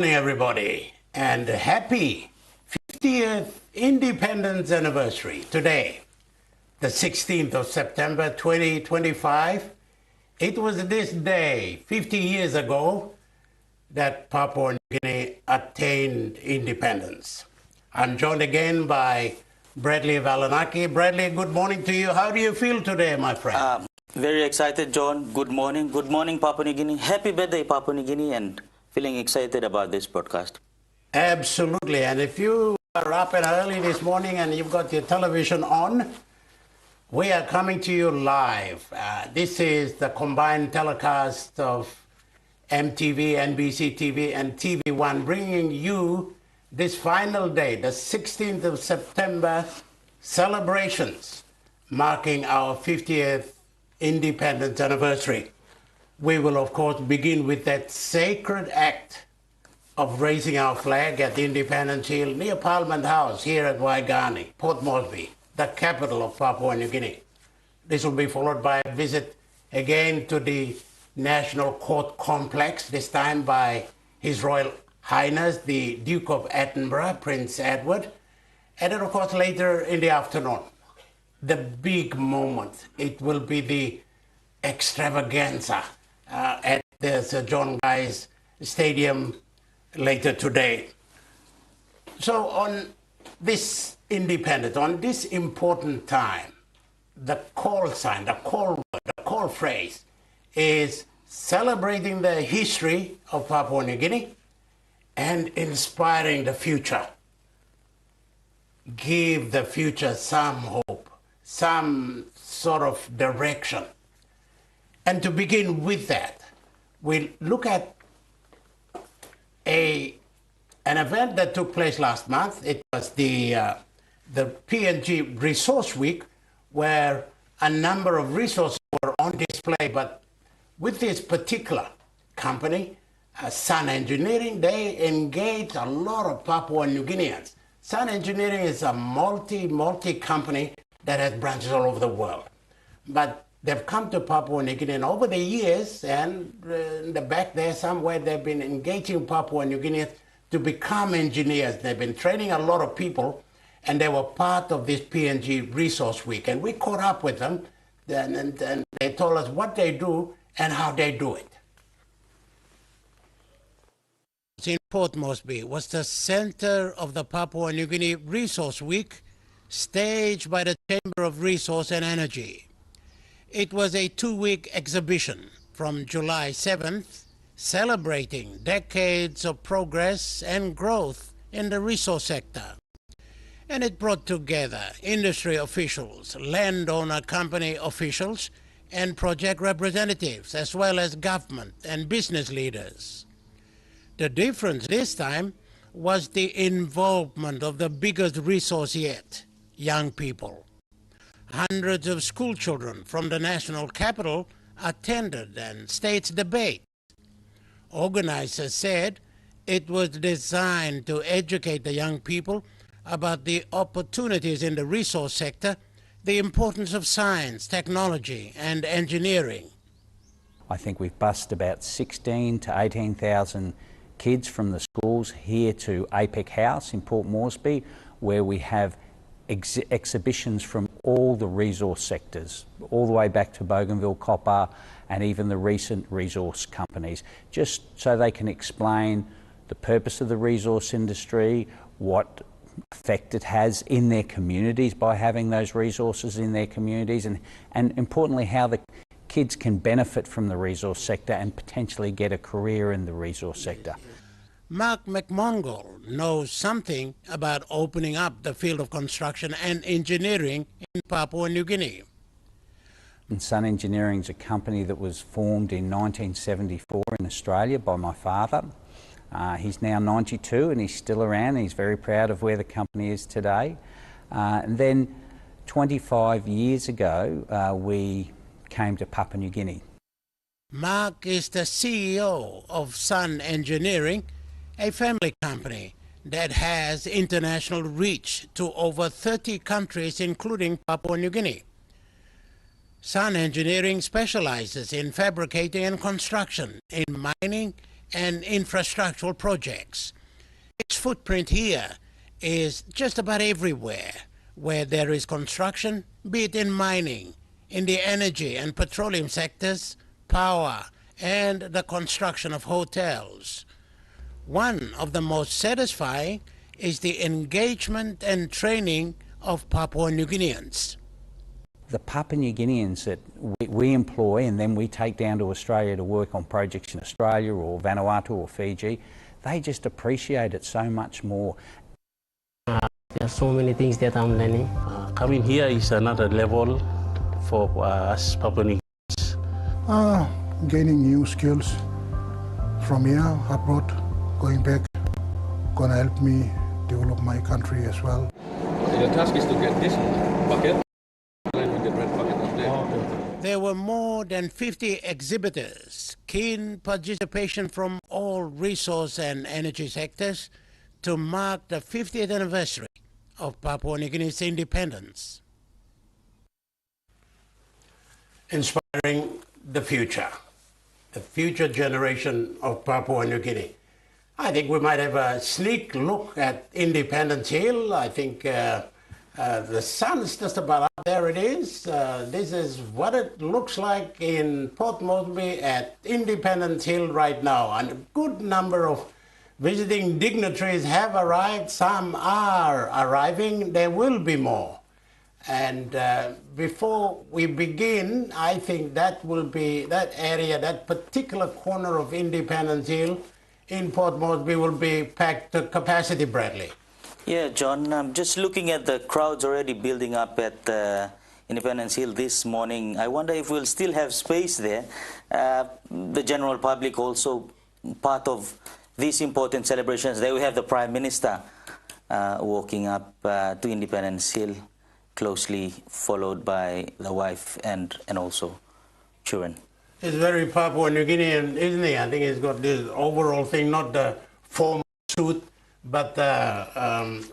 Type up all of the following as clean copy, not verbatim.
Morning, everybody, and happy 50th Independence Anniversary today, the 16th of September 2025. It was this day 50 years ago that Papua New Guinea attained independence. I'm joined again by Bradley Valanaki. Bradley, good morning to you. How do you feel today, my friend? Very excited, John. Good morning. Good morning, Papua New Guinea. Happy birthday, Papua New Guinea, and feeling excited about this broadcast. Absolutely. And if you are up and early this morning and you've got your television on, we are coming to you live. This is the combined telecast of EMTV, NBC TV, and TV1, bringing you this final day, the 16th of September celebrations, marking our 50th independence anniversary. We will, of course, begin with that sacred act of raising our flag at the Independence Hill near Parliament House here at Waigani, Port Moresby, the capital of Papua New Guinea. This will be followed by a visit again to the National Court Complex, this time by His Royal Highness, the Duke of Edinburgh, Prince Edward. And then, of course, later in the afternoon, the big moment. It will be the extravaganza at the Sir John Guy's Stadium later today. So on this independence, on this important time, the call sign, the call word, the call phrase is celebrating the history of Papua New Guinea and inspiring the future. Give the future some hope, some sort of direction. And to begin with that, we'll look at an event that took place last month. It was the PNG Resource Week, where a number of resources were on display. But with this particular company, Sun Engineering, they engaged a lot of Papua New Guineans. Sun Engineering is a multi company that has branches all over the world. But they've come to Papua New Guinea, and over the years, and in the back there somewhere, they've been engaging Papua New Guineans to become engineers. They've been training a lot of people, and they were part of this PNG Resource Week. And we caught up with them, and they told us what they do and how they do it. In Port Moresby was the center of the Papua New Guinea Resource Week, staged by the Chamber of Resource and Energy. It was a 2-week exhibition from July 7th, celebrating decades of progress and growth in the resource sector. And it brought together industry officials, landowner company officials, and project representatives, as well as government and business leaders. The difference this time was the involvement of the biggest resource yet, young people. Hundreds of school children from the national capital attended and staged debate. Organizers said it was designed to educate the young people about the opportunities in the resource sector, the importance of science, technology, and engineering. I think we've bussed about 16 to 18,000 kids from the schools here to APEC House in Port Moresby, where we have exhibitions from all the resource sectors, all the way back to Bougainville Copper and even the recent resource companies, just so they can explain the purpose of the resource industry, what effect it has in their communities by having those resources in their communities, and importantly how the kids can benefit from the resource sector and potentially get a career in the resource sector. Mark McMongal knows something about opening up the field of construction and engineering in Papua New Guinea. And Sun Engineering is a company that was formed in 1974 in Australia by my father. He's now 92 and he's still around. He's very proud of where the company is today. And then 25 years ago, we came to Papua New Guinea. Mark is the CEO of Sun Engineering, a family company that has international reach to over 30 countries, including Papua New Guinea. Sun Engineering specializes in fabricating and construction, in mining, and infrastructural projects. Its footprint here is just about everywhere where there is construction, be it in mining, in the energy and petroleum sectors, power, and the construction of hotels. One of the most satisfying is the engagement and training of Papua New Guineans. The Papua New Guineans that we employ and then we take down to Australia to work on projects in Australia or Vanuatu or Fiji, they just appreciate it so much more. There are so many things that I'm learning. Coming here is another level for us Papua New Guineans. Gaining new skills from here, abroad, going back, gonna help me develop my country as well. The task is to get this bucket, and with the red bucket up there. There were more than 50 exhibitors, keen participation from all resource and energy sectors to mark the 50th anniversary of Papua New Guinea's independence. Inspiring the future generation of Papua New Guinea. I think we might have a sneak look at Independence Hill. I think the sun's just about up. There it is. This is what it looks like in Port Moresby at Independence Hill right now. And a good number of visiting dignitaries have arrived. Some are arriving. There will be more. And before we begin, I think that will be, that area, that particular corner of Independence Hill in Port Moresby will be packed to capacity, Bradley. Yeah, John, I'm just looking at the crowds already building up at Independence Hill this morning. I wonder if we'll still have space there. The general public also part of these important celebrations. There we have the Prime Minister walking up to Independence Hill, closely followed by the wife and also children. He's very Papua New Guinean, isn't he? I think he's got this overall thing, not the formal suit, but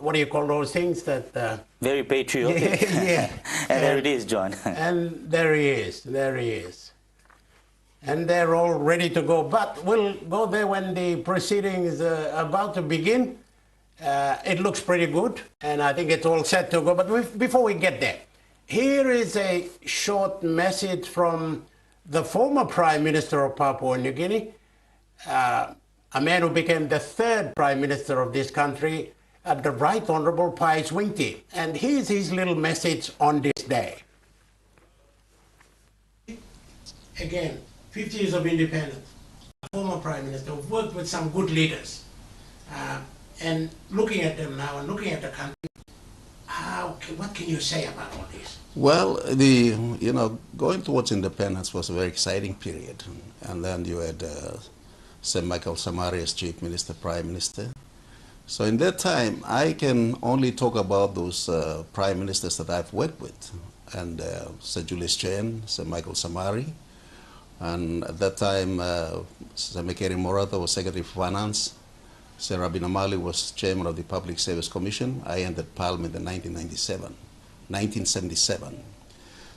what do you call those things? That very patriotic. Yeah. And there it is, John. And there he is. And they're all ready to go. But we'll go there when the proceedings are about to begin. It looks pretty good, and I think it's all set to go. But before we get there, here is a short message from the former Prime Minister of Papua New Guinea, a man who became the third Prime Minister of this country, the Right Honourable Pius Wingti. And here's his little message on this day. Again, 50 years of independence, a former Prime Minister who worked with some good leaders. And looking at them now and looking at the country, what can you say about all this? Well, going towards independence was a very exciting period. And then you had Sir Michael Samari as Chief Minister, Prime Minister. So in that time, I can only talk about those Prime Ministers that I've worked with. And Sir Julius Chen, Sir Michael Samari. And at that time, Sir Mekeri Morata was Secretary of Finance. Sir Rabin Amali was Chairman of the Public Service Commission. I entered Parliament in 1977.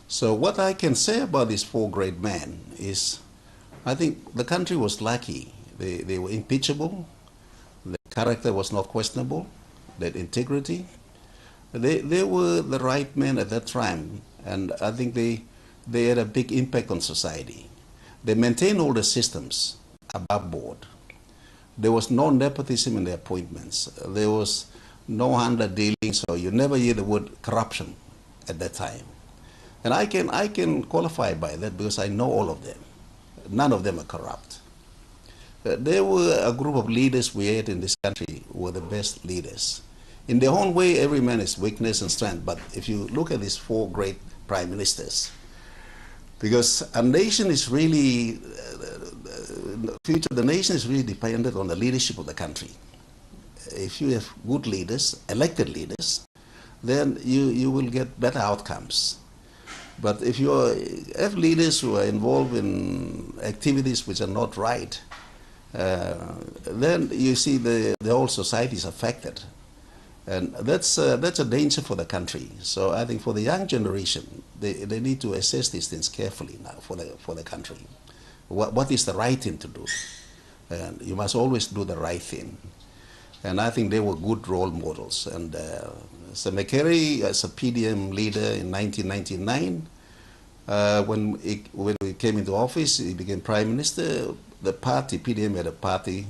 So what I can say about these four great men is, I think the country was lucky. They were impeachable. The character was not questionable. They had integrity. They were the right men at that time. And I think they had a big impact on society. They maintained all the systems above board. There was no nepotism in the appointments. There was no under-dealing, so you never hear the word corruption at that time. And I can qualify by that because I know all of them. None of them are corrupt. There were a group of leaders we had in this country who were the best leaders. In their own way, every man has weakness and strength, but if you look at these four great prime ministers, because a nation is really, the nation is really dependent on the leadership of the country. If you have good leaders, elected leaders, then you will get better outcomes. But if you have leaders who are involved in activities which are not right, then you see the whole society is affected. And that's a danger for the country. So I think for the young generation, they need to assess these things carefully now for the country. What is the right thing to do? And you must always do the right thing. And I think they were good role models. And so McCarry, as a PDM leader in 1999, when he came into office, he became prime minister. The party, PDM, had a party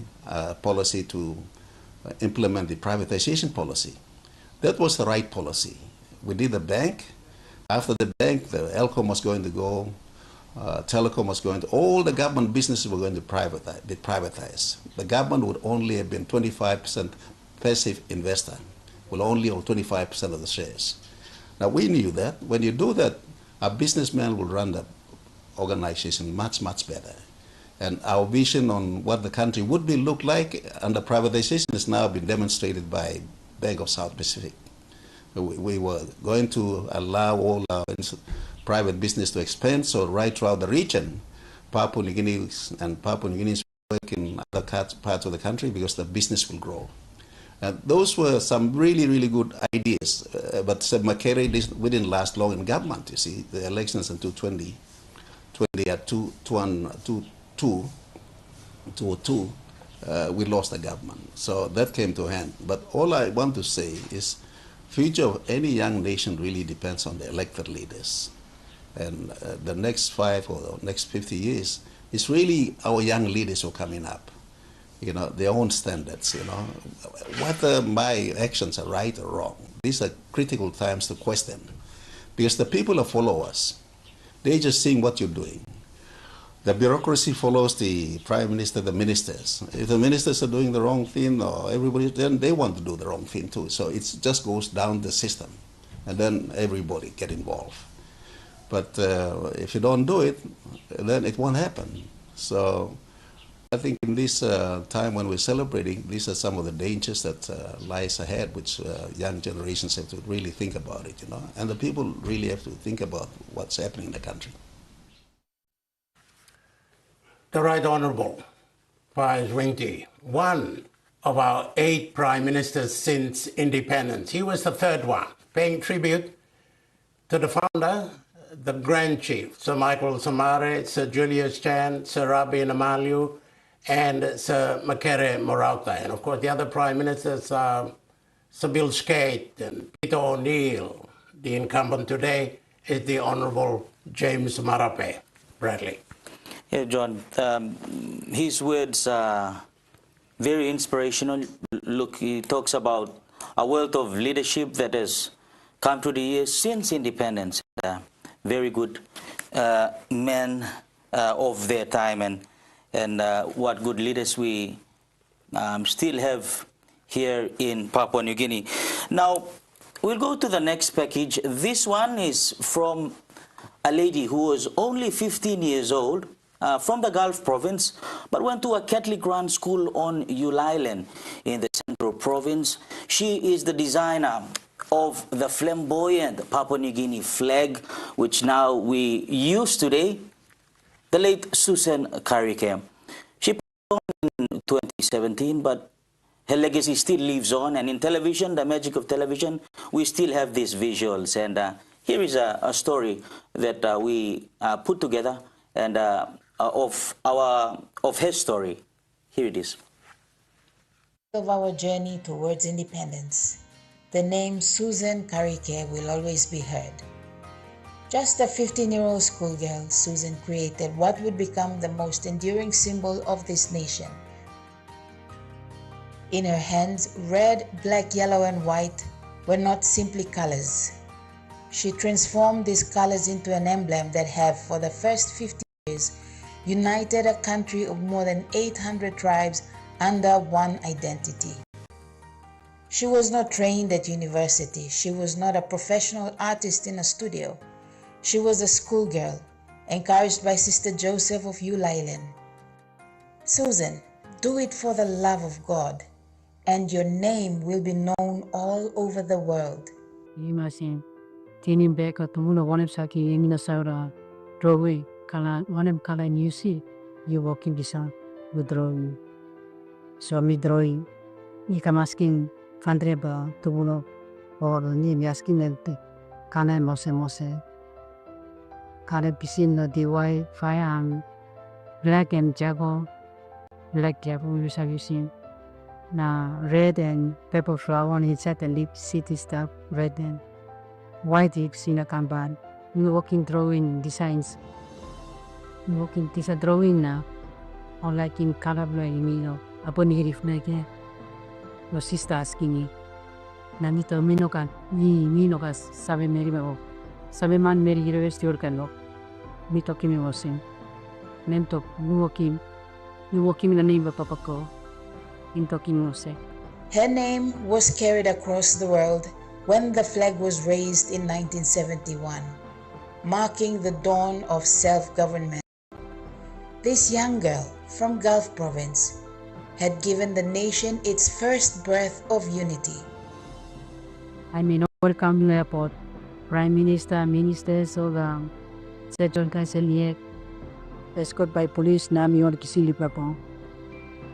policy to implement the privatization policy. That was the right policy. We did the bank. After the bank, the Elcom was going to go, telecom was going to, all the government businesses were going to be privatized. The government would only have been 25% passive investor, will only own 25% of the shares. Now we knew that. When you do that, a businessman will run the organization much, much better. And our vision on what the country would be look like under privatization has now been demonstrated by Bank of South Pacific. We were going to allow all our private business to expand, so right throughout the region, Papua New Guinea and Papua New Guineans work in other parts of the country because the business will grow. And those were some really, really good ideas. But McCarry, we didn't last long in government, you see. The elections in 2002, we lost the government. So that came to hand. But all I want to say is future of any young nation really depends on the elected leaders. And the next 5 or the next 50 years, it's really our young leaders who are coming up. You know, their own standards, you know. Whether my actions are right or wrong, these are critical times to question. Because the people who follow us, they're just seeing what you're doing. The bureaucracy follows the prime minister, the ministers. If the ministers are doing the wrong thing, or everybody, then they want to do the wrong thing too. So it just goes down the system, and then everybody get involved. But if you don't do it, then it won't happen. So I think in this time when we're celebrating, these are some of the dangers that lies ahead, which young generations have to really think about it, you know. And the people really have to think about what's happening in the country. The Right Honourable Faiz Ringti, one of our 8 prime ministers since independence. He was the 3rd one, paying tribute to the founder, the Grand Chief, Sir Michael Samare, Sir Julius Chan, Sir Rabi Namalu, and Sir Makere Morauta. And of course, the other prime ministers are Sir Bill Skate and Peter O'Neill. The incumbent today is the Honourable James Marape. Bradley. Yeah, John, his words are very inspirational. Look, he talks about a wealth of leadership that has come through the years since independence. Very good men of their time, and what good leaders we still have here in Papua New Guinea. Now, we'll go to the next package. This one is from a lady who was only 15 years old, from the Gulf province, but went to a Catholic run school on Yule Island in the Central Province. She is the designer of the flamboyant Papua New Guinea flag, which now we use today, the late Susan Karike. She passed on in 2017, but her legacy still lives on, and in television, the magic of television, we still have these visuals. And here is a story that we put together, and of her story. Here it is. Of our journey towards independence, the name Susan Karike will always be heard. Just a 15-year-old schoolgirl, Susan created what would become the most enduring symbol of this nation. In her hands, red, black, yellow, and white were not simply colors. She transformed these colors into an emblem that have, for the first 50 years, united a country of more than 800 tribes under one identity. She was not trained at university. She was not a professional artist in a studio. She was a schoolgirl, encouraged by Sister Joseph of Yule Island. Susan, do it for the love of God, and your name will be known all over the world. Kala wanem kala nyusi you walking bisa withdrawing so mi drawing ika masking fandreba tubulo or ni masking elte kana mose kana pisin no diwai fire black and jago Black Japanese you have you seen? Now red and purple flower on inside the lip city stuff, red and white lips in a kanban. We working drawing designs. We working this a drawing now. Or like in color blue, upon if like your sister asking me. Nanito Minokan, Minokas, Sabe Merimo, Sabe Man Mary University or Cano. Me talking me was him. Name talk, you walking in the name of Papaco. In talking was say. Her name was carried across the world when the flag was raised in 1971, marking the dawn of self-government. This young girl from Gulf Province had given the nation its first breath of unity. I mean, welcome to airport. Prime Minister, Ministers, or the Secretary Kaiseliek, escorted by police, Nami or Kisili Papa.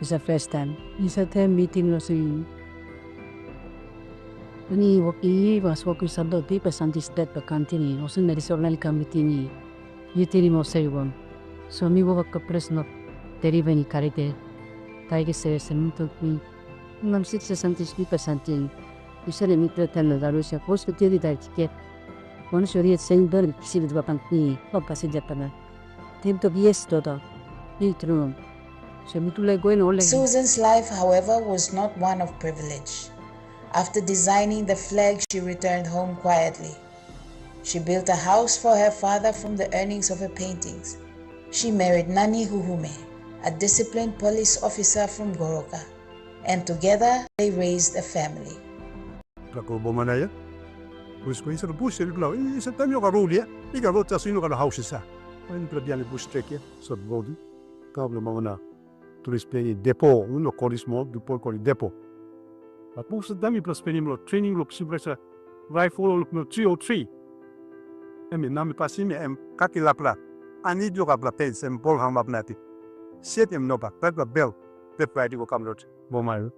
It's the first time. It's a time meeting was in. Ni waki was walking some of the percentage that the continue, also in the disorderly committee. You tell him or say one. So me work a person of deriving carite. Tiger says and took me. I'm 6% in. You said a meter tell the Russia post to tell that ticket. Once you read Saint Bird, see the weapon key, or passage Japan. Think of yes, daughter. Need room. Susan's life, however, was not one of privilege. After designing the flag, she returned home quietly. She built a house for her father from the earnings of her paintings. She married Nani Huhume, a disciplined police officer from Goroka, and together they raised a family. Tulispeni depo, uno colismo, depo coli depo. Ma posto dami plus penimlo training lo psibresa rifle lo 303. Emi nami pasimi em kaki lapla. Ani jo kapla pensa em bol hamba bnati. Set em noba, pepla bell, pepla go kamlot. Bomayo.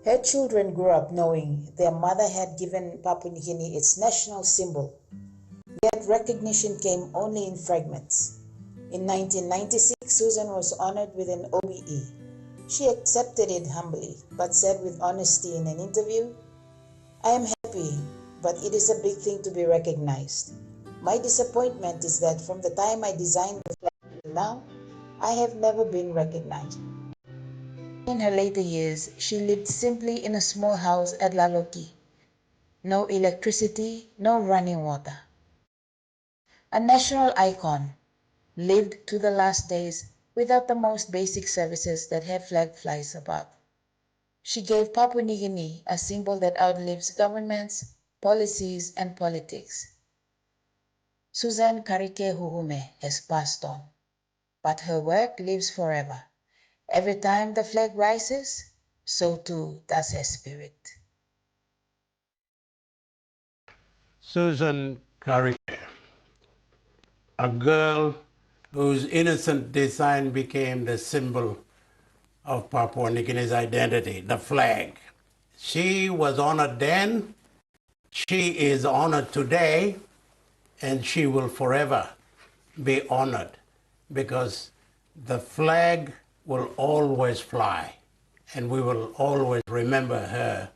Her children grew up knowing their mother had given Papua New Guinea its national symbol. Yet recognition came only in fragments. In 1996, Susan was honored with an OBE. She accepted it humbly, but said with honesty in an interview, "I am happy, but it is a big thing to be recognized. My disappointment is that from the time I designed the flag till now, I have never been recognized." In her later years, she lived simply in a small house at Laloki. No electricity, no running water. A national icon, lived to the last days without the most basic services that her flag flies above. She gave Papua New Guinea a symbol that outlives governments, policies, and politics. Susan Karike Huhume has passed on, but her work lives forever. Every time the flag rises, so too does her spirit. Susan Karike, a girl whose innocent design became the symbol of Papua New Guinea's identity, the flag. She was honored then, she is honored today, and she will forever be honored because the flag will always fly, and we will always remember her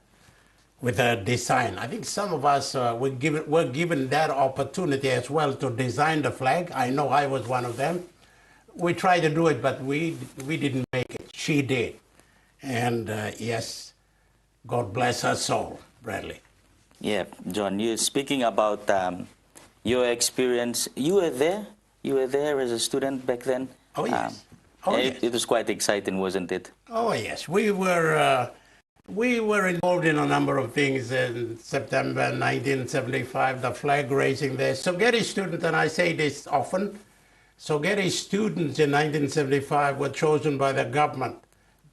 with her design. I think some of us were given that opportunity as well to design the flag. I know I was one of them. We tried to do it, but we didn't make it. She did. And yes, God bless her soul, Bradley. Yeah, John, you speaking about your experience. You were there? You were there as a student back then? Oh, yes. It was quite exciting, wasn't it? Oh, yes. We were involved in a number of things in September 1975, the flag raising there. Sogeri students, and I say this often, Sogeri students in 1975 were chosen by the government,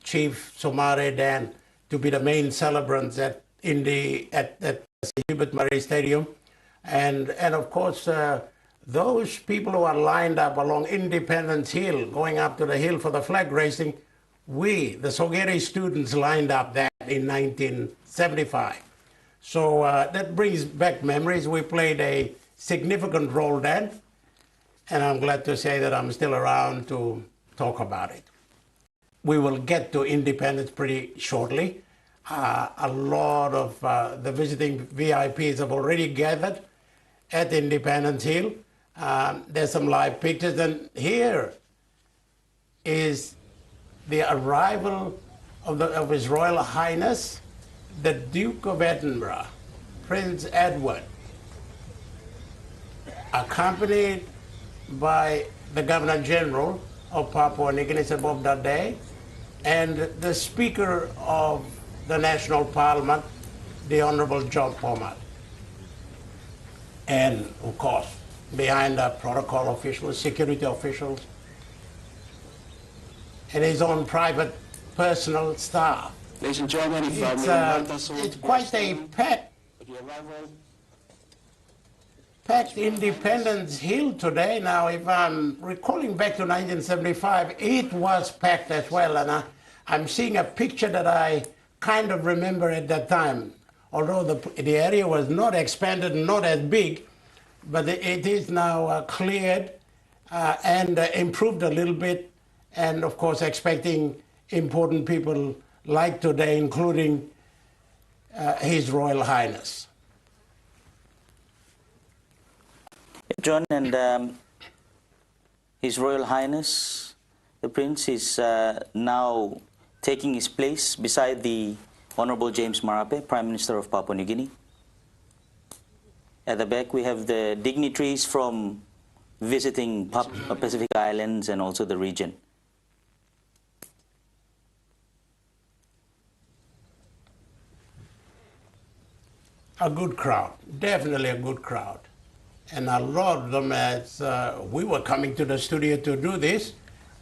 Chief Somare Dan, to be the main celebrants at Hubert Murray Stadium. And of course, those people who are lined up along Independence Hill, going up to the hill for the flag raising, we, the Sogeri students, lined up that in 1975. So that brings back memories. We played a significant role then, and I'm glad to say that I'm still around to talk about it. we will get to independence pretty shortly. A lot of the visiting VIPs have already gathered at Independence Hill. There's some live pictures, and here is the arrival of His Royal Highness, the Duke of Edinburgh, Prince Edward, accompanied by the Governor General of Papua New Guinea that day, and the Speaker of the National Parliament, the Honourable John Pomat. And of course, behind the protocol officials, security officials, and his own private personal staff. Ladies and gentlemen, It's quite a packed Independence Hill today. Now, if I'm recalling back to 1975, it was packed as well, and I'm seeing a picture that I kind of remember at that time. Although the area was not expanded, not as big, but it is now cleared and improved a little bit, and of course expecting important people like today, including His Royal Highness. John, and His Royal Highness, the Prince, is now taking his place beside the Honorable James Marape, Prime Minister of Papua New Guinea. At the back, we have the dignitaries from visiting Pacific Islands and also the region. A good crowd, definitely a good crowd. And a lot of them, as we were coming to the studio to do this,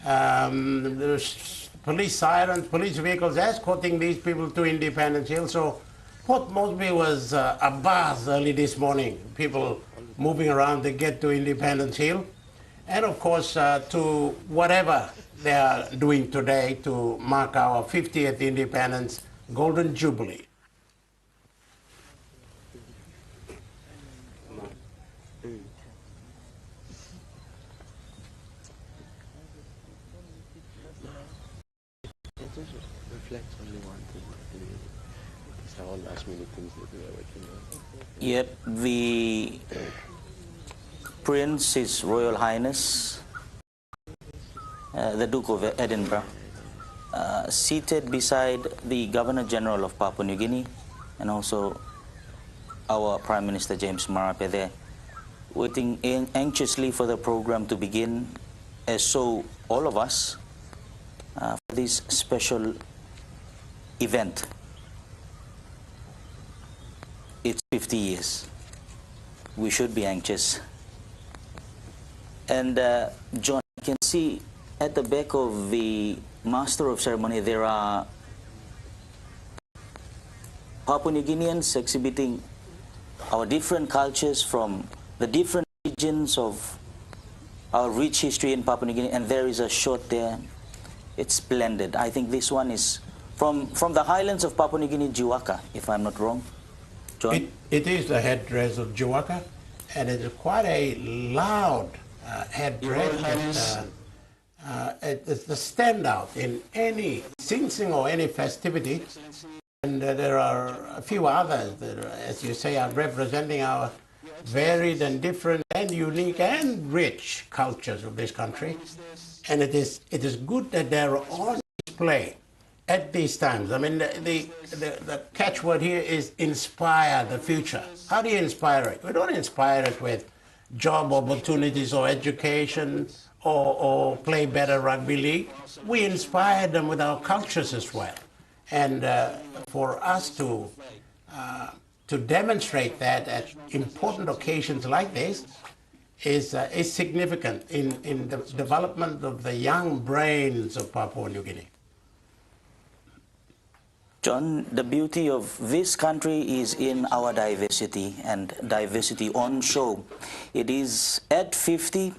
there's police sirens, police vehicles escorting these people to Independence Hill. So Port Moresby was a buzz early this morning, people moving around to get to Independence Hill. And of course, to whatever they are doing today to mark our 50th Independence Golden Jubilee. Yep, the Prince, His Royal Highness, the Duke of Edinburgh, seated beside the Governor General of Papua New Guinea and also our Prime Minister James Marape there, waiting anxiously for the program to begin, as so all of us, for this special event. It's 50 years. We should be anxious. And John, you can see at the back of the Master of Ceremony, there are Papua New Guineans exhibiting our different cultures from the different regions of our rich history in Papua New Guinea, and there is a shot there. It's splendid. I think this one is from the highlands of Papua New Guinea, Jiwaka, if I'm not wrong. John? It is the headdress of Jiwaka, and it's quite a loud headdress. It's the standout in any sing or any festivity. And there are a few others that, as you say, are representing our varied and different and unique and rich cultures of this country. And it is good that they're on display at these times. I mean, the catchword here is inspire the future. How do you inspire it? We don't inspire it with job opportunities or education or play better rugby league. We inspire them with our cultures as well. And for us to demonstrate that at important occasions like this is significant in the development of the young brains of Papua New Guinea. John, the beauty of this country is in our diversity, and diversity on show. It is at 50.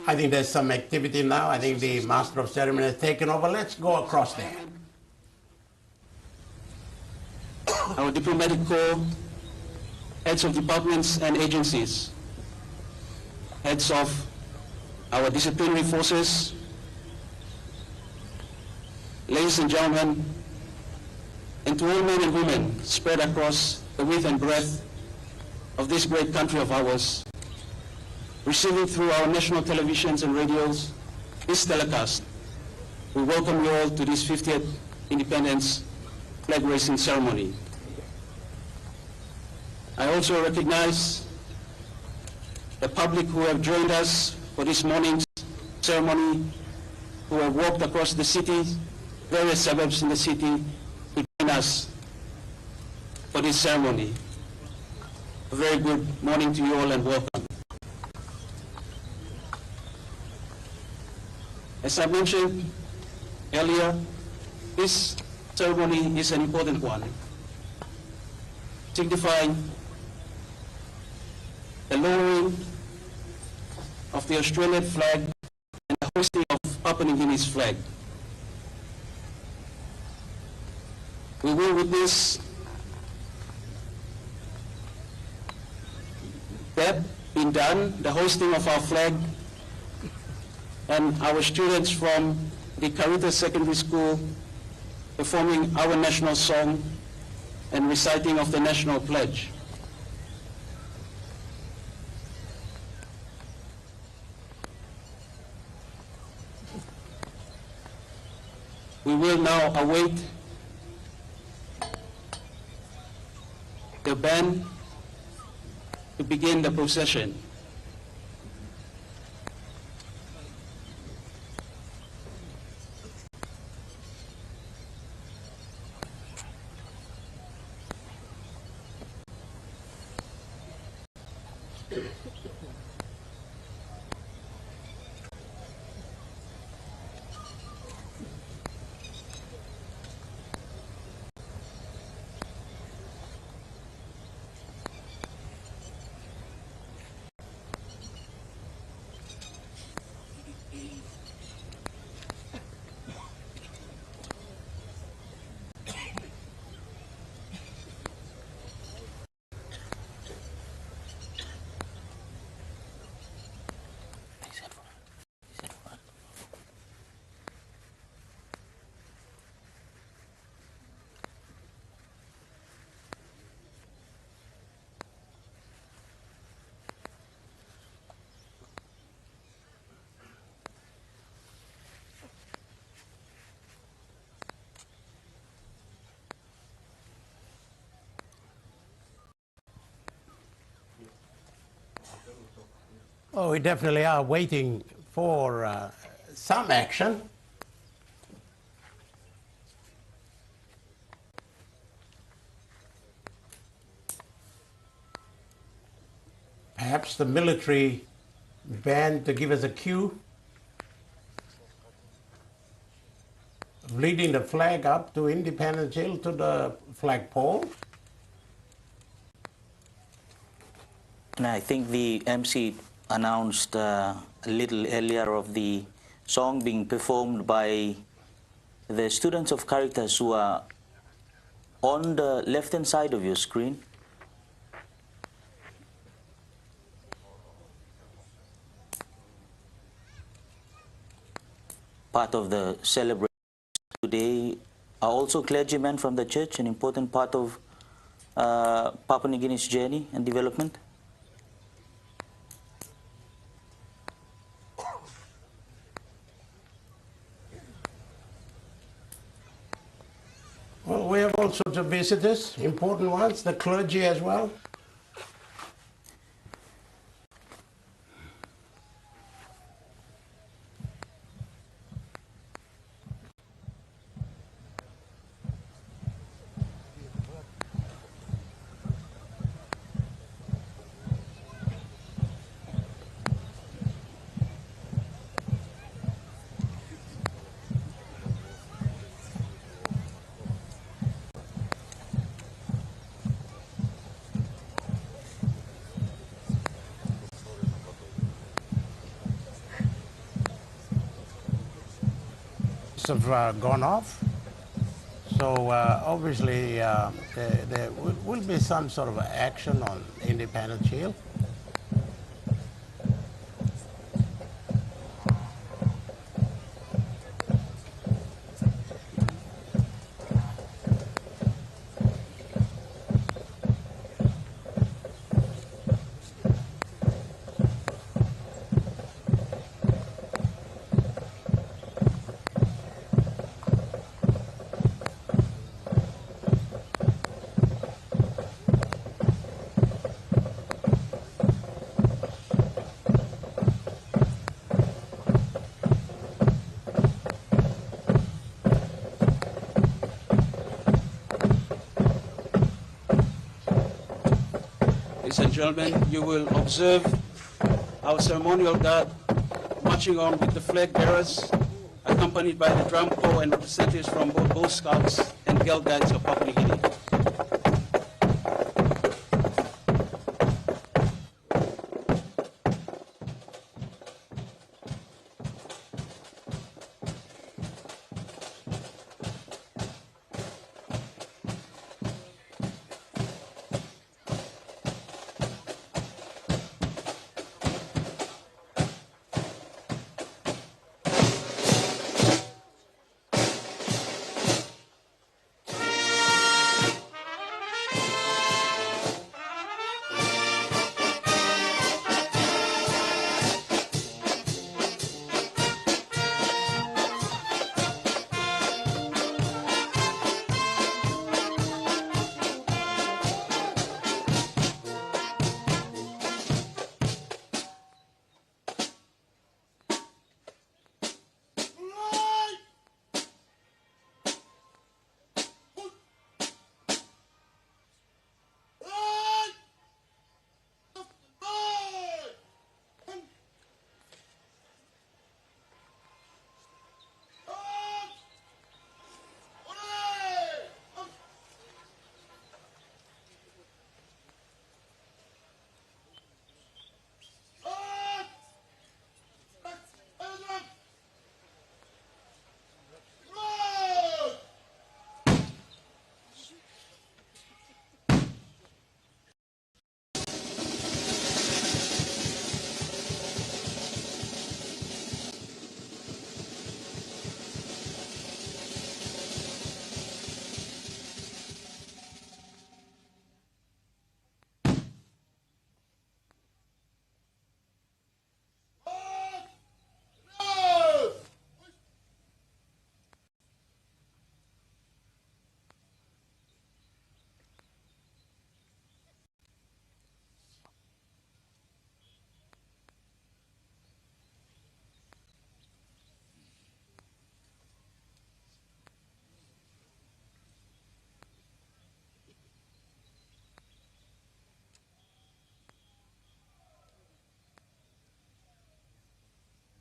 I think there's some activity now. I think the Master of Ceremony has taken over. Let's go across there. Our diplomatic corps, heads of departments and agencies, heads of our disciplinary forces, ladies and gentlemen, and to all men and women spread across the width and breadth of this great country of ours, receiving through our national televisions and radios this telecast, we welcome you all to this 50th Independence flag raising ceremony. I also recognize the public who have joined us for this morning's ceremony, who have walked across the city, various suburbs in the city, to join us for this ceremony. A very good morning to you all and welcome. As I mentioned earlier, this ceremony is an important one, signifying the lowering of the Australian flag and the hoisting of Papua New Guinea's flag. We will witness that being done, the hoisting of our flag, and our students from the Caritas Secondary School performing our national song and reciting of the national pledge. We will now await the band to begin the procession. Oh, we definitely are waiting for some action. Perhaps the military band to give us a cue of leading the flag up to Independence Hill to the flagpole. And I think the MC announced a little earlier of the song being performed by the students of Caritas who are on the left-hand side of your screen. Part of the celebration today are also clergymen from the church, an important part of Papua New Guinea's journey and development. Well, we have all sorts of visitors, important ones, the clergy as well. Have gone off, so obviously there will be some sort of action on Independence Hill. gentlemen, you will observe our ceremonial guard marching on with the flag bearers, accompanied by the drum corps and representatives from both Boy Scouts and Girl Guides of Papua New Guinea.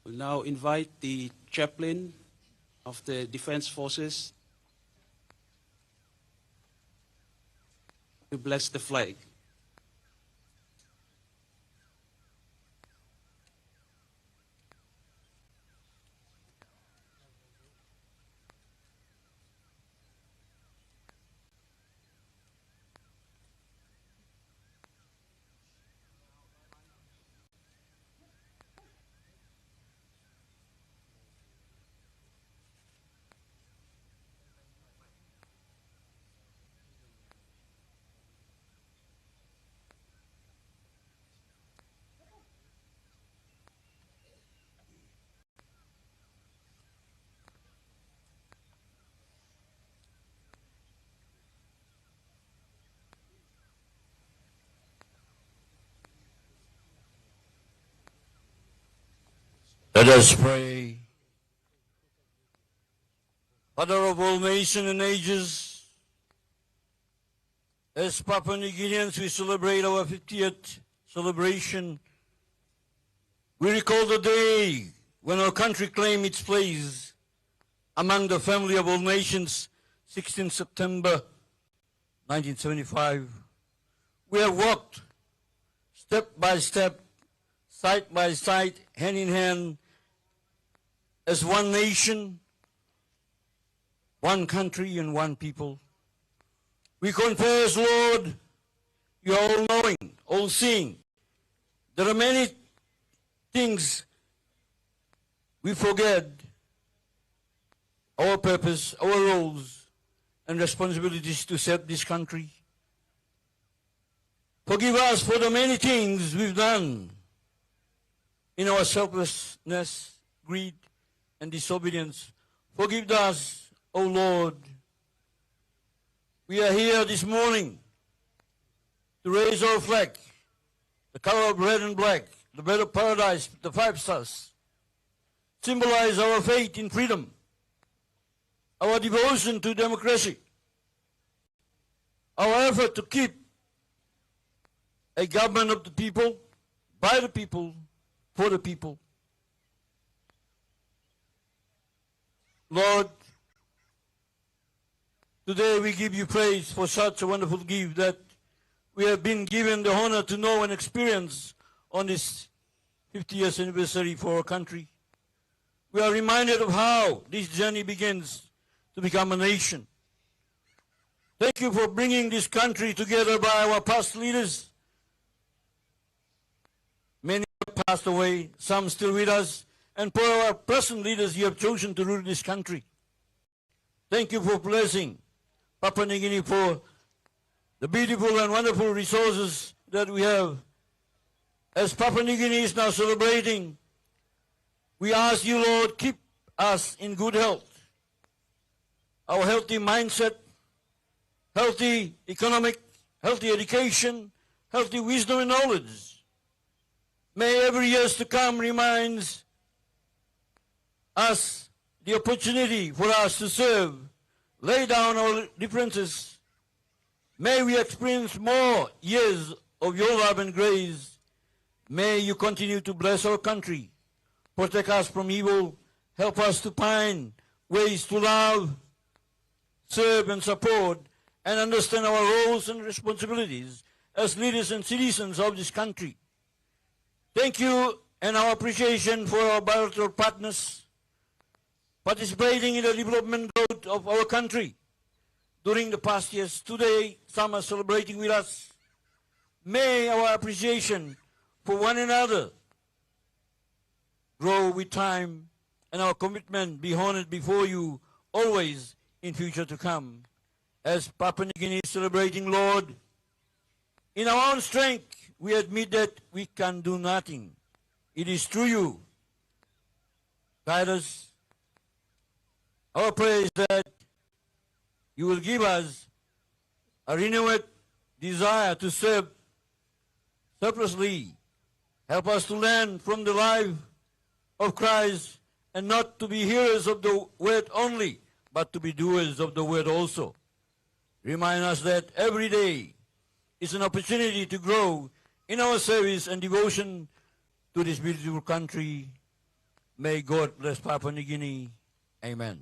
We'll now invite the chaplain of the Defense Forces to bless the flag. Let us pray. Father of all nations and ages, as Papua New Guineans we celebrate our 50th celebration, we recall the day when our country claimed its place among the family of all nations, 16 September 1975. We have walked step by step, side by side, hand in hand, as one nation, one country, and one people. We confess, Lord, you are all-knowing, all-seeing. There are many things we forget, our purpose, our roles, and responsibilities to serve this country. Forgive us for the many things we've done in our selflessness, greed, and disobedience. Forgive us, O Lord. We are here this morning to raise our flag, the color of red and black, the bird of paradise, the 5 stars, symbolize our faith in freedom, our devotion to democracy, our effort to keep a government of the people, by the people, for the people. Lord, today we give you praise for such a wonderful gift that we have been given the honor to know and experience on this 50th anniversary for our country. We are reminded of how this journey begins to become a nation. Thank you for bringing this country together by our past leaders. Many have passed away, some still with us, and for our present leaders you have chosen to rule this country. Thank you for blessing Papua New Guinea for the beautiful and wonderful resources that we have. As Papua New Guinea is now celebrating, we ask you, Lord, keep us in good health. Our healthy mindset, healthy economic, healthy education, healthy wisdom and knowledge. May every years to come reminds us the opportunity for us to serve, lay down our differences. May we experience more years of your love and grace. May you continue to bless our country, protect us from evil, help us to find ways to love, serve and support, and understand our roles and responsibilities as leaders and citizens of this country. Thank you and our appreciation for our bilateral partners participating in the development growth of our country during the past years. Today, some are celebrating with us. May our appreciation for one another grow with time and our commitment be honored before you always in future to come. As Papua New Guinea is celebrating, Lord, in our own strength, we admit that we can do nothing. It is through you. Guide us. Our prayer is that you will give us a renewed desire to serve selflessly. Help us to learn from the life of Christ and not to be hearers of the word only, but to be doers of the word also. Remind us that every day is an opportunity to grow in our service and devotion to this beautiful country. May God bless Papua New Guinea. Amen.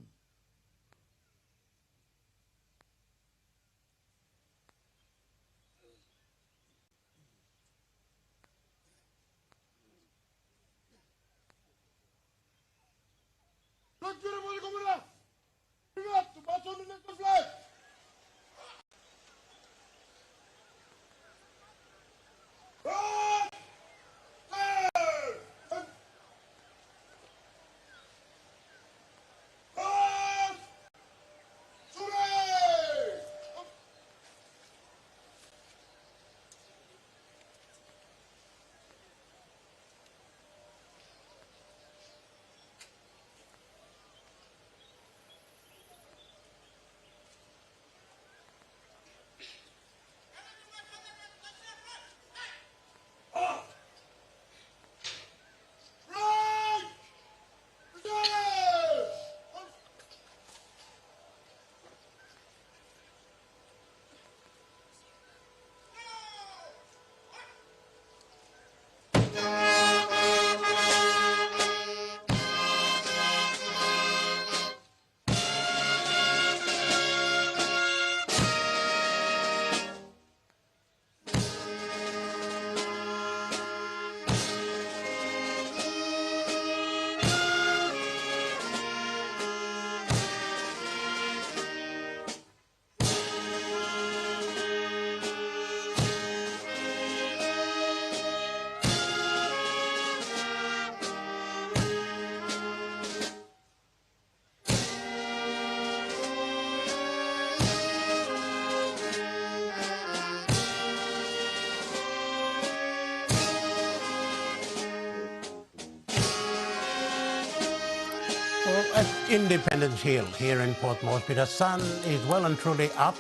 At Independence Hill here in Port Moresby, the sun is well and truly up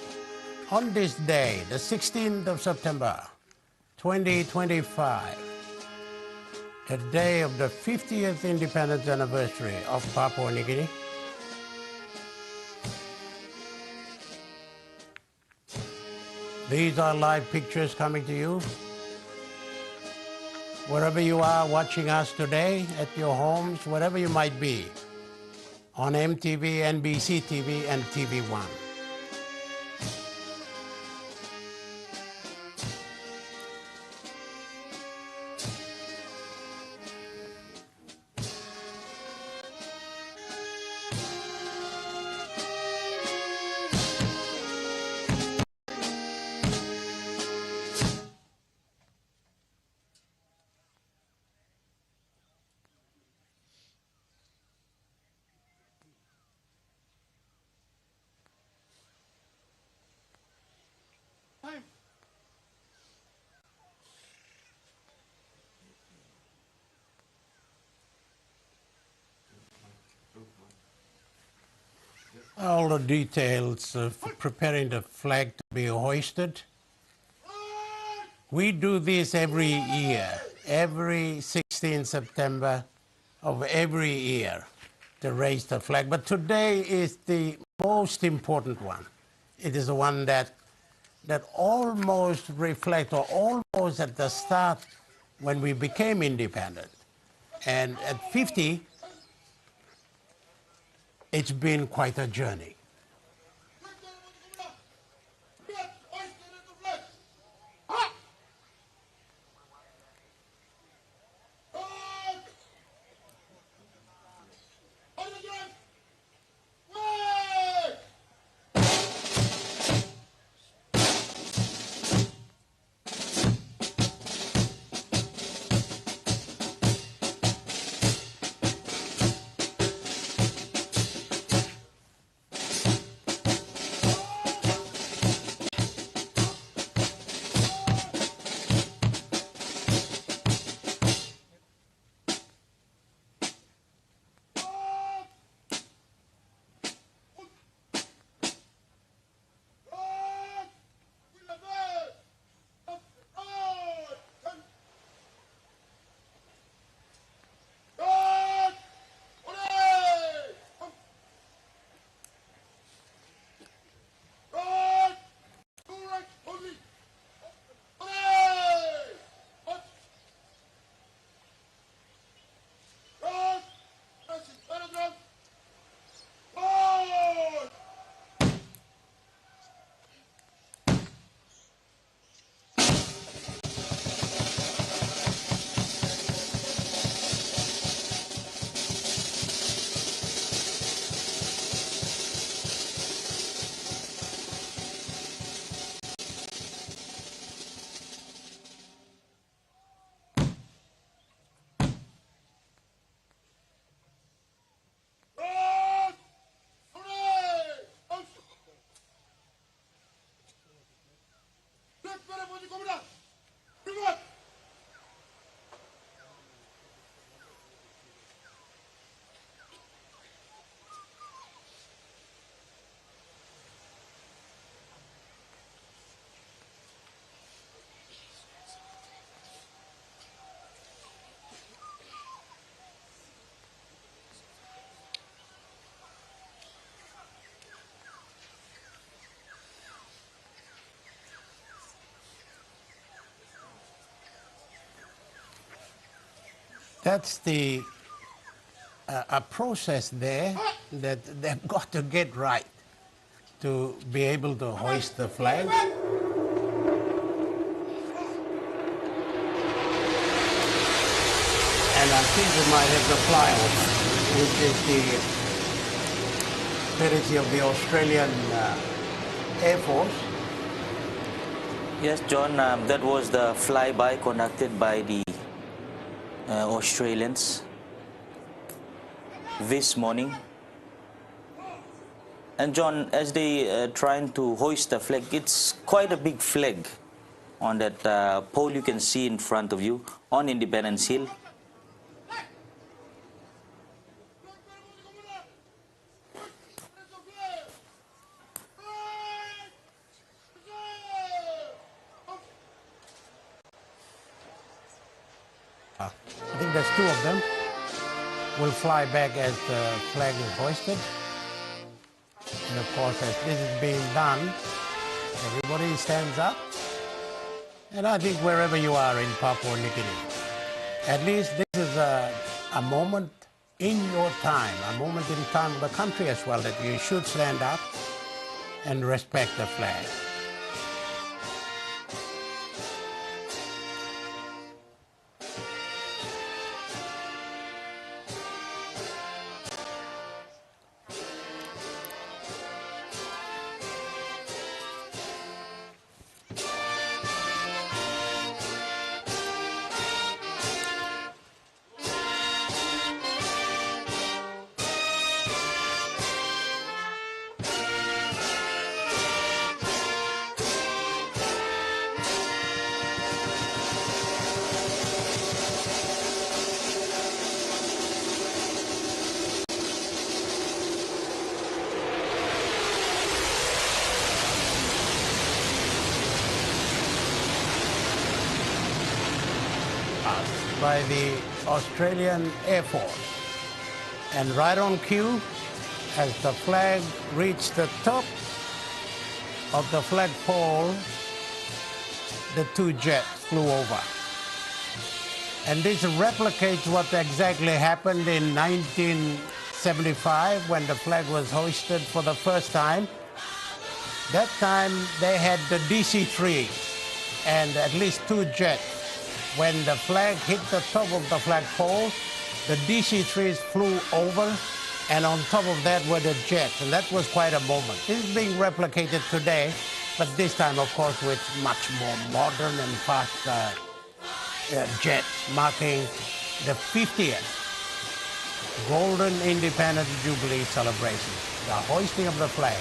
on this day, the 16th of September, 2025, the day of the 50th independence anniversary of Papua New Guinea. These are live pictures coming to you wherever you are watching us today, at your homes, wherever you might be, on MTV, NBC TV, and TV1. All the details of preparing the flag to be hoisted. We do this every year, every 16th September of every year, to raise the flag. But today is the most important one. It is the one that almost reflects, or almost at the start when we became independent. And at 50, it's been quite a journey. That's a process there that they've got to get right to be able to hoist the flag. And I think we might have the flyover, which is the courtesy of the Australian Air Force. Yes, John, that was the flyby conducted by the Australians this morning. And John, as they trying to hoist the flag, it's quite a big flag on that pole you can see in front of you on Independence Hill. I think there's two of them. Will fly back as the flag is hoisted. And of course, as this is being done, everybody stands up. And I think wherever you are in Papua New Guinea, At least this is a moment in your time, a moment in time of the country as well, that you should stand up and respect the flag. By the Australian Air Force. And right on cue, as the flag reached the top of the flagpole, the two jets flew over. And this replicates what exactly happened in 1975 when the flag was hoisted for the first time. That time they had the DC-3 and at least two jets. When the flag hit the top of the flagpole, the DC-3s flew over, and on top of that were the jets, and that was quite a moment. This is being replicated today, but this time, of course, with much more modern and faster jets, marking the 50th Golden Independence Jubilee celebration, the hoisting of the flag.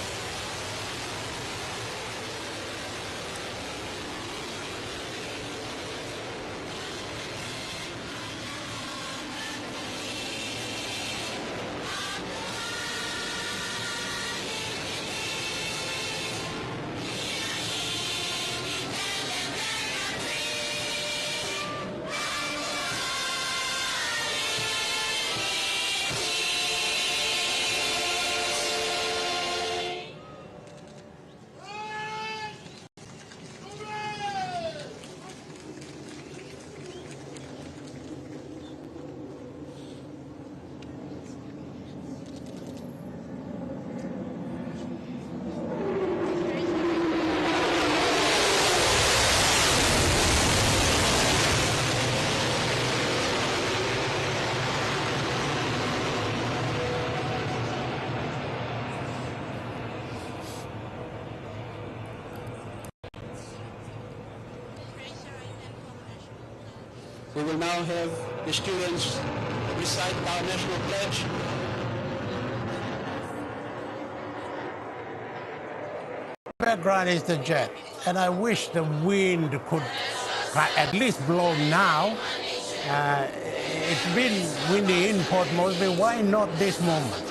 We will now have the students recite our national pledge. Background is the jet, and I wish the wind could at least blow now. It's been windy in Port Moresby. Why not this moment?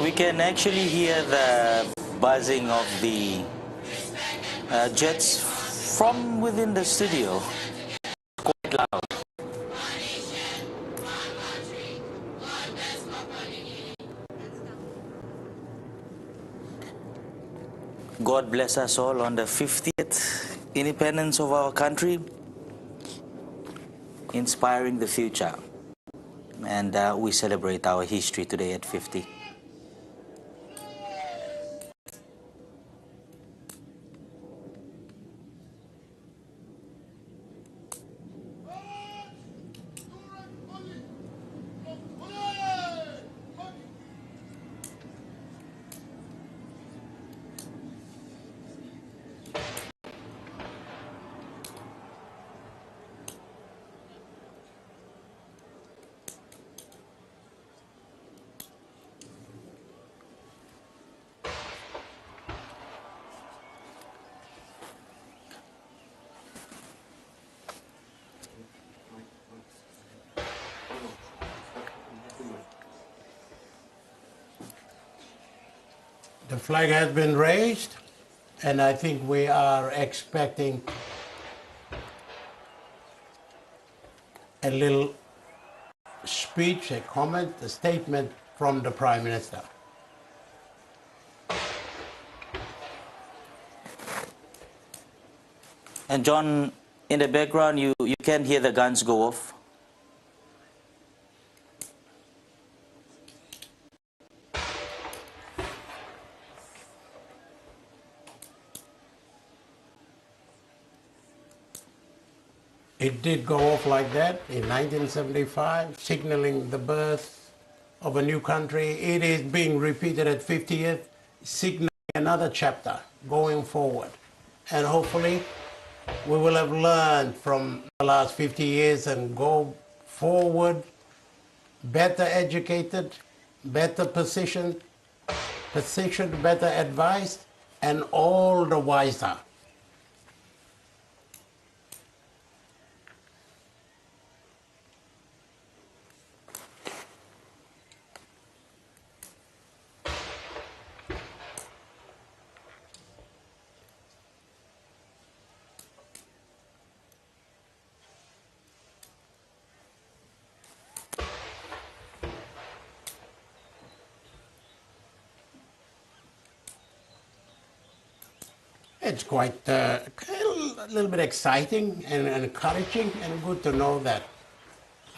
We can actually hear the buzzing of the jets from within the studio. Quite loud. God bless us all on the 50th independence of our country, inspiring the future. And we celebrate our history today at 50. The flag has been raised, and I think we are expecting a little speech, a comment, a statement from the Prime Minister. And John, In the background, you can hear the guns go off. It did go off like that in 1975, signaling the birth of a new country. It is being repeated at 50th, signaling another chapter going forward. And hopefully we will have learned from the last 50 years and go forward better educated, better positioned, better advised, and all the wiser. It's quite a little bit exciting and encouraging and good to know that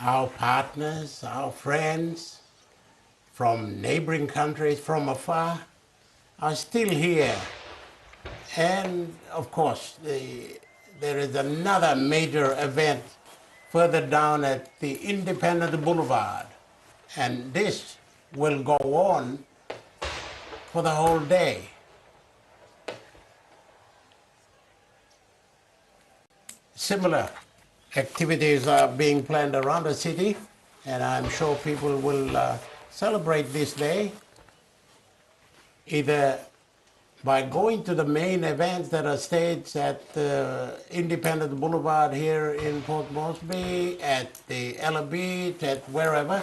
our partners, our friends from neighboring countries from afar are still here. And of course, there is another major event further down at the Independence Boulevard. And this will go on for the whole day. Similar activities are being planned around the city, and I'm sure people will celebrate this day either by going to the main events that are staged at Independence Boulevard here in Port Moresby, at the Ella Beach, at wherever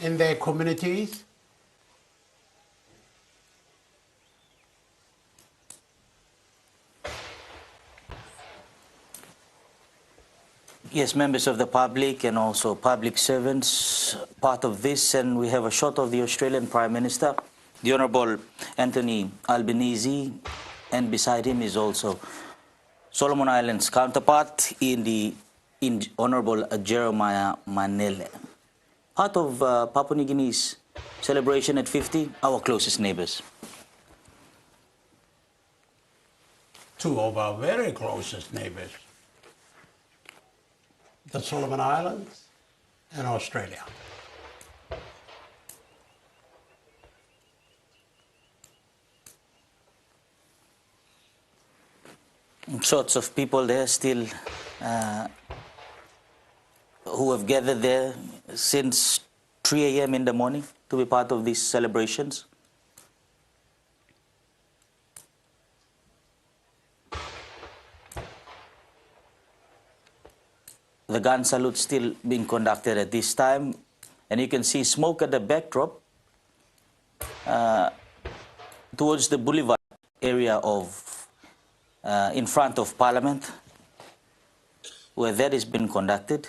in their communities. Yes, members of the public and also public servants, part of this, and we have a shot of the Australian Prime Minister, the Honourable Anthony Albanese, and beside him is also Solomon Islands counterpart in Honourable Jeremiah Manele. Part of Papua New Guinea's celebration at 50, our closest neighbours. Two of our very closest neighbours, the Solomon Islands and Australia. Sorts of people there still who have gathered there since 3 a.m. in the morning to be part of these celebrations. The gun salute still being conducted at this time, and you can see smoke at the backdrop towards the boulevard area of in front of Parliament, where that is being conducted.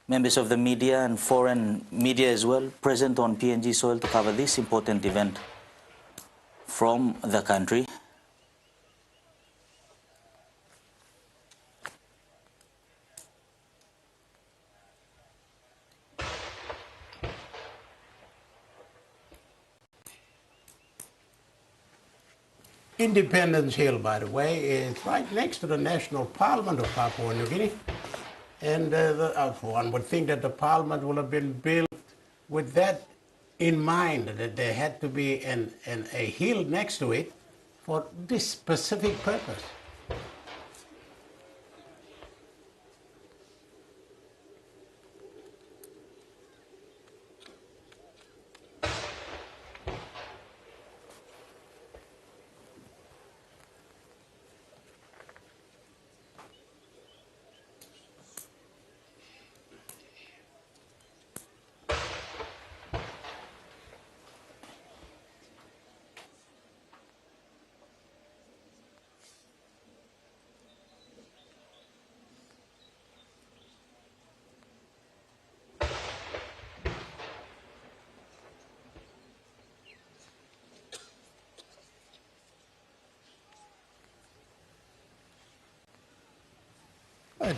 Members of the media and foreign media as well present on PNG soil to cover this important event from the country. Independence Hill, by the way, is right next to the National Parliament of Papua New Guinea. And one would think that the parliament would have been built with that in mind, that there had to be a hill next to it for this specific purpose.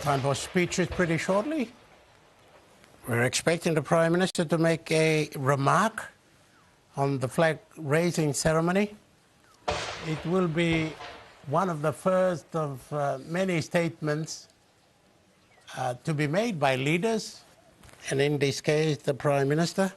Time for speeches pretty shortly. We're expecting the Prime Minister to make a remark on the flag raising ceremony. It will be one of the first of many statements to be made by leaders, and in this case, the Prime Minister.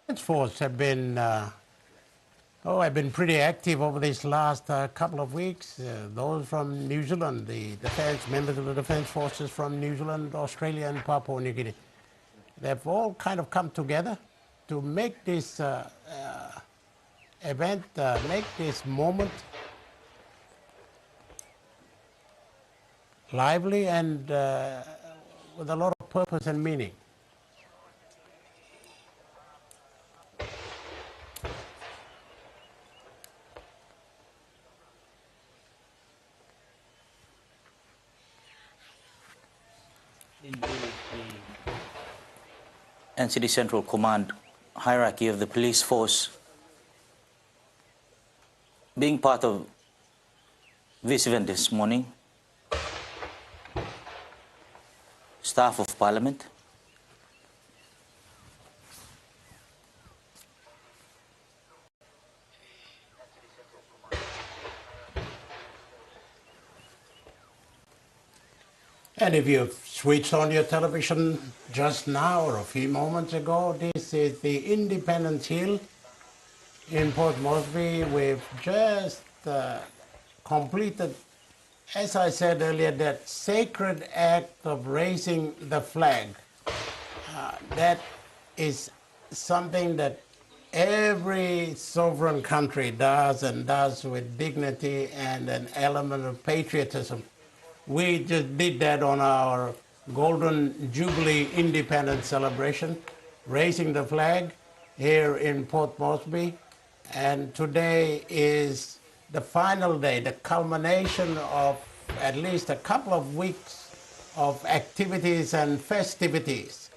Defence Force have been pretty active over these last couple of weeks. Those from New Zealand, members of the Defence Forces from New Zealand, Australia and Papua New Guinea. They've all kind of come together to make this event, make this moment lively and with a lot of purpose and meaning. NCD Central Command hierarchy of the police force, being part of this event this morning, staff of Parliament, and if you've switched on your television just now or a few moments ago, this is the Independence Hill in Port Moresby. We've just completed, as I said earlier, that sacred act of raising the flag. That is something that every sovereign country does, and does with dignity and an element of patriotism. We just did that on our Golden Jubilee Independence celebration, raising the flag here in Port Moresby. And today is the final day, the culmination of at least a couple of weeks of activities and festivities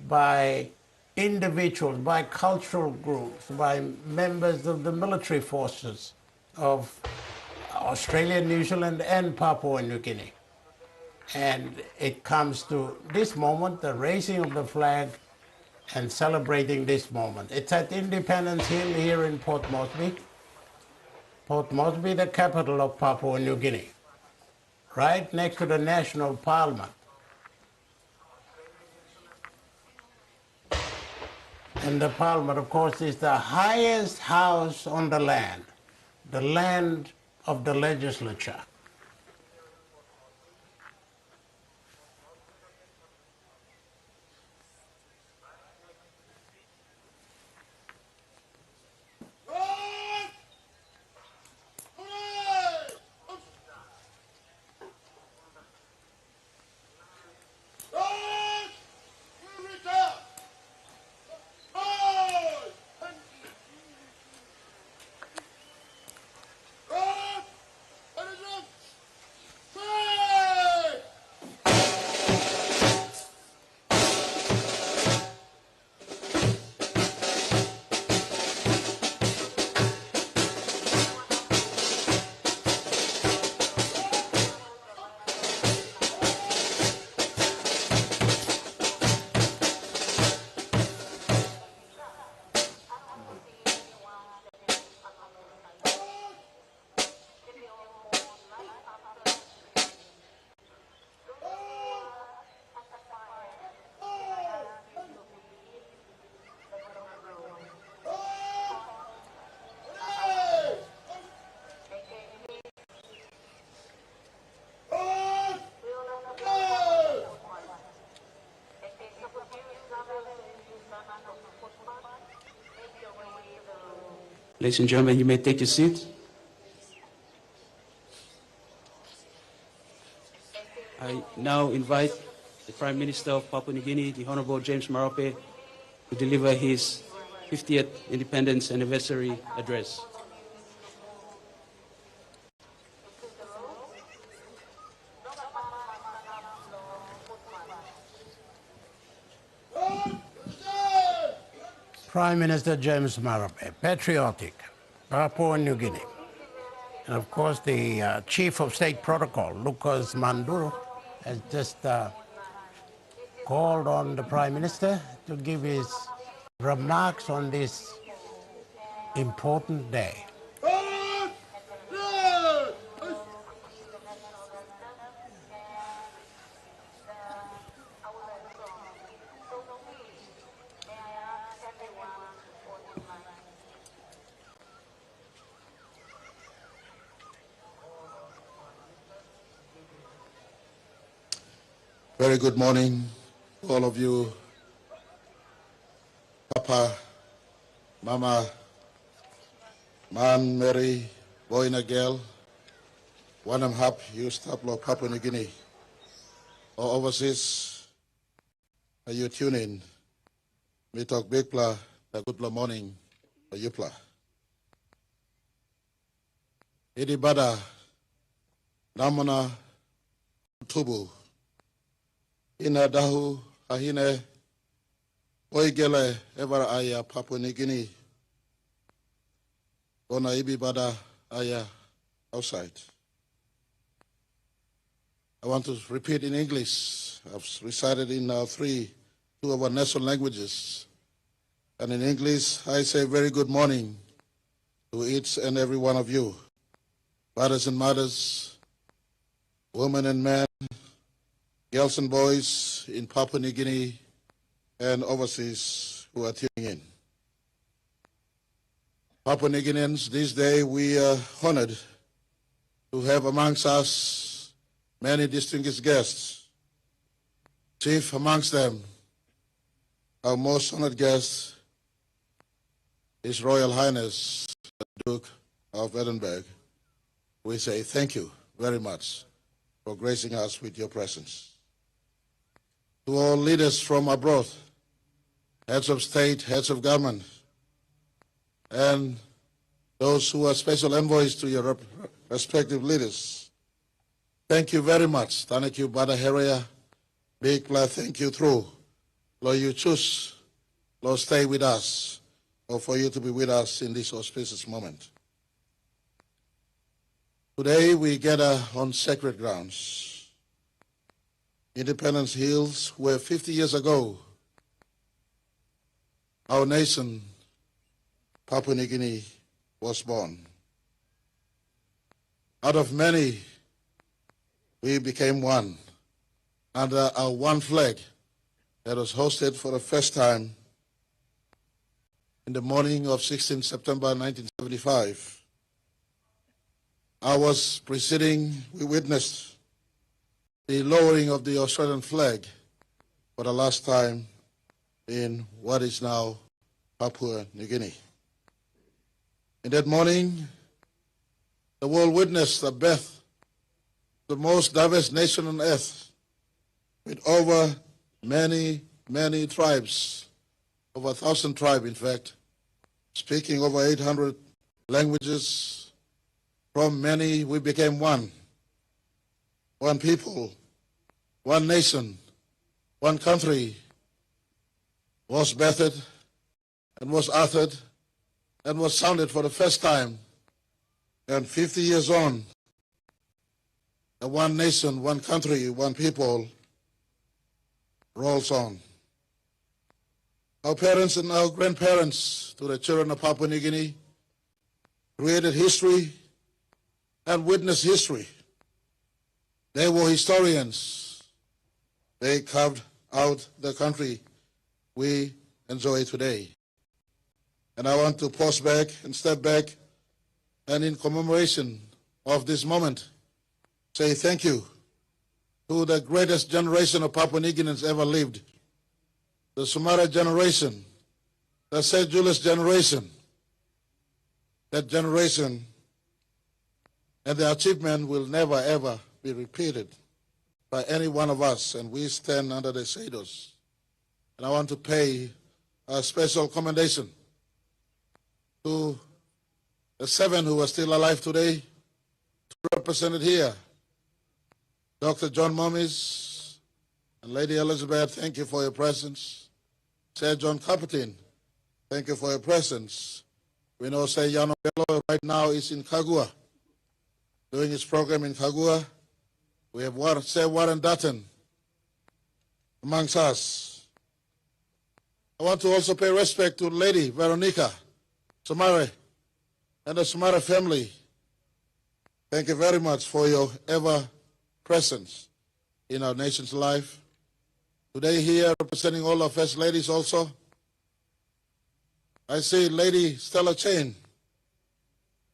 by individuals, by cultural groups, by members of the military forces of Australia, New Zealand, and Papua New Guinea. And it comes to this moment, the raising of the flag and celebrating this moment. It's at Independence Hill here in Port Moresby. Port Moresby, the capital of Papua New Guinea, right next to the National Parliament. And the Parliament, of course, is the highest house on the land of the legislature. Ladies and gentlemen, you may take your seats. I now invite the Prime Minister of Papua New Guinea, the Honorable James Marape, to deliver his 50th Independence Anniversary Address. Prime Minister James Marape, patriotic, Papua New Guinea. And of course, the Chief of State Protocol, Lucas Manduru, has just called on the Prime Minister to give his remarks on this important day. Very good morning to all of you, Papa, Mama, Man, Mary, boy and a girl, Wanam Hap, you Staplo, Papua New Guinea, or overseas, are you tune in? Me talk big pla, the good morning, or you pla. Idi Bada, Namana, Tubu, Ina dahu ahine oigele ever aya Papua New Guinea. Gona ibi bada aya outside. I want to repeat in English. I've recited in two of our national languages. And in English, I say very good morning to each and every one of you. Fathers and mothers, women and men, girls and boys in Papua New Guinea and overseas who are tuning in. Papua New Guineans, this day we are honored to have amongst us many distinguished guests. Chief amongst them, our most honored guest, His Royal Highness, the Duke of Edinburgh. We say thank you very much for gracing us with your presence. To all leaders from abroad, heads of state, heads of government, and those who are special envoys to your respective leaders, thank you very much. Thank you, Bada Herea. Big thank you through. Lord, you choose, Lord, stay with us, or for you to be with us in this auspicious moment. Today we gather on sacred grounds. Independence Hills, where 50 years ago, our nation, Papua New Guinea, was born. Out of many, we became one, under our one flag that was hosted for the first time in the morning of 16 September 1975. I was preceding, we witnessed the lowering of the Australian flag for the last time in what is now Papua New Guinea. In that morning, the world witnessed the birth of the most diverse nation on earth, with over many tribes, over 1,000 tribes in fact, speaking over 800 languages. From many, we became one. One people, one nation, one country was birthed and was uttered and was sounded for the first time. And 50 years on, the one nation, one country, one people rolls on. Our parents and our grandparents, to the children of Papua New Guinea, created history and witnessed history. They were historians. They carved out the country we enjoy today. And I want to pause back and step back and in commemoration of this moment, say thank you to the greatest generation of Papua New Guineans ever lived, the Sumara generation, the St. Julius generation, that generation and the achievement will never ever be repeated by any one of us, and we stand under the shadows. And I want to pay a special commendation to the 7 who are still alive today, represented here. Dr. John Mummies and Lady Elizabeth, thank you for your presence. Sir John Capitan, thank you for your presence. We know Sir Yano Bello right now is in Kagua, doing his program in Kagua. We have Sir Warren Dutton amongst us. I want to also pay respect to Lady Veronica Sumare and the Sumare family. Thank you very much for your ever presence in our nation's life. Today here, representing all our first ladies also, I see Lady Stella Chain.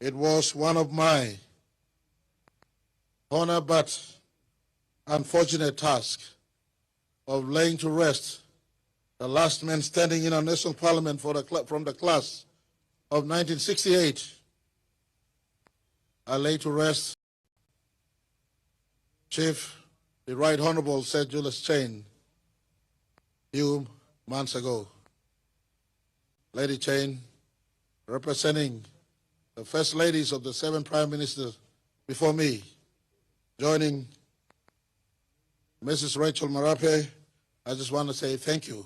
It was one of my honor but unfortunate task of laying to rest the last man standing in our national parliament from the class of 1968. I lay to rest Chief, the Right Honorable Sir Julius Chain, few months ago. Lady Chain, representing the first ladies of the 7 prime ministers before me, joining Mrs. Rachel Marape, I just want to say thank you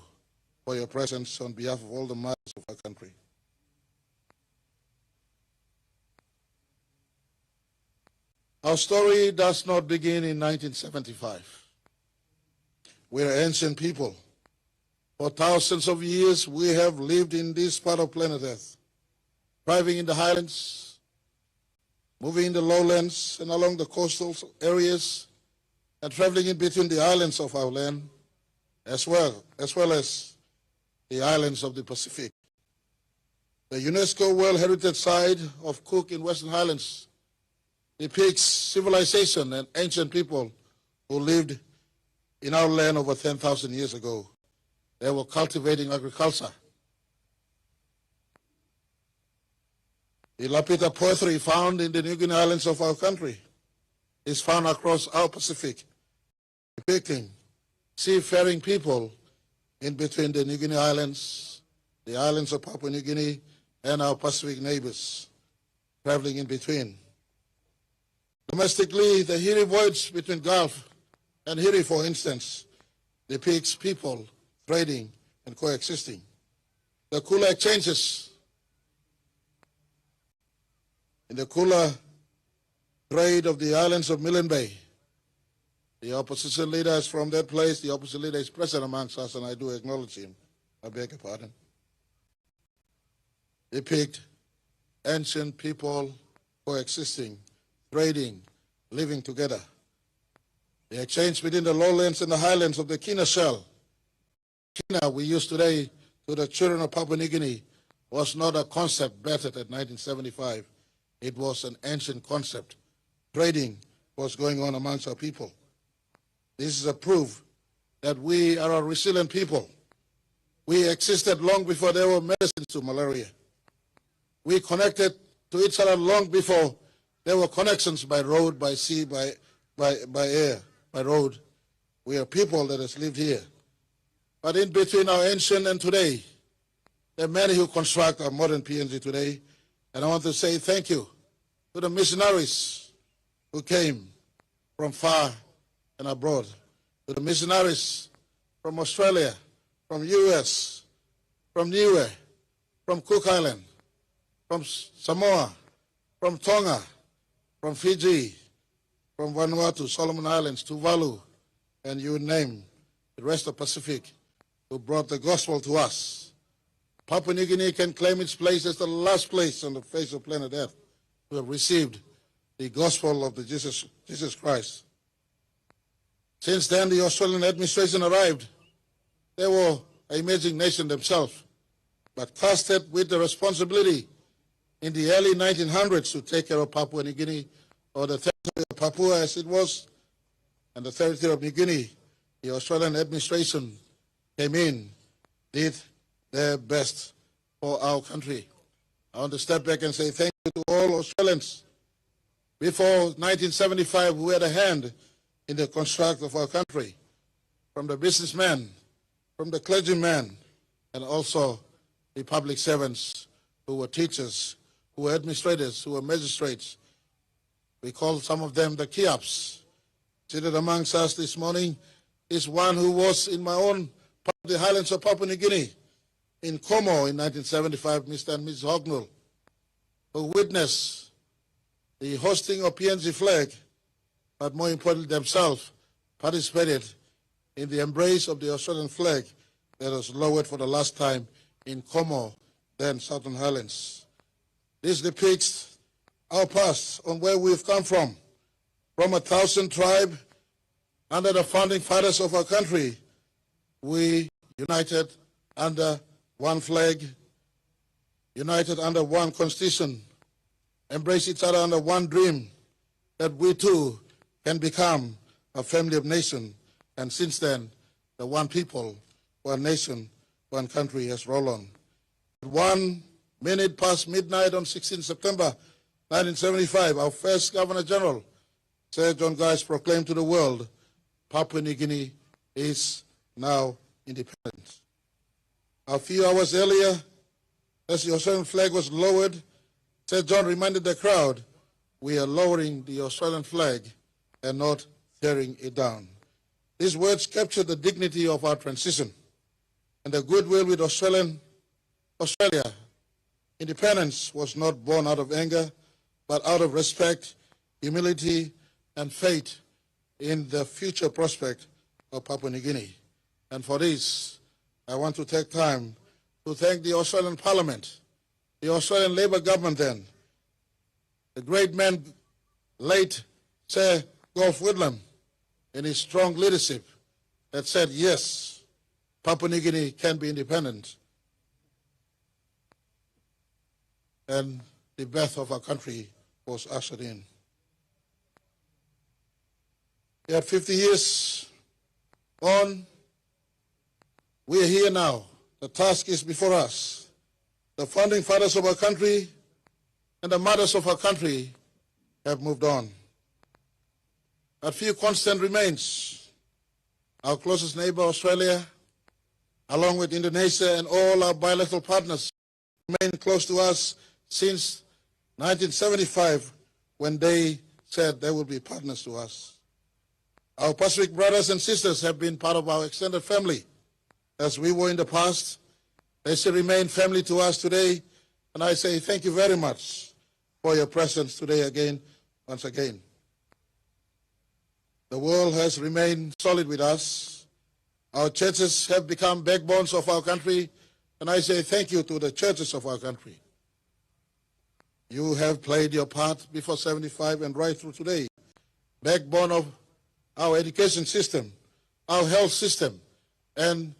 for your presence on behalf of all the mothers of our country. Our story does not begin in 1975. We are ancient people. For thousands of years, we have lived in this part of planet Earth, thriving in the highlands, moving in the lowlands and along the coastal areas, and traveling in between the islands of our land, as well as the islands of the Pacific. The UNESCO World Heritage Site of Cook in Western Highlands depicts civilization and ancient people who lived in our land over 10,000 years ago. They were cultivating agriculture. The Lapita poetry found in the New Guinea Islands of our country is found across our Pacific, depicting seafaring people in between the New Guinea Islands, the islands of Papua New Guinea, and our Pacific neighbors, traveling in between. Domestically, the Hiri voyage between Gulf and Hiri, for instance, depicts people trading and coexisting. The Kula exchanges in the Kula trade of the islands of Milne Bay. The opposition leader is from that place. The opposition leader is present amongst us, and I do acknowledge him. I beg your pardon. Depict ancient people coexisting, trading, living together. The exchange between the lowlands and the highlands of the Kina shell, Kina we use today to the children of Papua New Guinea, was not a concept battered at 1975. It was an ancient concept. Trading was going on amongst our people. This is a proof that we are a resilient people. We existed long before there were medicines to malaria. We connected to each other long before there were connections by road, by sea, by air, by road. We are people that has lived here. But in between our ancient and today, there are many who construct our modern PNG today. And I want to say thank you to the missionaries who came from far and abroad, to the missionaries from Australia, from US, from Niue, from Cook Island, from Samoa, from Tonga, from Fiji, from Vanuatu, Solomon Islands, Tuvalu, and you name the rest of the Pacific, who brought the gospel to us. Papua New Guinea can claim its place as the last place on the face of planet Earth to have received the gospel of the Jesus Christ. Since then, the Australian administration arrived. They were an emerging nation themselves, but tasked with the responsibility in the early 1900s to take care of Papua New Guinea, or the territory of Papua as it was, and the territory of New Guinea. The Australian administration came in, did their best for our country. I want to step back and say thank you to all Australians before 1975 who had a hand in the construct of our country, from the businessmen, from the clergymen, and also the public servants who were teachers, who were administrators, who were magistrates. We call some of them the Kiaps. Seated amongst us this morning is one who was in my own part of the highlands of Papua New Guinea, in Como in 1975, Mr. and Mrs. Hognall, who witnessed the hosting of PNG flag, but more importantly themselves participated in the embrace of the Australian flag that was lowered for the last time in Como, then Southern Highlands. This depicts our past on where we've come from a 1,000 tribe under the founding fathers of our country. We united under one flag, united under one constitution, embrace each other under one dream, that we too can become a family of nations. And since then, the one people, one nation, one country has rolled on. 1 minute past midnight on 16 September 1975, our first Governor General, Sir John Guise, proclaimed to the world, Papua New Guinea is now independent. A few hours earlier, as the Australian flag was lowered, Sir John reminded the crowd, we are lowering the Australian flag and not tearing it down. These words capture the dignity of our transition and the goodwill with Australia. Independence was not born out of anger, but out of respect, humility, and faith in the future prospect of Papua New Guinea. And for this, I want to take time to thank the Australian Parliament, the Australian Labor government then, the great man, late Sir Gough Whitlam, in his strong leadership that said, yes, Papua New Guinea can be independent. And the birth of our country was ushered in. Yet 50 years on, we are here now. The task is before us. The founding fathers of our country and the mothers of our country have moved on. A few constant remains. Our closest neighbor, Australia, along with Indonesia and all our bilateral partners, remain close to us since 1975, when they said they will be partners to us. Our Pacific brothers and sisters have been part of our extended family, as we were in the past. They still remain family to us today, and I say thank you very much for your presence today again, once again. The world has remained solid with us. Our churches have become backbones of our country, and I say thank you to the churches of our country. You have played your part before 75 and right through today. Backbone of our education system, our health system, and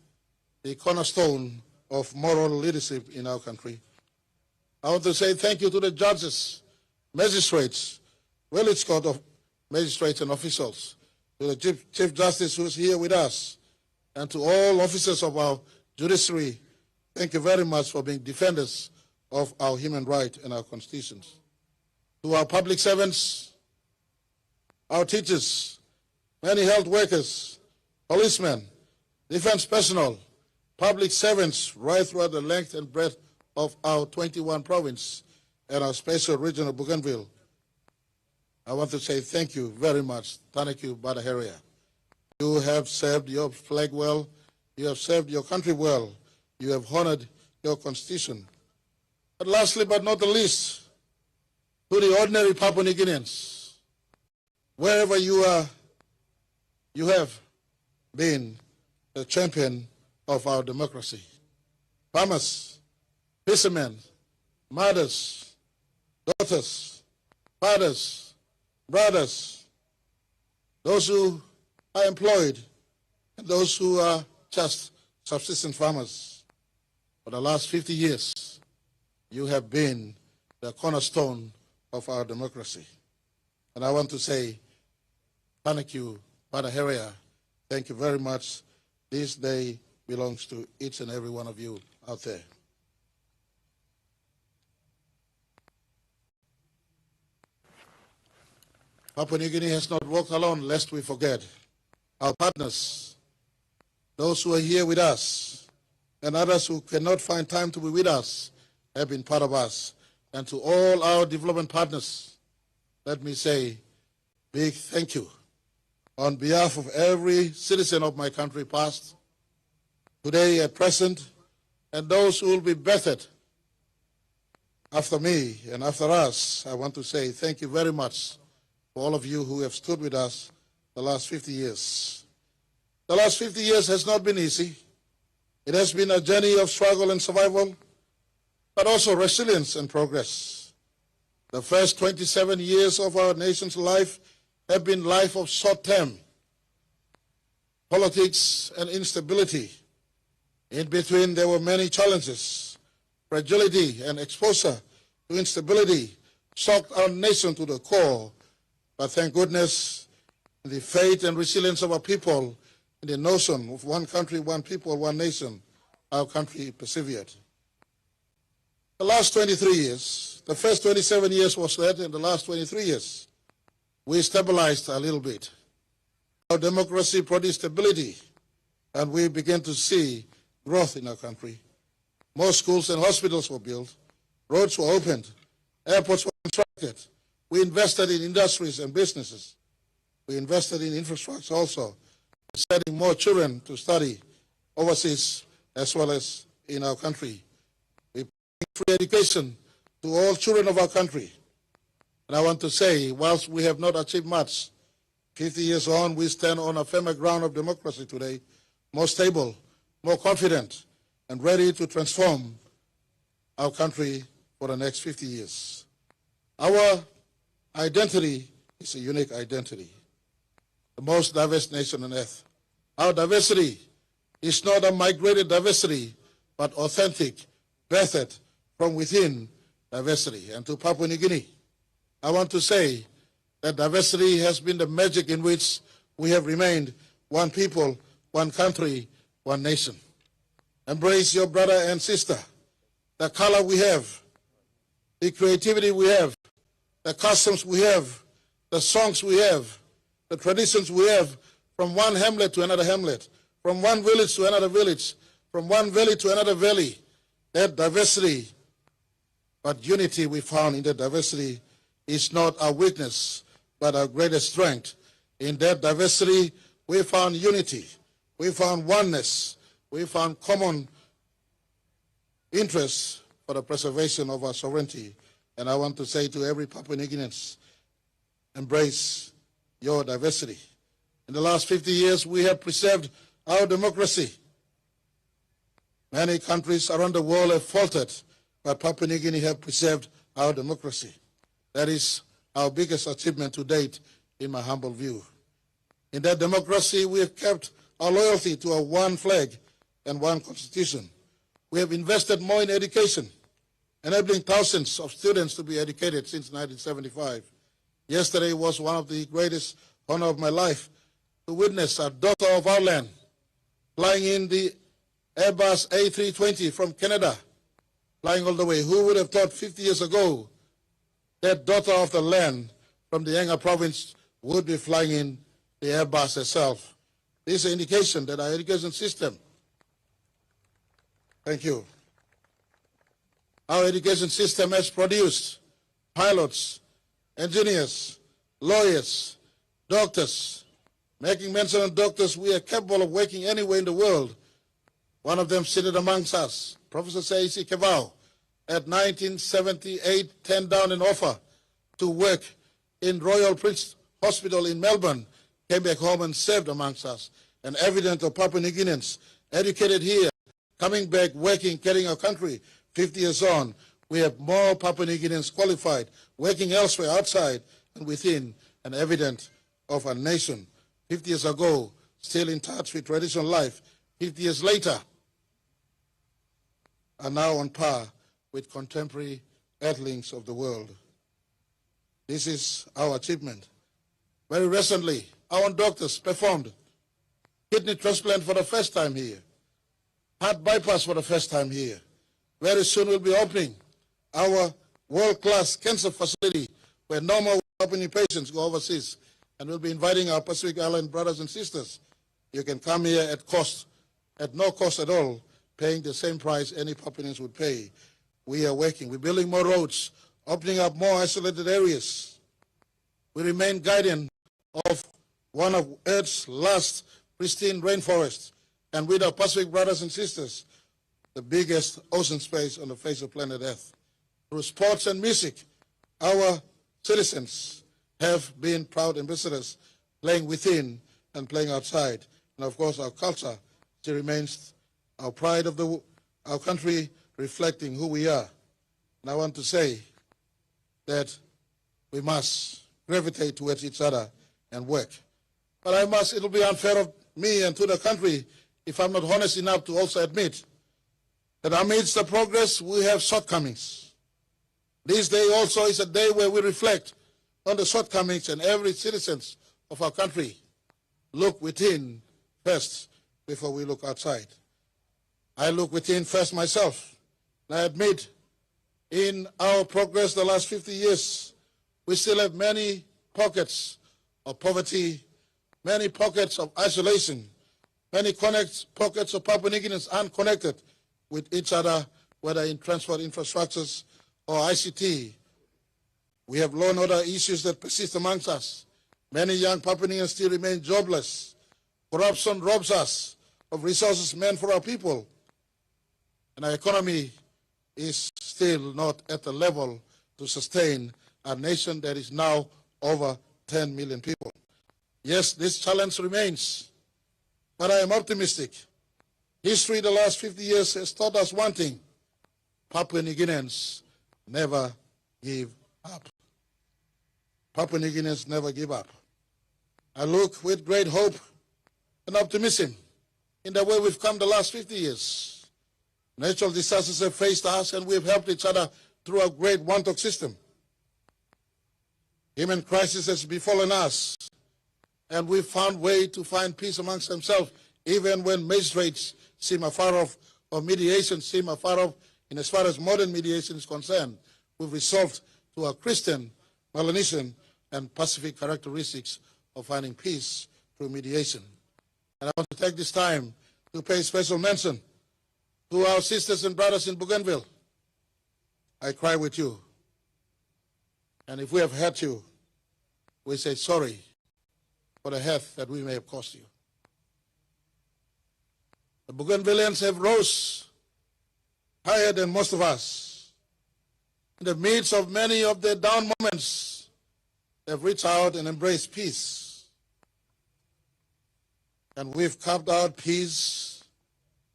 the cornerstone of moral leadership in our country. I want to say thank you to the judges, magistrates, village court of magistrates and officials, to the Chief Justice who is here with us, and to all officers of our judiciary. Thank you very much for being defenders of our human rights and our constitutions. To our public servants, our teachers, many health workers, policemen, defense personnel, public servants right throughout the length and breadth of our 21 province and our special region of Bougainville, I want to say thank you very much. Thank you, Badaheria. You have served your flag well. You have served your country well. You have honored your constitution. But lastly, but not the least, to the ordinary Papua New Guineans, wherever you are, you have been the champion of our democracy. Farmers, fishermen, mothers, daughters, fathers, brothers, those who are employed, and those who are just subsistence farmers. For the last 50 years, you have been the cornerstone of our democracy. And I want to say thank you, Badaheria. Thank you very much. This day belongs to each and every one of you out there. Papua New Guinea has not walked alone, lest we forget. Our partners, those who are here with us, and others who cannot find time to be with us, have been part of us. And to all our development partners, let me say big thank you on behalf of every citizen of my country, past, today, at present, and those who will be bettered after me and after us. I want to say thank you very much for all of you who have stood with us the last 50 years. The last 50 years has not been easy. It has been a journey of struggle and survival, but also resilience and progress. The first 27 years of our nation's life have been life of short-term politics and instability. In between, there were many challenges. Fragility and exposure to instability shocked our nation to the core. But thank goodness, in the faith and resilience of our people, in the notion of one country, one people, one nation, our country persevered. The last 23 years, the first 27 years was that, and the last 23 years, we stabilized a little bit. Our democracy produced stability, and we began to see growth in our country. More schools and hospitals were built, roads were opened, airports were constructed. We invested in industries and businesses. We invested in infrastructure also, sending more children to study overseas as well as in our country. We provide free education to all children of our country. And I want to say, whilst we have not achieved much, 50 years on, we stand on a firmer ground of democracy today, more stable, more confident, and ready to transform our country for the next 50 years. Our identity is a unique identity, the most diverse nation on earth. Our diversity is not a migrated diversity, but authentic, birthed from within diversity. And to Papua New Guinea, I want to say that diversity has been the magic in which we have remained one people, one country, one nation. Embrace your brother and sister, the color we have, the creativity we have, the customs we have, the songs we have, the traditions we have, from one hamlet to another hamlet, from one village to another village, from one valley to another valley. That diversity, but unity we found in that diversity is not our weakness, but our greatest strength. In that diversity, we found unity, we found oneness, we found common interests for the preservation of our sovereignty. And I want to say to every Papua New Guinean, embrace your diversity. In the last 50 years, we have preserved our democracy. Many countries around the world have faltered, but Papua New Guinea have preserved our democracy. That is our biggest achievement to date, in my humble view. In that democracy, we have kept our loyalty to our one flag and one constitution. We have invested more in education, enabling thousands of students to be educated since 1975. Yesterday was one of the greatest honor of my life to witness a daughter of our land flying in the Airbus A320 from Canada, flying all the way. Who would have thought 50 years ago that daughter of the land from the Yanga province would be flying in the Airbus herself? This is an indication that our education system, thank you, our education system has produced pilots, engineers, lawyers, doctors. Making mention of doctors, we are capable of working anywhere in the world. One of them seated amongst us, Professor Seisi Kevao, at 1978 turned down an offer to work in Royal Prince Hospital in Melbourne, came back home and served amongst us. An evidence of Papua New Guineans educated here, coming back, working, carrying our country. 50 years on, we have more Papua New Guineans qualified, working elsewhere, outside and within, an evidence of a nation. 50 years ago, still in touch with traditional life. 50 years later, are now on par with contemporary earthlings of the world. This is our achievement. Very recently, our doctors performed kidney transplant for the first time here, heart bypass for the first time here. Very soon we'll be opening our world-class cancer facility where no more Papua New patients go overseas, and we'll be inviting our Pacific Island brothers and sisters. You can come here at cost, at no cost at all, paying the same price any Papuans would pay. We are working. We're building more roads, opening up more isolated areas. We remain guardian of one of Earth's last pristine rainforests, and with our Pacific brothers and sisters, the biggest ocean space on the face of planet Earth. Through sports and music, our citizens have been proud ambassadors, playing within and playing outside. And of course, our culture still remains our pride of our country, reflecting who we are. And I want to say that we must gravitate towards each other and work. But it'll be unfair of me and to the country if I'm not honest enough to also admit that amidst the progress, we have shortcomings. This day also is a day where we reflect on the shortcomings, and every citizen of our country look within first before we look outside. I look within first myself. And I admit, in our progress the last 50 years, we still have many pockets of poverty, many pockets of isolation, many pockets of Papua New Guineans unconnected with each other, whether in transport infrastructures or ICT. We have law and order issues that persist amongst us. Many young Papua New Guineans still remain jobless. Corruption robs us of resources meant for our people. And our economy is still not at the level to sustain a nation that is now over 10 million people. Yes, this challenge remains, but I am optimistic. History the last 50 years has taught us one thing: Papua New Guineans never give up. Papua New Guineans never give up. I look with great hope and optimism in the way we've come the last 50 years. Natural disasters have faced us, and we've helped each other through a great one-talk system. Human crisis has befallen us, and we've found way to find peace amongst themselves, even when magistrates seem afar off, or mediation seem afar off. In as far as modern mediation is concerned, we've resolved to our Christian, Melanesian, and Pacific characteristics of finding peace through mediation. And I want to take this time to pay special mention to our sisters and brothers in Bougainville. I cry with you. And if we have hurt you, we say sorry for the hurt that we may have caused you. The Bougainvilleans have rose higher than most of us. In the midst of many of their down moments, they've reached out and embraced peace. And we've carved out peace,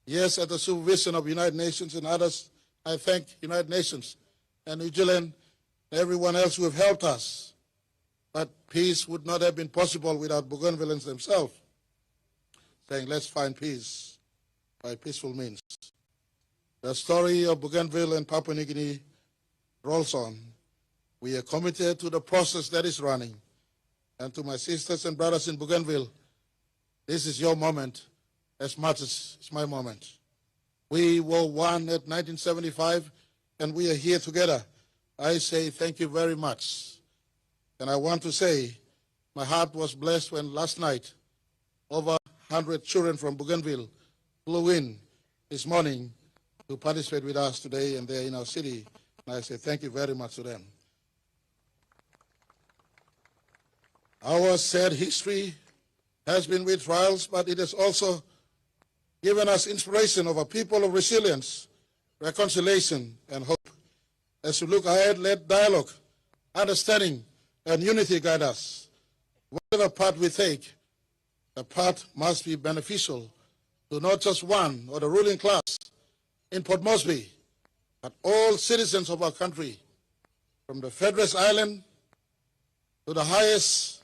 yes, at the supervision of United Nations and others. I thank United Nations and New Zealand and everyone else who have helped us. But peace would not have been possible without Bougainvilleans themselves saying, let's find peace by peaceful means. The story of Bougainville and Papua New Guinea rolls on. We are committed to the process that is running. And to my sisters and brothers in Bougainville, this is your moment as much as it's my moment. We were one at 1975, and we are here together. I say thank you very much. And I want to say my heart was blessed when last night over 100 children from Bougainville flew in this morning to participate with us today, and they're in our city. And I say thank you very much to them. Our sad history has been with trials, but it has also given us inspiration of a people of resilience, reconciliation, and hope. As we look ahead, let dialogue, understanding, and unity guide us. Whatever path we take, the path must be beneficial to not just one or the ruling class in Port Moresby, but all citizens of our country, from the Federalist Island to the highest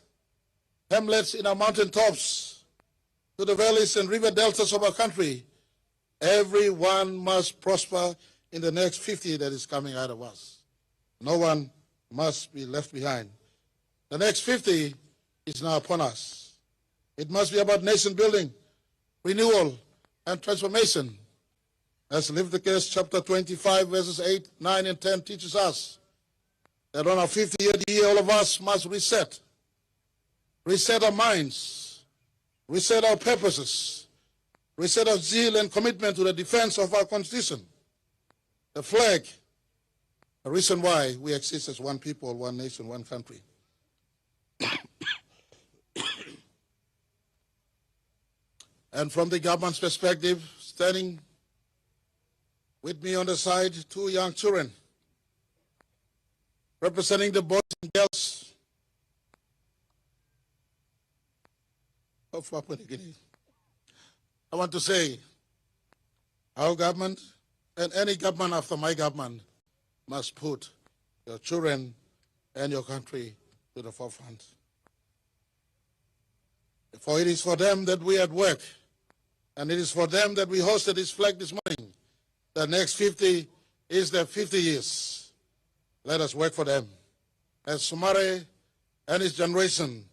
hamlets in our mountain tops, to the valleys and river deltas of our country. Everyone must prosper in the next 50 that is coming out of us. No one must be left behind. The next 50 is now upon us. It must be about nation building, renewal, and transformation. As Leviticus chapter 25, verses 8, 9, and 10 teaches us, that on our 50th year, all of us must reset our minds, reset our purposes, reset our zeal and commitment to the defense of our Constitution, the flag, the reason why we exist as one people, one nation, one country. And from the government's perspective, standing with me on the side, 2 young children, representing the boys and girls of Papua New Guinea. I want to say our government and any government after my government must put your children and your country to the forefront. For it is for them that we are at work, and it is for them that we hosted this flag this morning. The next 50 is their 50 years. Let us work for them. As Sumare and his generation,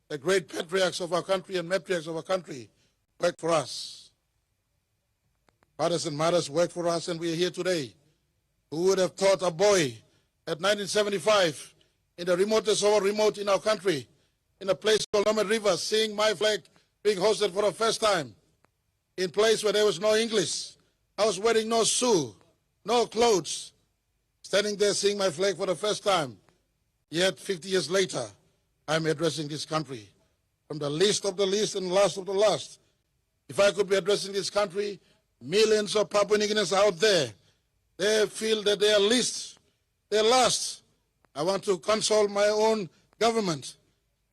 the great patriarchs of our country and matriarchs of our country, work for us. Fathers and mothers work for us, and we are here today. Who would have thought a boy at 1975 in the remotest of all remote in our country, in a place called Nomad River, seeing my flag being hosted for the first time, in a place where there was no English. I was wearing no shoe, no clothes, standing there seeing my flag for the first time. Yet 50 years later, I'm addressing this country from the least of the least and last of the last. If I could be addressing this country, millions of Papua New Guineans out there, they feel that they are least, they're last. I want to console my own government,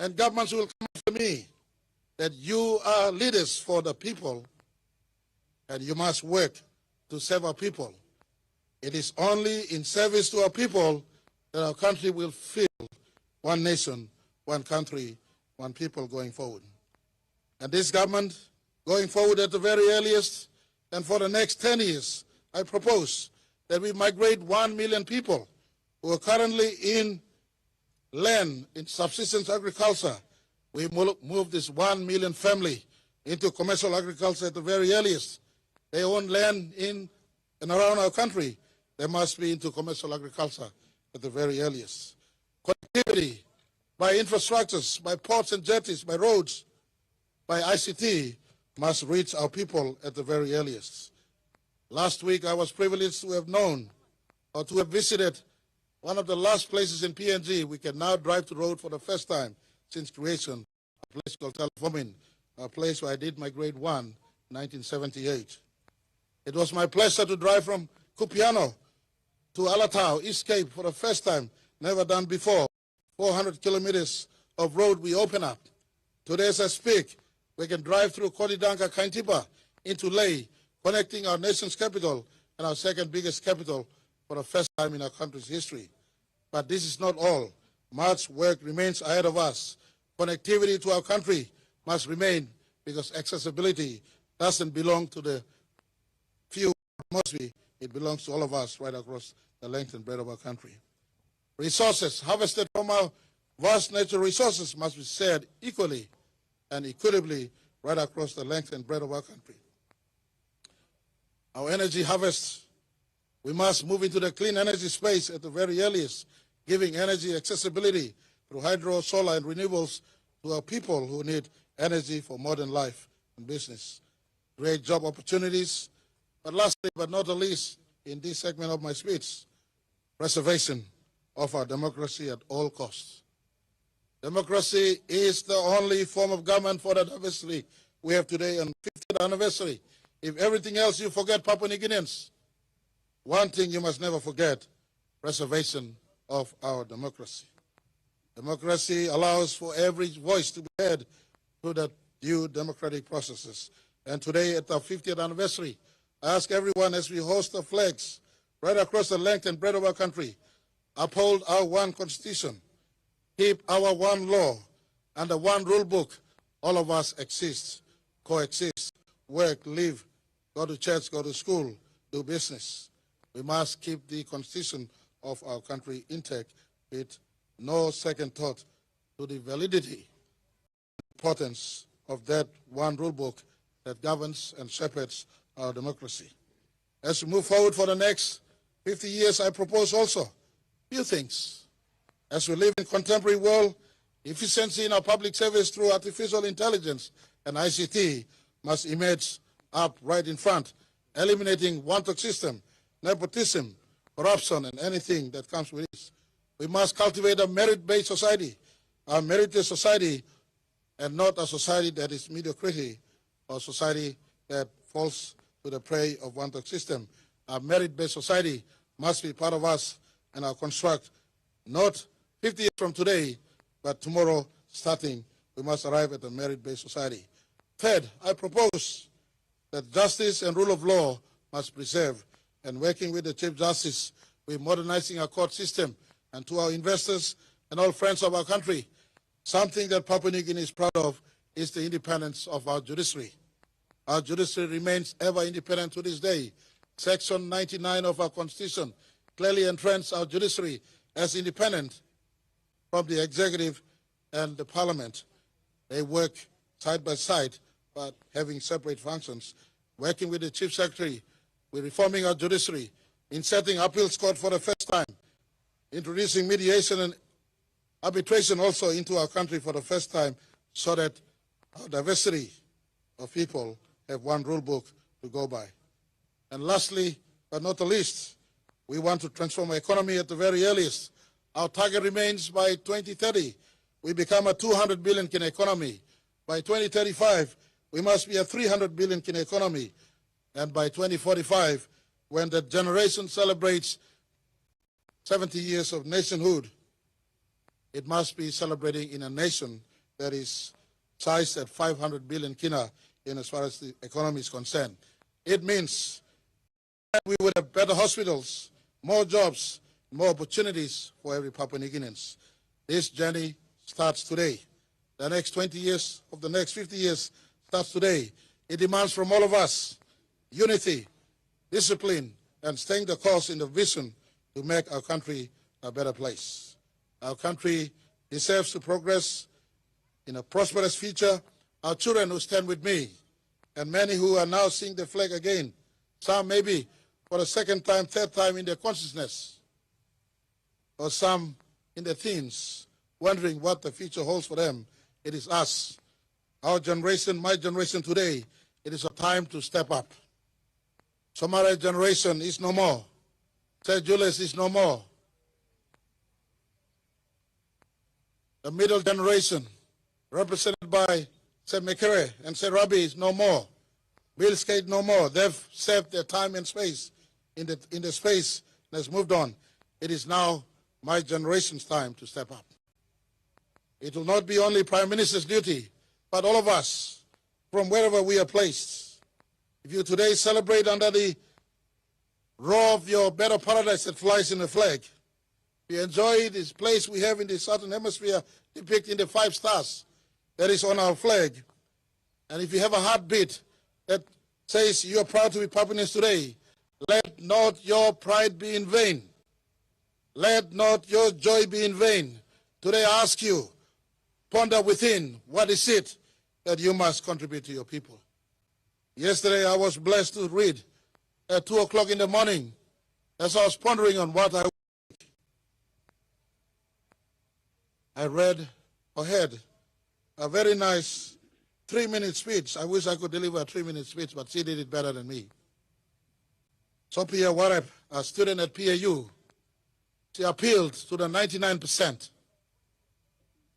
and governments will come after me, that you are leaders for the people, and you must work to serve our people. It is only in service to our people that our country will feel one nation, one country, one people going forward. And this government, going forward at the very earliest, and for the next 10 years, I propose that we migrate 1 million people who are currently in land, in subsistence agriculture. We move this 1 million family into commercial agriculture at the very earliest. They own land in and around our country. They must be into commercial agriculture at the very earliest. Connectivity by infrastructures, by ports and jetties, by roads, by ICT must reach our people at the very earliest. Last week I was privileged to have known or to have visited one of the last places in PNG. We can now drive the road for the first time since creation, a place called Telefomin, a place where I did my grade 1 in 1978. It was my pleasure to drive from Kupiano to Alatau, East Cape, for the first time, never done before. 400 kilometers of road we open up. Today as I speak, we can drive through Kodidanka, Kaintipa, into Leh, connecting our nation's capital and our second biggest capital for the first time in our country's history. But this is not all. Much work remains ahead of us. Connectivity to our country must remain, because accessibility doesn't belong to the few, must be, it belongs to all of us right across the length and breadth of our country. Resources harvested from our vast natural resources must be shared equally and equitably right across the length and breadth of our country. Our energy harvest, we must move into the clean energy space at the very earliest, giving energy accessibility through hydro, solar, and renewables to our people who need energy for modern life and business. Create job opportunities. But lastly, but not the least, in this segment of my speech, preservation of our democracy at all costs. Democracy is the only form of government for the diversity we have today on 50th anniversary. If everything else you forget, Papua New Guineans, one thing you must never forget, preservation of our democracy. Democracy allows for every voice to be heard through the due democratic processes. And today at our 50th anniversary, I ask everyone, as we host the flags right across the length and breadth of our country, uphold our one constitution, keep our one law, and the one rule book. All of us exist, coexist, work, live, go to church, go to school, do business. We must keep the constitution of our country intact with no second thought to the validity and importance of that one rule book that governs and shepherds our democracy. As we move forward for the next 50 years, I propose also a few things. As we live in contemporary world, efficiency in our public service through artificial intelligence and ICT must emerge up right in front, eliminating one-talk system, nepotism, corruption, and anything that comes with it. We must cultivate a merit-based society, a meritorious society, and not a society that is mediocrity or society that falls to the prey of one-talk system. A merit-based society must be part of us and our construct, not 50 years from today, but tomorrow starting, we must arrive at a merit-based society. Third, I propose that justice and rule of law must preserve, and working with the Chief Justice, we're modernizing our court system, and to our investors and all friends of our country, something that Papua New Guinea is proud of is the independence of our judiciary. Our judiciary remains ever independent to this day. Section 99 of our Constitution clearly entrenches our judiciary as independent from the executive and the parliament. They work side by side, but having separate functions. Working with the Chief Secretary, we're reforming our judiciary, inserting appeals court for the first time, introducing mediation and arbitration also into our country for the first time, so that our diversity of people have one rule book to go by. And lastly, but not the least, we want to transform our economy at the very earliest. Our target remains by 2030, we become a 200 billion kina economy. By 2035, we must be a 300 billion kina economy. And by 2045, when the generation celebrates 70 years of nationhood, it must be celebrating in a nation that is sized at 500 billion kina in as far as the economy is concerned. It means that we would have better hospitals, more jobs, more opportunities for every Papua New Guineans. This journey starts today. The next 20 years of the next 50 years starts today. It demands from all of us unity, discipline, and staying the course in the vision to make our country a better place. Our country deserves to progress in a prosperous future. Our children who stand with me, and many who are now seeing the flag again, some maybe for the second time, third time in their consciousness, or some in their teens, wondering what the future holds for them. It is us, our generation, my generation today. It is a time to step up. Somalia's generation is no more. St. Julius is no more. The middle generation, represented by St. Mekere and St. Rabi, is no more. Bill Skate no more. They've served their time and space in the space and has moved on. It is now my generation's time to step up. It will not be only Prime Minister's duty, but all of us, from wherever we are placed. If you today celebrate under the roar of your better paradise that flies in the flag, if you enjoy this place we have in the Southern Hemisphere depicting the 5 stars that is on our flag, and if you have a heartbeat that says you are proud to be Papuans today, let not your pride be in vain. Let not your joy be in vain. Today I ask you, ponder within, what is it that you must contribute to your people? Yesterday I was blessed to read at 2 o'clock in the morning as I was pondering on what I read or heard a very nice 3-minute speech. I wish I could deliver a 3-minute speech, but she did it better than me. Sophia Warep, a student at PAU, she appealed to the 99%.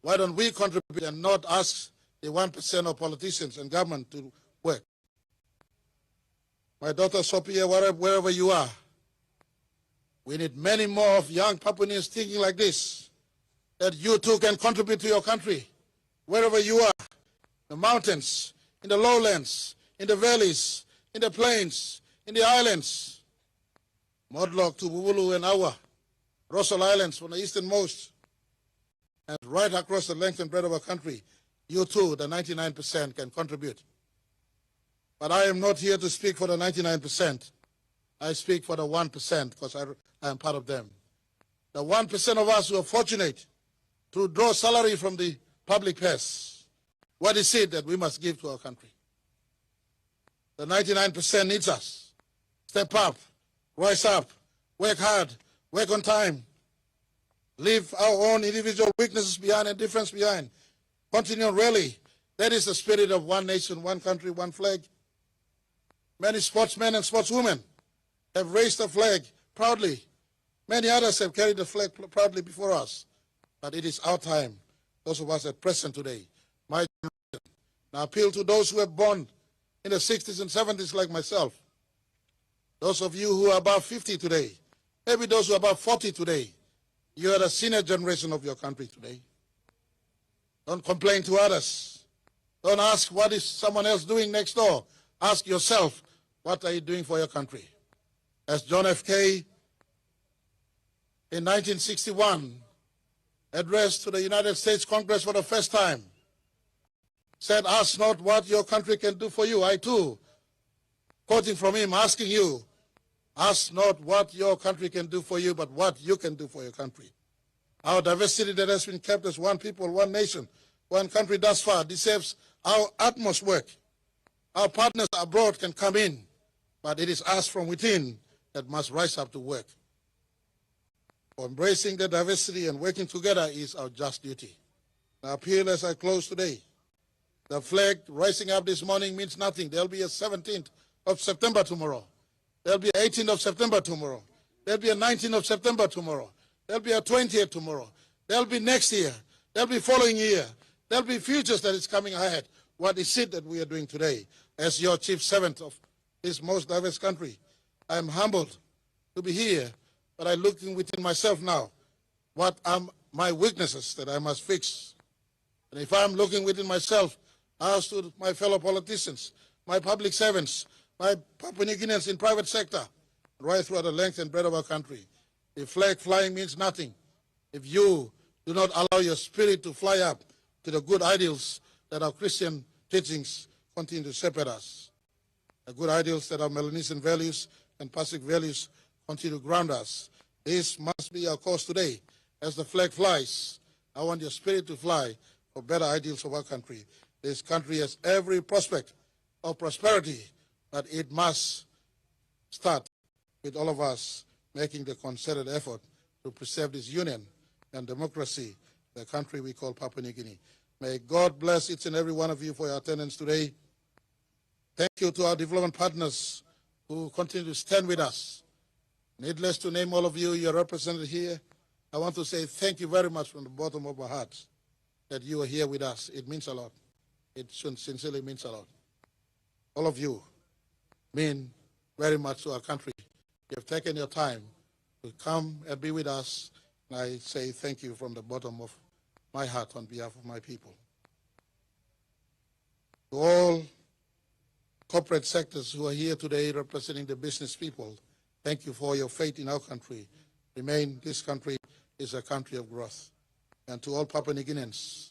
Why don't we contribute and not ask the 1% of politicians and government to work? My daughter Sophia Warep, wherever you are, we need many more of young Papuans thinking like this, that you too can contribute to your country, wherever you are, the mountains, in the lowlands, in the valleys, in the plains, in the islands, Modlok to Bubulu and Awa, Russell Islands from the easternmost, and right across the length and breadth of our country, you too, the 99%, can contribute. But I am not here to speak for the 99%. I speak for the 1% because I am part of them. The 1% of us who are fortunate to draw salary from the public purse. What is it that we must give to our country? The 99% needs us. Step up, rise up, work hard, work on time. Leave our own individual weaknesses behind and difference behind. Continue on rally. That is the spirit of one nation, one country, one flag. Many sportsmen and sportswomen have raised the flag proudly. Many others have carried the flag proudly before us. But it is our time, those of us at present today, my generation. I appeal to those who were born in the 60s and 70s like myself. Those of you who are above 50 today, maybe those who are above 40 today, you are the senior generation of your country today. Don't complain to others. Don't ask what is someone else doing next door. Ask yourself, what are you doing for your country? As John F. Kennedy in 1961 addressed to the United States Congress for the first time, said, ask not what your country can do for you. I too, quoting from him, asking you, ask not what your country can do for you, but what you can do for your country. Our diversity that has been kept as one people, one nation, one country thus far deserves our utmost work. Our partners abroad can come in, but it is us from within that must rise up to work. For embracing the diversity and working together is our just duty. I appeal as I close today. The flag rising up this morning means nothing. There'll be a 17th of September tomorrow. There'll be 18th of September tomorrow. There'll be a 19th of September tomorrow. There'll be a 20th tomorrow. There'll be next year. There'll be following year. There'll be futures that is coming ahead. What is it that we are doing today as your chief servant of this most diverse country? I am humbled to be here, but I'm looking within myself now. What are my weaknesses that I must fix? And if I'm looking within myself, I ask to my fellow politicians, my public servants, my Papua New Guineans in private sector, right throughout the length and breadth of our country. The flag flying means nothing if you do not allow your spirit to fly up to the good ideals that our Christian teachings continue to shepherd us. The good ideals that our Melanesian values and Pacific values continue to ground us. This must be our cause today. As the flag flies, I want your spirit to fly for better ideals of our country. This country has every prospect of prosperity, but it must start with all of us making the concerted effort to preserve this union and democracy, the country we call Papua New Guinea. May God bless each and every one of you for your attendance today. Thank you to our development partners who continue to stand with us. Needless to name all of you, you're represented here. I want to say thank you very much from the bottom of our hearts that you are here with us. It means a lot. It sincerely means a lot. All of you mean very much to our country. You have taken your time to come and be with us. And I say thank you from the bottom of my heart on behalf of my people. To all corporate sectors who are here today representing the business people, thank you for your faith in our country. Remain, this country is a country of growth. And to all Papua New Guineans,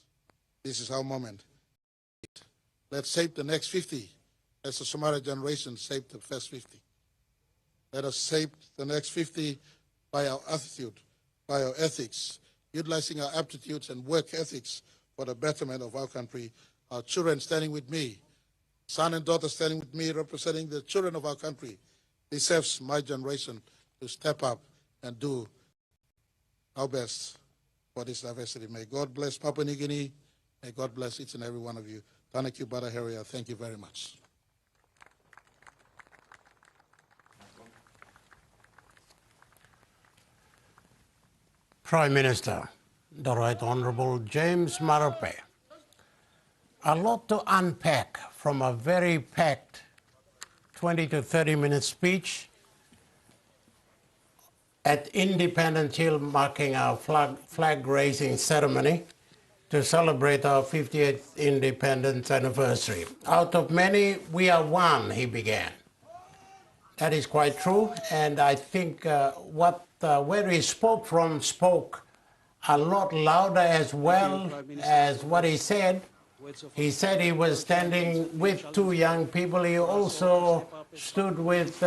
this is our moment. Let's shape the next 50 as the Somali generation shaped the first 50. Let us shape the next 50 by our attitude, by our ethics, utilizing our aptitudes and work ethics for the betterment of our country. Our children standing with me, son and daughter standing with me, representing the children of our country, deserves my generation to step up and do our best for this diversity. May God bless Papua New Guinea. May God bless each and every one of you. Thank you, Bada Heria. Thank you very much. Prime Minister, the Right Honourable James Marape. A lot to unpack from a very packed 20 to 30-minute speech at Independence Hill, marking our flag-raising ceremony to celebrate our 50th independence anniversary. Out of many, we are one, he began. That is quite true, and I think where he spoke from spoke a lot louder as well as what he said. He said he was standing with two young people. He also stood with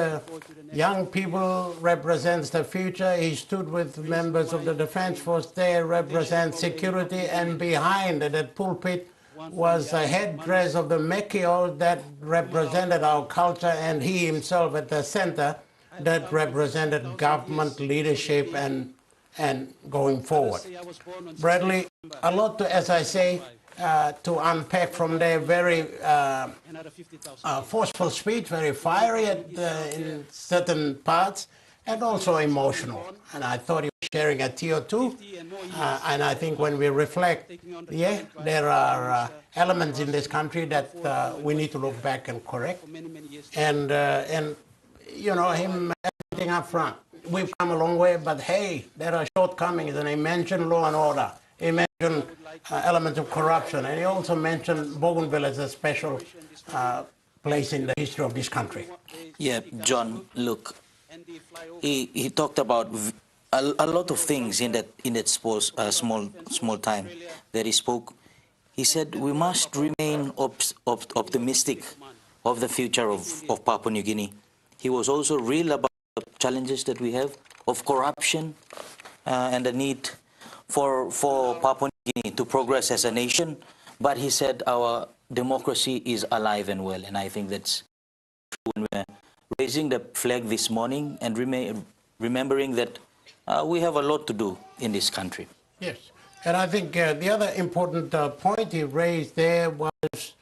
young people, represents the future. He stood with members of the Defense Force there, represents security, and behind that pulpit was a headdress of the Mekio that represented our culture, and he himself at the center that represented government leadership and and going forward. Bradley, a lot to, as I say, to unpack from their very forceful speech, very fiery in certain parts, and also emotional. And I thought he was sharing a tear too. And I think when we reflect, yeah, there are elements in this country that we need to look back and correct. And you know, him everything up front. We've come a long way, but hey, there are shortcomings, and he mentioned law and order. He mentioned elements of corruption, and he also mentioned Bougainville as a special place in the history of this country. Yeah, John, look, he talked about a lot of things in that small time that he spoke. He said we must remain optimistic of the future of Papua New Guinea. He was also real about the challenges that we have of corruption and the need for Papua New Guinea to progress as a nation. But he said our democracy is alive and well, and I think that's when we're raising the flag this morning and remembering that we have a lot to do in this country. Yes, and I think the other important point he raised there was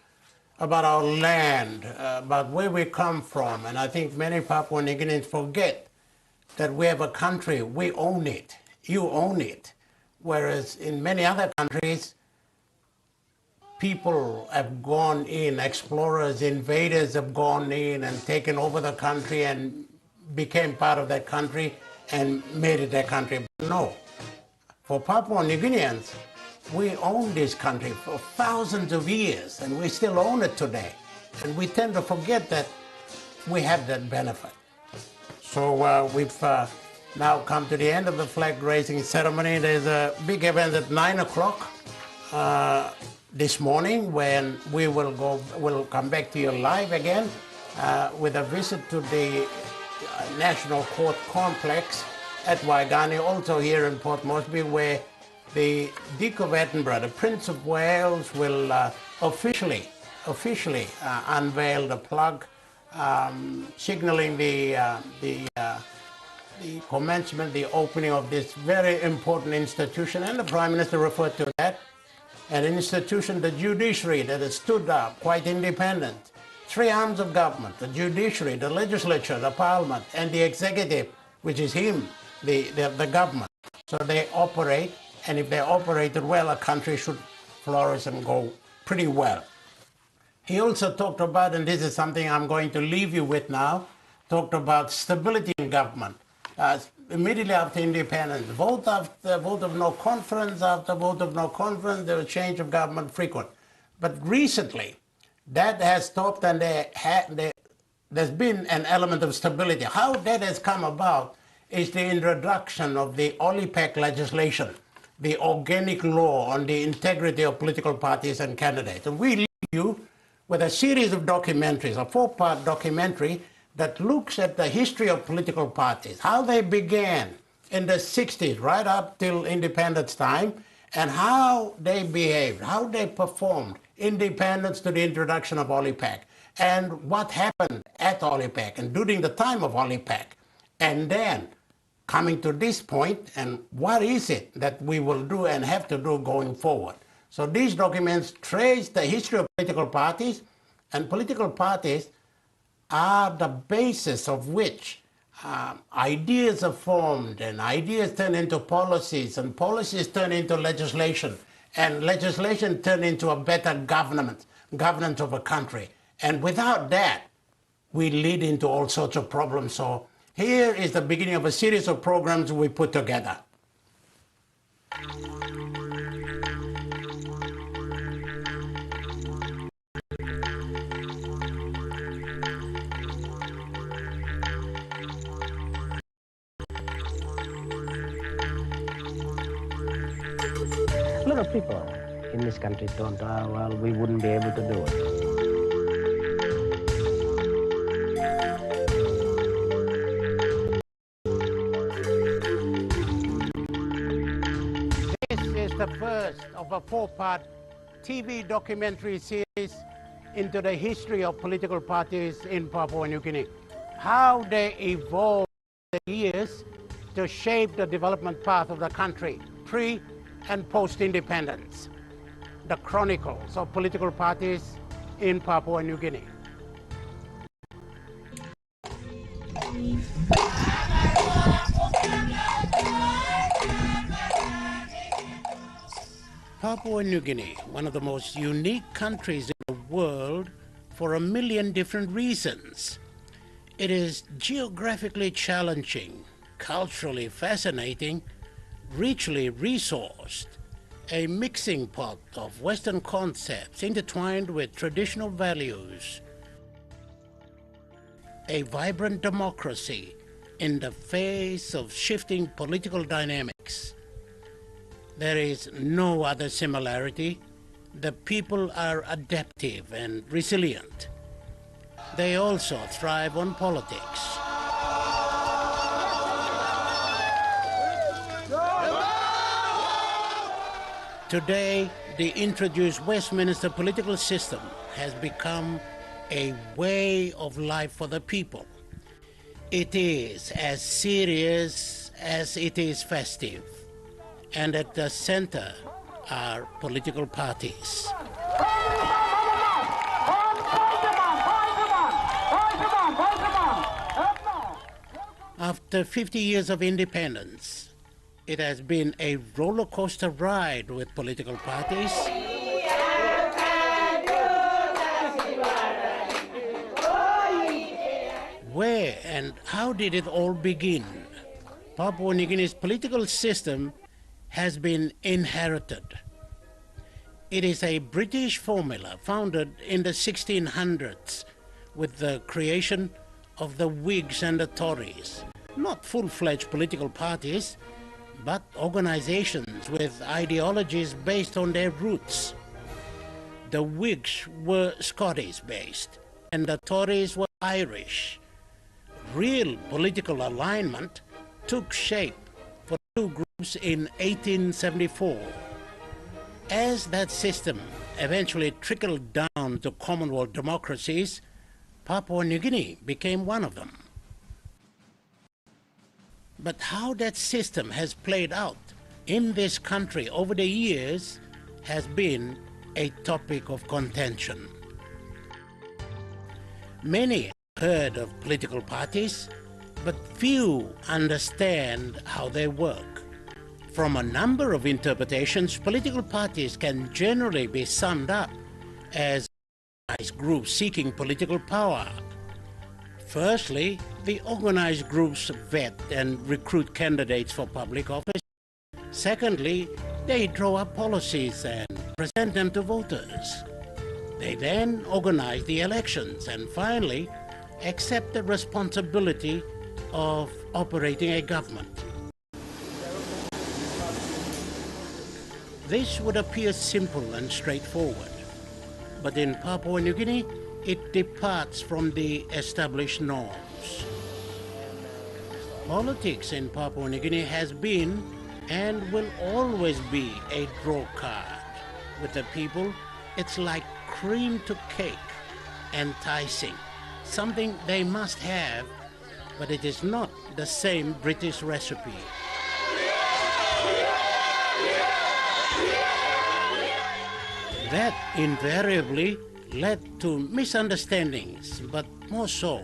about our land, about where we come from. And I think many Papua New Guineans forget that we have a country, we own it, you own it. Whereas in many other countries, people have gone in, explorers, invaders have gone in and taken over the country and became part of that country and made it their country. But no, for Papua New Guineans, we own this country for thousands of years, and we still own it today. And we tend to forget that we have that benefit. So we've now come to the end of the flag raising ceremony. There's a big event at 9 o'clock this morning when we'll come back to you live again with a visit to the National Court Complex at Waigani, also here in Port Moresby, where the Duke of Edinburgh, the Prince of Wales, will officially unveil the plug, signaling the commencement, the opening of this very important institution, and the Prime Minister referred to that, an institution, the judiciary, that has stood up, quite independent. Three arms of government, the judiciary, the legislature, the parliament, and the executive, which is him, the government. So they operate, and if they operated well, a country should flourish and go pretty well. He also talked about, and this is something I'm going to leave you with now, talked about stability in government. Immediately after independence, vote of no confidence, after vote of no confidence, there was change of government frequent. But recently, that has stopped, and there's been an element of stability. How that has come about is the introduction of the OLIPAC legislation, the organic law on the integrity of political parties and candidates. And we leave you with a series of documentaries, a 4-part documentary that looks at the history of political parties, how they began in the 60s, right up till independence time, and how they behaved, how they performed, independence to the introduction of OLIPAC, and what happened at OLIPAC and during the time of OLIPAC, and then coming to this point, and what is it that we will do and have to do going forward. So these documents trace the history of political parties, and political parties are the basis of which ideas are formed, and ideas turn into policies, and policies turn into legislation, and legislation turn into a better governance of a country. And without that, we lead into all sorts of problems. So here is the beginning of a series of programs we put together. A lot of people in this country thought, well, we wouldn't be able to do it. This is the first of a 4-part TV documentary series into the history of political parties in Papua New Guinea. How they evolved over the years to shape the development path of the country pre and post-independence. The Chronicles of Political Parties in Papua New Guinea. Papua New Guinea, one of the most unique countries in the world for a million different reasons. It is geographically challenging, culturally fascinating, richly resourced, a mixing pot of Western concepts intertwined with traditional values, a vibrant democracy in the face of shifting political dynamics. There is no other similarity. The people are adaptive and resilient. They also thrive on politics. Today, the introduced Westminster political system has become a way of life for the people. It is as serious as it is festive, and at the center are political parties. After 50 years of independence, it has been a roller coaster ride with political parties. Where and how did it all begin? Papua New Guinea's political system has been inherited. It is a British formula founded in the 1600s with the creation of the Whigs and the Tories, not full-fledged political parties, but organizations with ideologies based on their roots. The Whigs were Scottish-based, and the Tories were Irish. Real political alignment took shape for two groups in 1874. As that system eventually trickled down to Commonwealth democracies, Papua New Guinea became one of them. But how that system has played out in this country over the years has been a topic of contention. Many have heard of political parties, but few understand how they work. From a number of interpretations, political parties can generally be summed up as organized groups seeking political power. Firstly, the organized groups vet and recruit candidates for public office. Secondly, they draw up policies and present them to voters. They then organize the elections and finally accept the responsibility of operating a government. This would appear simple and straightforward, but in Papua New Guinea, it departs from the established norms. Politics in Papua New Guinea has been and will always be a draw card. With the people, it's like cream to cake, enticing, something they must have, but it is not the same British recipe. That invariably led to misunderstandings, but more so,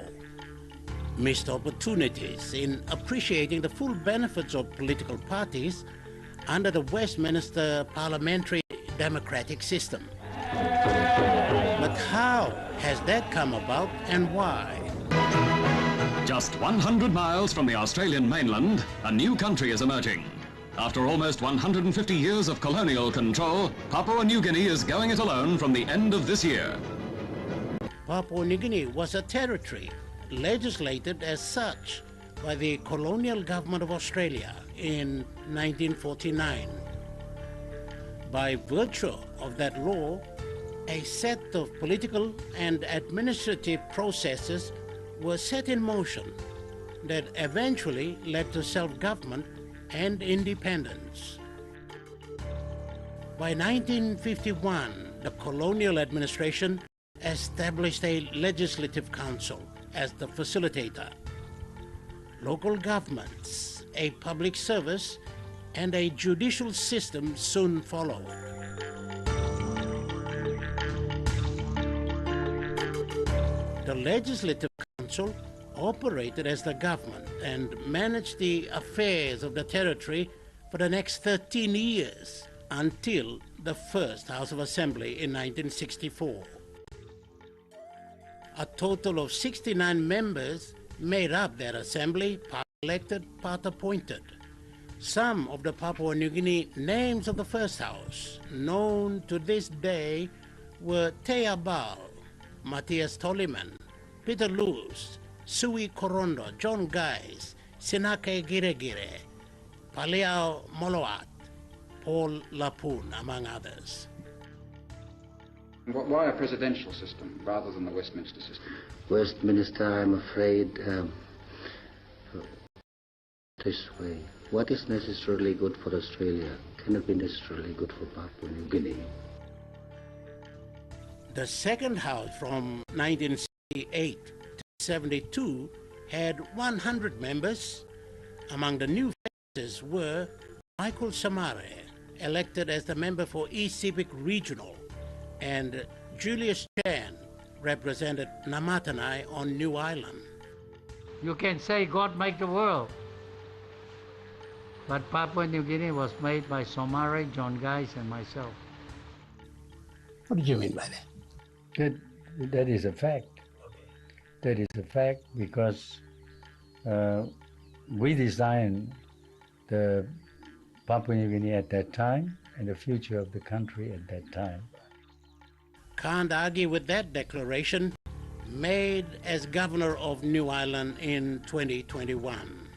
missed opportunities in appreciating the full benefits of political parties under the Westminster parliamentary democratic system. But how has that come about and why? Just 100 miles from the Australian mainland, a new country is emerging. After almost 150 years of colonial control, Papua New Guinea is going it alone from the end of this year. Papua New Guinea was a territory, legislated as such by the colonial government of Australia in 1949. By virtue of that law, a set of political and administrative processes were set in motion that eventually led to self-government and independence. By 1951, the colonial administration established a legislative council as the facilitator. Local governments a public service, and a judicial system soon followed. The Legislative Council operated as the government and managed the affairs of the territory for the next 13 years until the first House of Assembly in 1964. A total of 69 members made up that assembly, part elected, part appointed. Some of the Papua New Guinea names of the first house, known to this day, were Tea Bal, Matthias Tolliman, Peter Luce, Sui Korondo, John Guys, Sinake Giregire, Paleao Moloat, Paul Lapun, among others. Why a presidential system rather than the Westminster system? Westminster, I'm afraid, this way. What is necessarily good for Australia cannot be necessarily good for Papua New Guinea. The second house from 1968 to 72 had 100 members. Among the new faces were Michael Samare, elected as the member for East Civic Regional, and Julius Chan represented Namatanai on New Island. You can say God made the world, but Papua New Guinea was made by Somare, John Guys, and myself. What do you mean by that? That is a fact. That is a fact because we designed the Papua New Guinea at that time and the future of the country at that time. Can't argue with that declaration made as governor of New Island in 2021.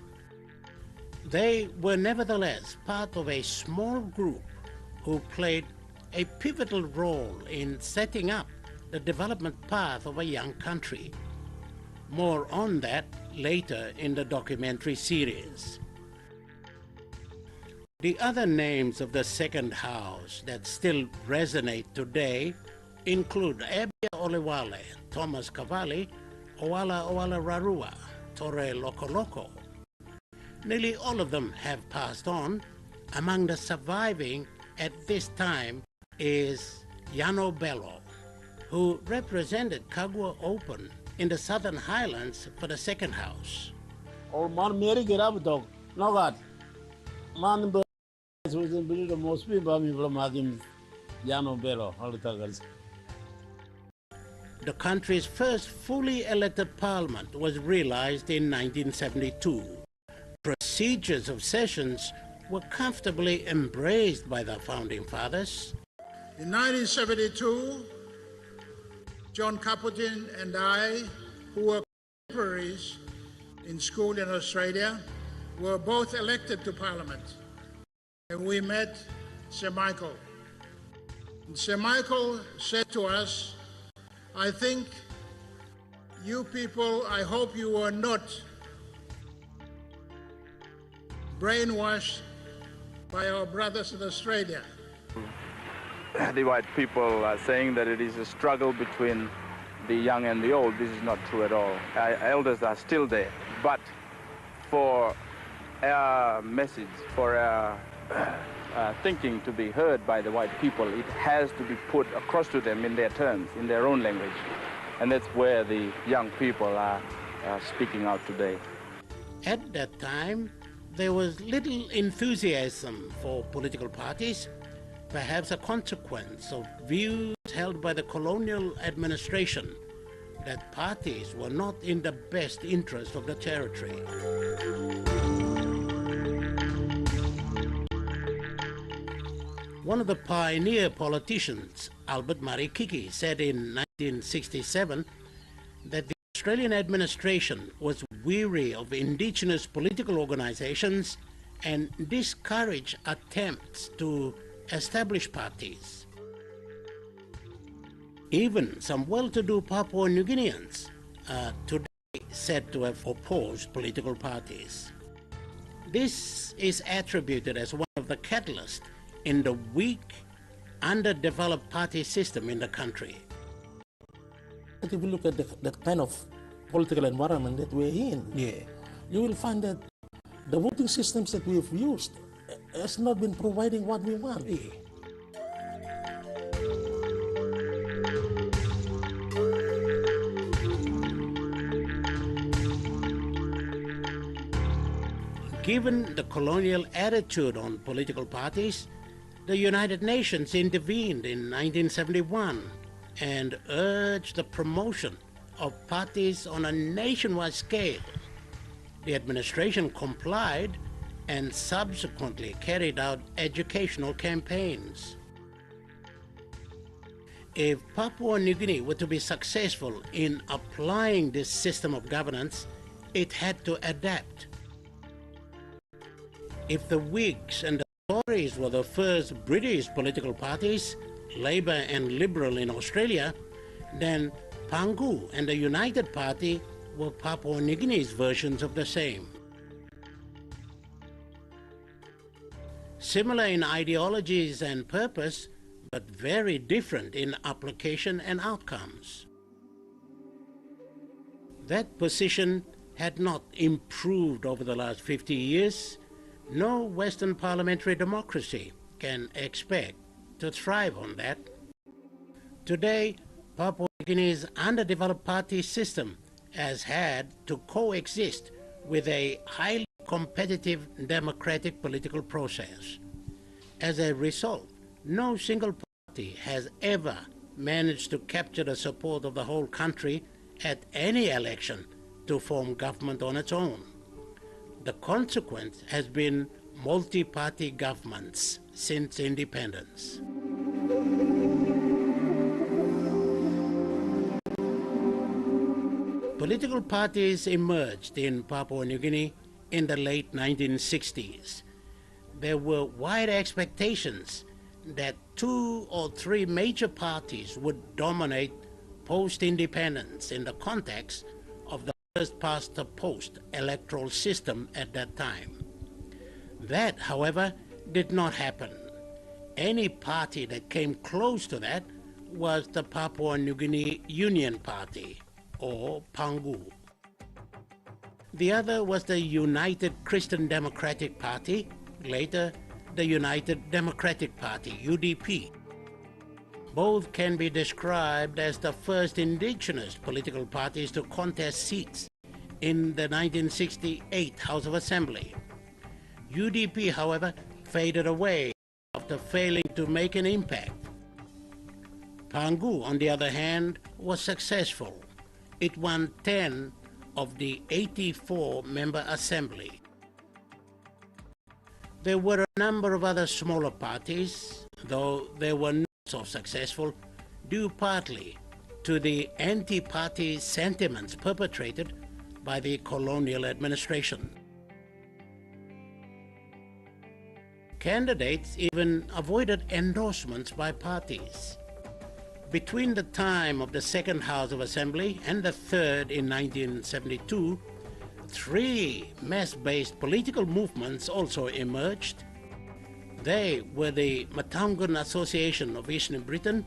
They were nevertheless part of a small group who played a pivotal role in setting up the development path of a young country. More on that later in the documentary series. The other names of the second house that still resonate today include Ebia Olewale, Thomas Cavalli, Oala Oala Rarua, Torre Lokoloko. Nearly all of them have passed on. Among the surviving at this time is Yano Bello, who represented Kagua Open in the Southern Highlands for the second house. Or man Mary Gerabdog, no God. Man was in the most people from Hadim Yano Bello, all the Tagars. The country's first fully elected parliament was realized in 1972. Procedures of sessions were comfortably embraced by the founding fathers. In 1972, John Caputin and I, who were contemporaries in school in Australia, were both elected to Parliament. And we met Sir Michael. And Sir Michael said to us, I think you people, I hope you are not brainwashed by our brothers in Australia. The white people are saying that it is a struggle between the young and the old. This is not true at all. Our elders are still there, but for our message, for our thinking to be heard by the white people, it has to be put across to them in their terms, in their own language. And that's where the young people are speaking out today. At that time, there was little enthusiasm for political parties, perhaps a consequence of views held by the colonial administration that parties were not in the best interest of the territory. One of the pioneer politicians, Albert Marikiki, said in 1967 that the Australian administration was weary of indigenous political organizations and discouraged attempts to establish parties. Even some well-to-do Papua New Guineans are today said to have opposed political parties. This is attributed as one of the catalysts in the weak, underdeveloped party system in the country. If you look at the kind of political environment that we're in, you will find that The voting systems that we've used has not been providing what we want. Given the colonial attitude on political parties, the United Nations intervened in 1971 and urged the promotion of parties on a nationwide scale. The administration complied and subsequently carried out educational campaigns. If Papua New Guinea were to be successful in applying this system of governance, it had to adapt. If the Whigs and the Tories were the first British political parties, Labour and Liberal in Australia, then Pangu and the United Party were Papua New Guinea's versions of the same. Similar in ideologies and purpose, but very different in application and outcomes. That position had not improved over the last 50 years. No Western parliamentary democracy can expect to thrive on that. Today, Papua New Guinea's underdeveloped party system has had to coexist with a highly competitive democratic political process. As a result, no single party has ever managed to capture the support of the whole country at any election to form government on its own. The consequence has been multi-party governments since independence. Political parties emerged in Papua New Guinea in the late 1960s. There were wide expectations that 2 or 3 major parties would dominate post-independence in the context of the first-past-the-post electoral system at that time. That, however, did not happen. Any party that came close to that was the Papua New Guinea Union Party, or Pangu. The other was the United Christian Democratic Party, later the United Democratic Party, UDP. Both can be described as the first indigenous political parties to contest seats in the 1968 House of Assembly. UDP, however, faded away after failing to make an impact. Pangu, on the other hand, was successful. It won 10 of the 84-member assembly. There were a number of other smaller parties, though they were not so successful, due partly to the anti-party sentiments perpetrated by the colonial administration. Candidates even avoided endorsements by parties. Between the time of the Second House of Assembly and the Third in 1972, 3 mass-based political movements also emerged. They were the Matungan Association of Eastern Britain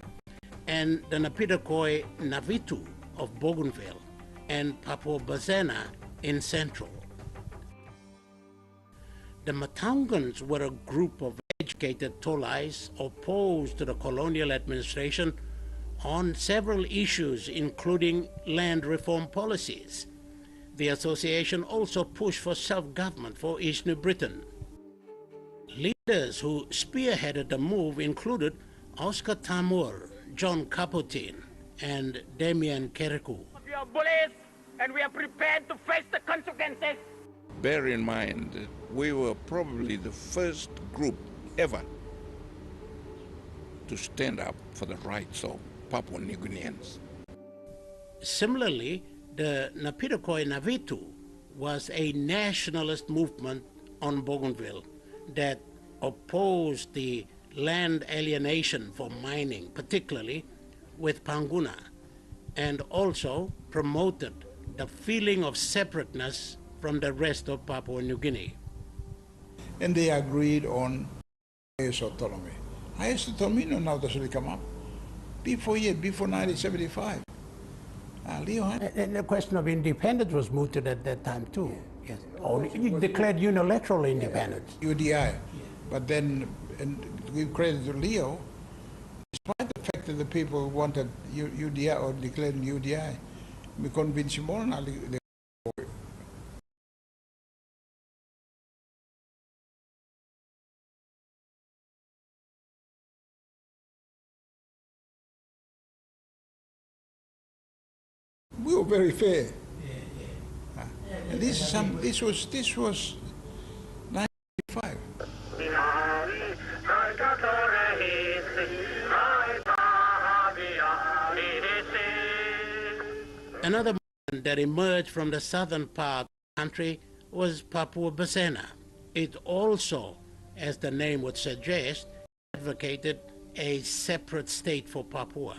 and the Napidakoi Navitu of Bougainville and Papua Bazena in Central. The Matungans were a group of educated Tolais opposed to the colonial administration on several issues, including land reform policies. The association also pushed for self-government for East New Britain. Leaders who spearheaded the move included Oscar Tamur, John Caputin, and Damien Kereku. We are bullies and we are prepared to face the consequences. Bear in mind that we were probably the first group ever to stand up for the rights of Papua New Guineans. Similarly, the Napidakoi Navitu was a nationalist movement on Bougainville that opposed the land alienation for mining, particularly with Panguna, and also promoted the feeling of separateness from the rest of Papua New Guinea. And they agreed on highest autonomy. Highest autonomy no now doesn't come up. Before 1975. And the question of independence was mooted at that time too. Yes. Or you declared unilateral independence. UDI. But then, and to give credit to Leo, despite the fact that the people wanted UDI or declared UDI, we convinced him all now. We were very fair. And this was 1995. Another movement that emerged from the southern part of the country was Papua Basena. It also, as the name would suggest, advocated a separate state for Papua.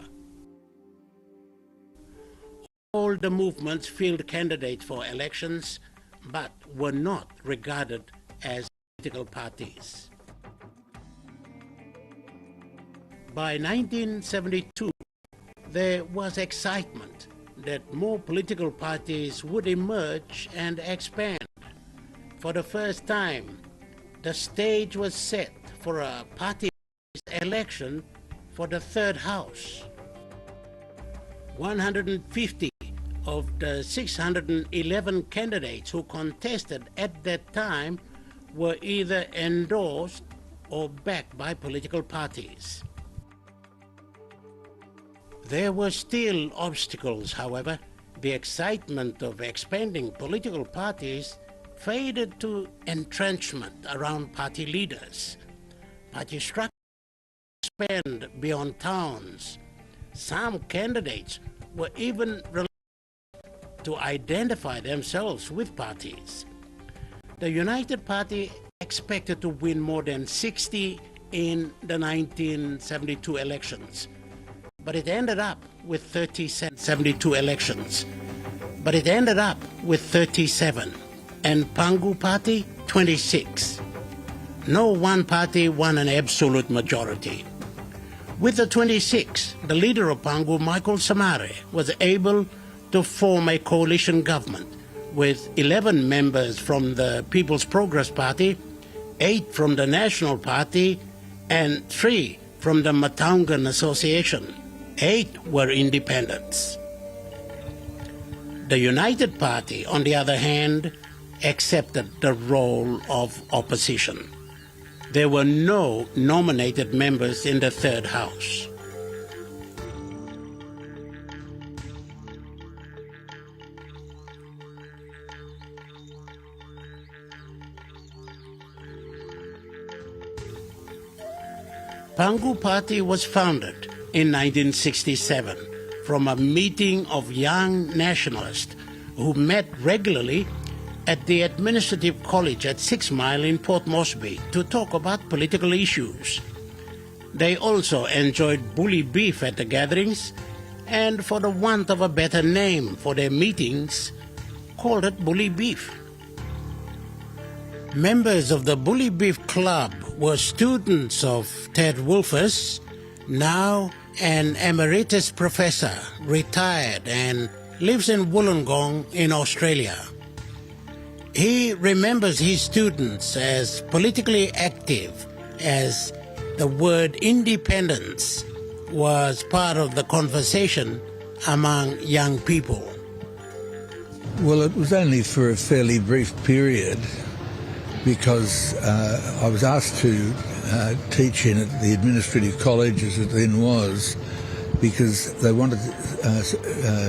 All the movements fielded candidates for elections, but were not regarded as political parties. By 1972, there was excitement that more political parties would emerge and expand. For the first time, the stage was set for a party election for the third House. 150 of the 611 candidates who contested at that time were either endorsed or backed by political parties. There were still obstacles, however. The excitement of expanding political parties faded to entrenchment around party leaders. Party structures expand beyond towns. Some candidates were even reluctant to identify themselves with parties. The United Party expected to win more than 60 in the 1972 elections, but it ended up with 72 elections. But it ended up with 37, and Pangu Party 26. No one party won an absolute majority. With the 26, the leader of Pangu, Michael Samare, was able to form a coalition government with 11 members from the People's Progress Party, 8 from the National Party, and 3 from the Matungan Association. 8 were independents. The United Party, on the other hand, accepted the role of opposition. There were no nominated members in the third House. Pangu Party was founded in 1967 from a meeting of young nationalists who met regularly at the Administrative College at 6 Mile in Port Moresby to talk about political issues. They also enjoyed bully beef at the gatherings, and for the want of a better name for their meetings, called it bully beef. Members of the Bully Beef Club were students of Ted Wolfers, now an emeritus professor, retired, and lives in Wollongong in Australia. He remembers his students as politically active, as the word independence was part of the conversation among young people. Well, it was only for a fairly brief period, because I was asked to teach in at the Administrative College, as it then was, because they wanted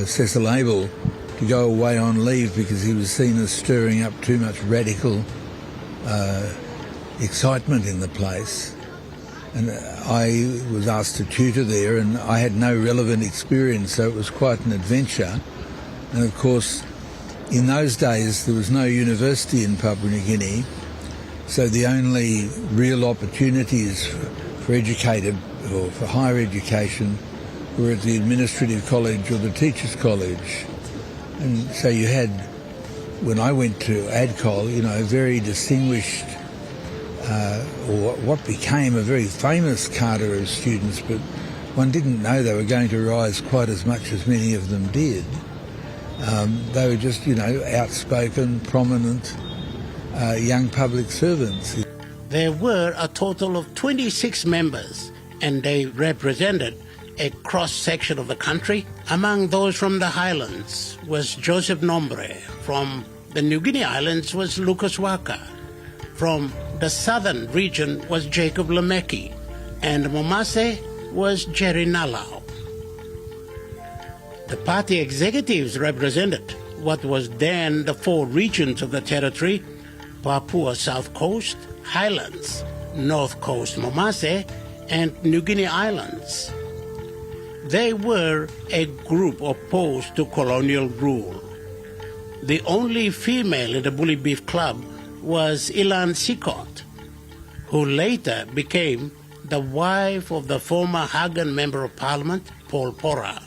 Cecil Abel to go away on leave because he was seen as stirring up too much radical excitement in the place. And I was asked to tutor there, and I had no relevant experience, so it was quite an adventure. And of course, in those days there was no university in Papua New Guinea, so the only real opportunities for educated or for higher education were at the Administrative College or the Teachers College. And so you had, when I went to ADCOL, you know, very distinguished, or what became a very famous cadre of students, but one didn't know they were going to rise quite as much as many of them did. They were just, outspoken, prominent young public servants. There were a total of 26 members, and they represented a cross-section of the country. Among those from the Highlands was Joseph Nombre. From the New Guinea Islands was Lucas Waka. From the southern region was Jacob Lemeki. And Momase was Jerry Nalau. The party executives represented what was then the 4 regions of the territory: Papua South Coast, Highlands, North Coast Momase, and New Guinea Islands. They were a group opposed to colonial rule. The only female in the Bully Beef Club was Ilan Sikot, who later became the wife of the former Hagan Member of Parliament, Paul Pora.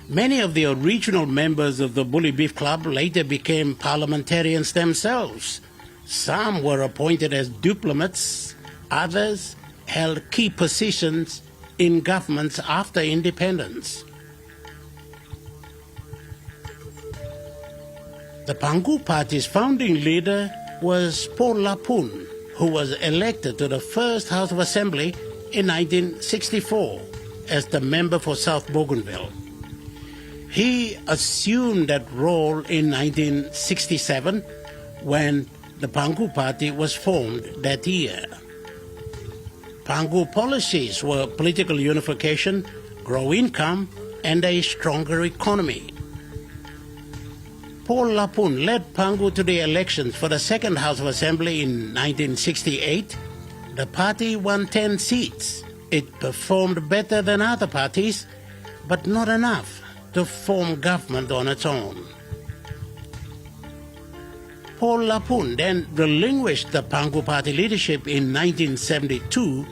Many of the original members of the Bully Beef Club later became parliamentarians themselves. Some were appointed as diplomats, others held key positions in governments after independence. The Pangu Party's founding leader was Paul Lapun, who was elected to the first House of Assembly in 1964 as the member for South Bougainville. He assumed that role in 1967 when the Pangu Party was formed that year. Pangu policies were political unification, grow income, and a stronger economy. Paul Lapun led Pangu to the elections for the second House of Assembly in 1968. The party won 10 seats. It performed better than other parties, but not enough to form government on its own. Paul Lapun then relinquished the Pangu Party leadership in 1972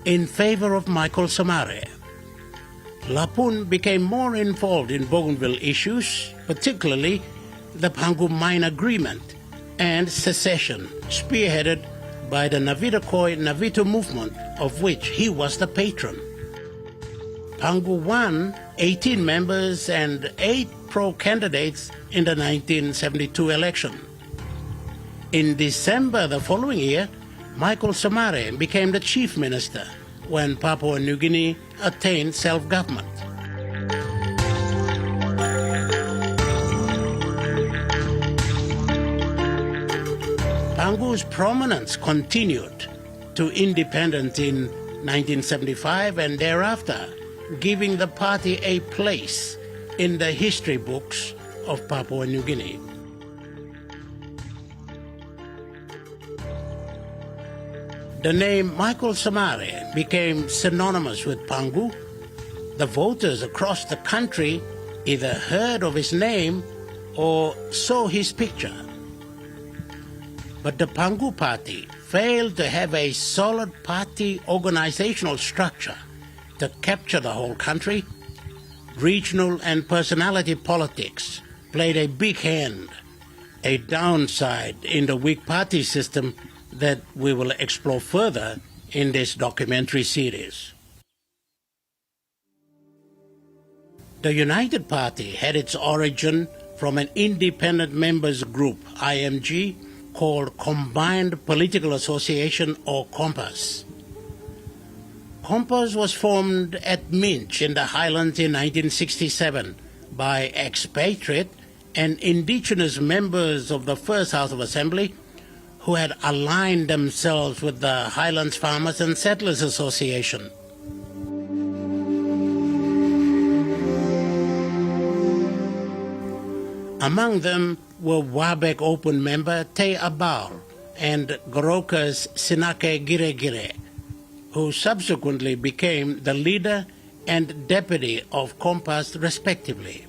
in favor of Michael Samare. Lapun became more involved in Bougainville issues, particularly the Pangu Mine Agreement and secession, spearheaded by the Navidakoi Navitu movement, of which he was the patron. Pangu won 18 members and 8 pro-candidates in the 1972 election. In December the following year, Michael Samare became the chief minister when Papua New Guinea attained self-government. Pangu's prominence continued to independence in 1975 and thereafter, giving the party a place in the history books of Papua New Guinea. The name Michael Samare became synonymous with Pangu. The voters across the country either heard of his name or saw his picture. But the Pangu Party failed to have a solid party organizational structure to capture the whole country. Regional and personality politics played a big hand, a downside in the weak party system that we will explore further in this documentary series. The United Party had its origin from an independent members group, IMG, called Combined Political Association, or COMPAS. COMPAS was formed at Minch in the Highlands in 1967 by expatriate and indigenous members of the first House of Assembly who had aligned themselves with the Highlands Farmers and Settlers Association. Among them were Wabek Open member Te Abal and Goroka's Sinake Giregire, who subsequently became the leader and deputy of COMPAS respectively.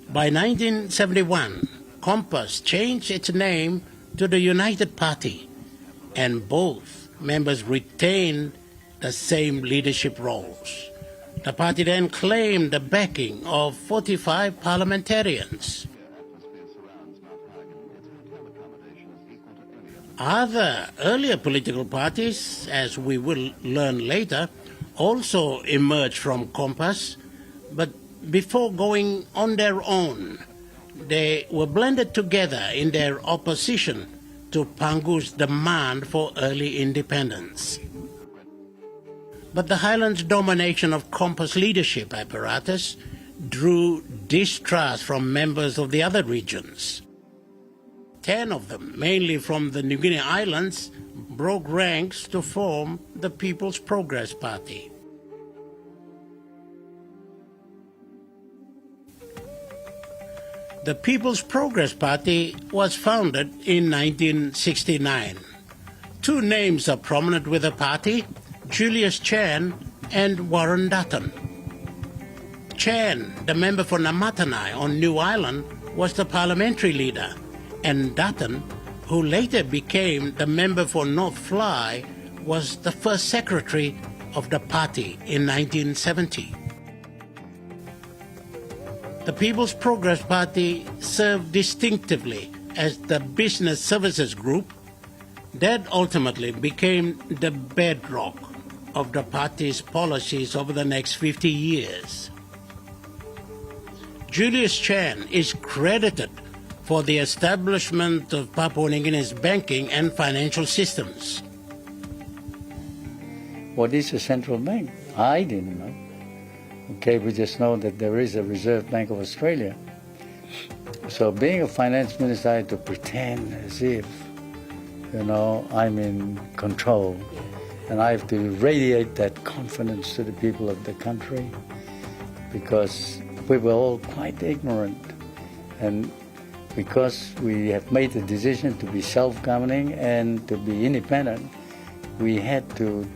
By 1971, COMPAS changed its name to the United Party, and both members retained the same leadership roles. The party then claimed the backing of 45 parliamentarians. Other earlier political parties, as we will learn later, also emerged from COMPAS, but before going on their own, they were blended together in their opposition to Pangu's demand for early independence. But the Highlands' domination of Compass leadership apparatus drew distrust from members of the other regions. 10 of them, mainly from the New Guinea Islands, broke ranks to form the People's Progress Party. The People's Progress Party was founded in 1969. Two names are prominent with the party, Julius Chan and Warren Dutton. Chan, the member for Namatanai on New Island, was the parliamentary leader, and Dutton, who later became the member for North Fly, was the first secretary of the party in 1970. The People's Progress Party served distinctively as the business services group that ultimately became the bedrock of the party's policies over the next 50 years. Julius Chan is credited for the establishment of Papua New Guinea's banking and financial systems. What is a central bank? I didn't know. Okay, we just know that there is a Reserve Bank of Australia. So being a finance minister, I had to pretend as if, I'm in control. And I have to radiate that confidence to the people of the country because we were all quite ignorant. And because we have made the decision to be self-governing and to be independent, we had to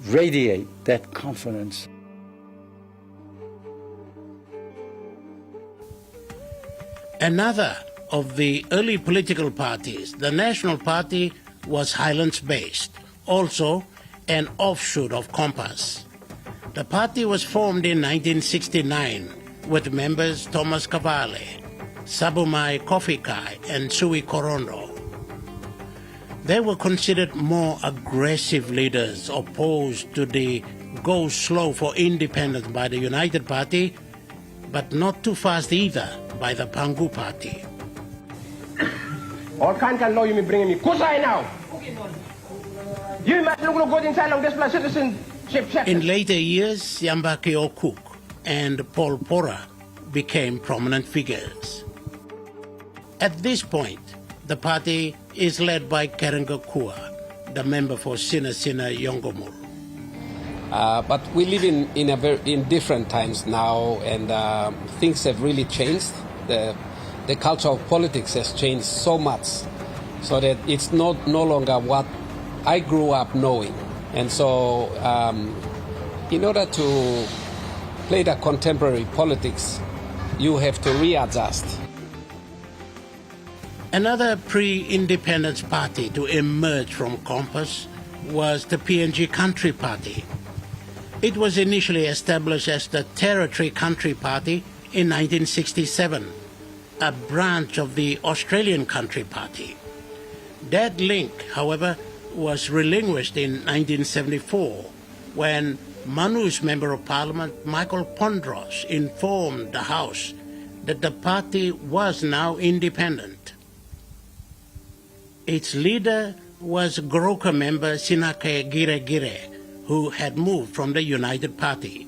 radiate that confidence. Another of the early political parties, the National Party, was Highlands-based, also an offshoot of Compass. The party was formed in 1969 with members Thomas Kavale, Sabumai Kofikai, and Sui Korondo. They were considered more aggressive leaders opposed to the go slow for independence by the United Party, but not too fast either by the Pangu Party. All kind can know you me bringing me. Kusai now. You must look good inside of this place citizenship. In later years, Yambaki Okuk and Paul Pora became prominent figures. At this point, the party is led by Kerenga Kua, the member for Sina Sina Yongomul. But we live in different times now, and things have really changed. The culture of politics has changed so much, so that it's no longer what I grew up knowing. And so, in order to play the contemporary politics, you have to readjust. Another pre-independence party to emerge from Compass was the PNG Country Party. It was initially established as the Territory Country Party in 1967, a branch of the Australian Country Party. That link, however, was relinquished in 1974 when Manu's Member of Parliament Michael Pondros informed the House that the party was now independent. Its leader was Goroka member Sinake Gire Gire, who had moved from the United Party.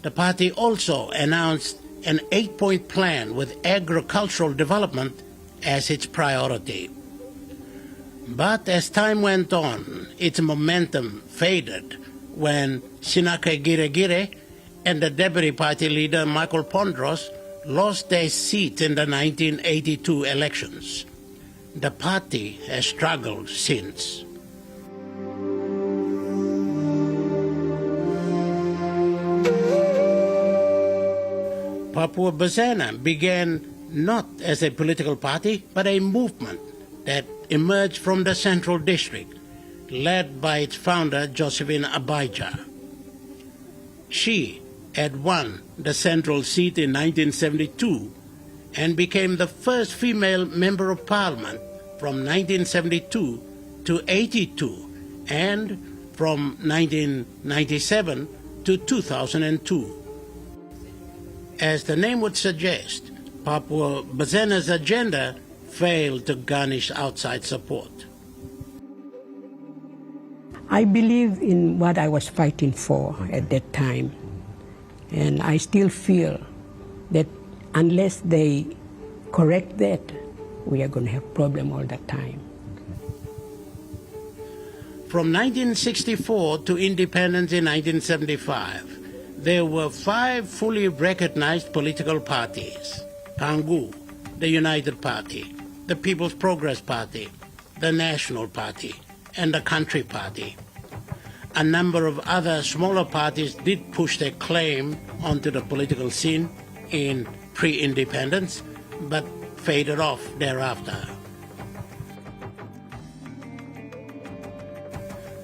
The party also announced an 8-point plan with agricultural development as its priority. But as time went on, its momentum faded when Sinake Gire Gire and the Deputy Party leader Michael Pondros lost their seats in the 1982 elections. The party has struggled since. Papua Bazana began not as a political party, but a movement that emerged from the Central District, led by its founder, Josephine Abijah. She had won the Central seat in 1972 and became the first female Member of Parliament from 1972 to 82 and from 1997 to 2002. As the name would suggest, Papua Bazena's agenda failed to garnish outside support. I believe in what I was fighting for at that time, and I still feel that unless they correct that, we are going to have problem all the time. From 1964 to independence in 1975, there were 5 fully recognized political parties: Pangu, the United Party, the People's Progress Party, the National Party, and the Country Party. A number of other smaller parties did push their claim onto the political scene in pre-independence, but faded off thereafter.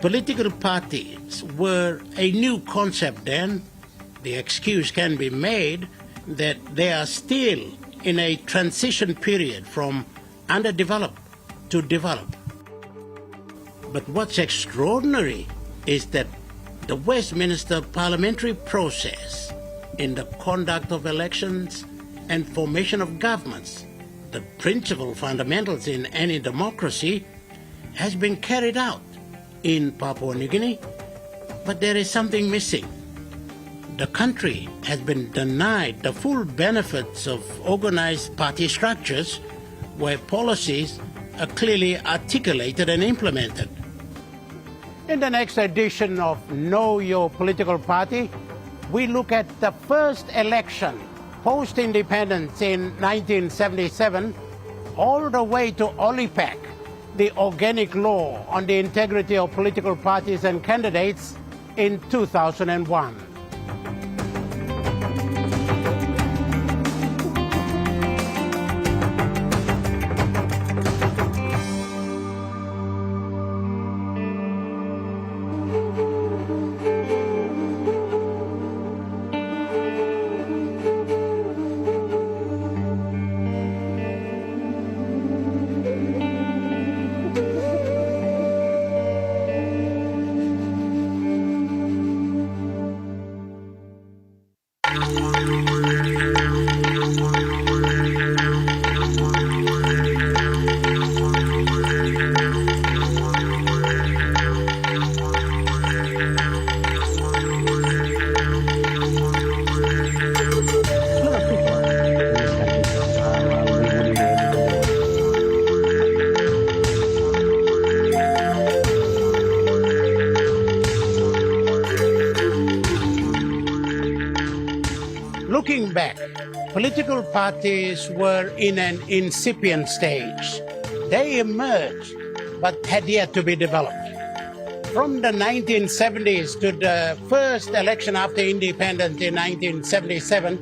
Political parties were a new concept then. The excuse can be made that they are still in a transition period from underdeveloped to developed. But what's extraordinary is that the Westminster parliamentary process in the conduct of elections and formation of governments, the principal fundamentals in any democracy, has been carried out in Papua New Guinea, but there is something missing. The country has been denied the full benefits of organized party structures where policies are clearly articulated and implemented. In the next edition of Know Your Political Party, we look at the first election post-independence in 1977 all the way to OLIPAC, the organic law on the integrity of political parties and candidates, in 2001. Looking back, political parties were in an incipient stage. They emerged, but had yet to be developed. From the 1970s to the first election after independence in 1977,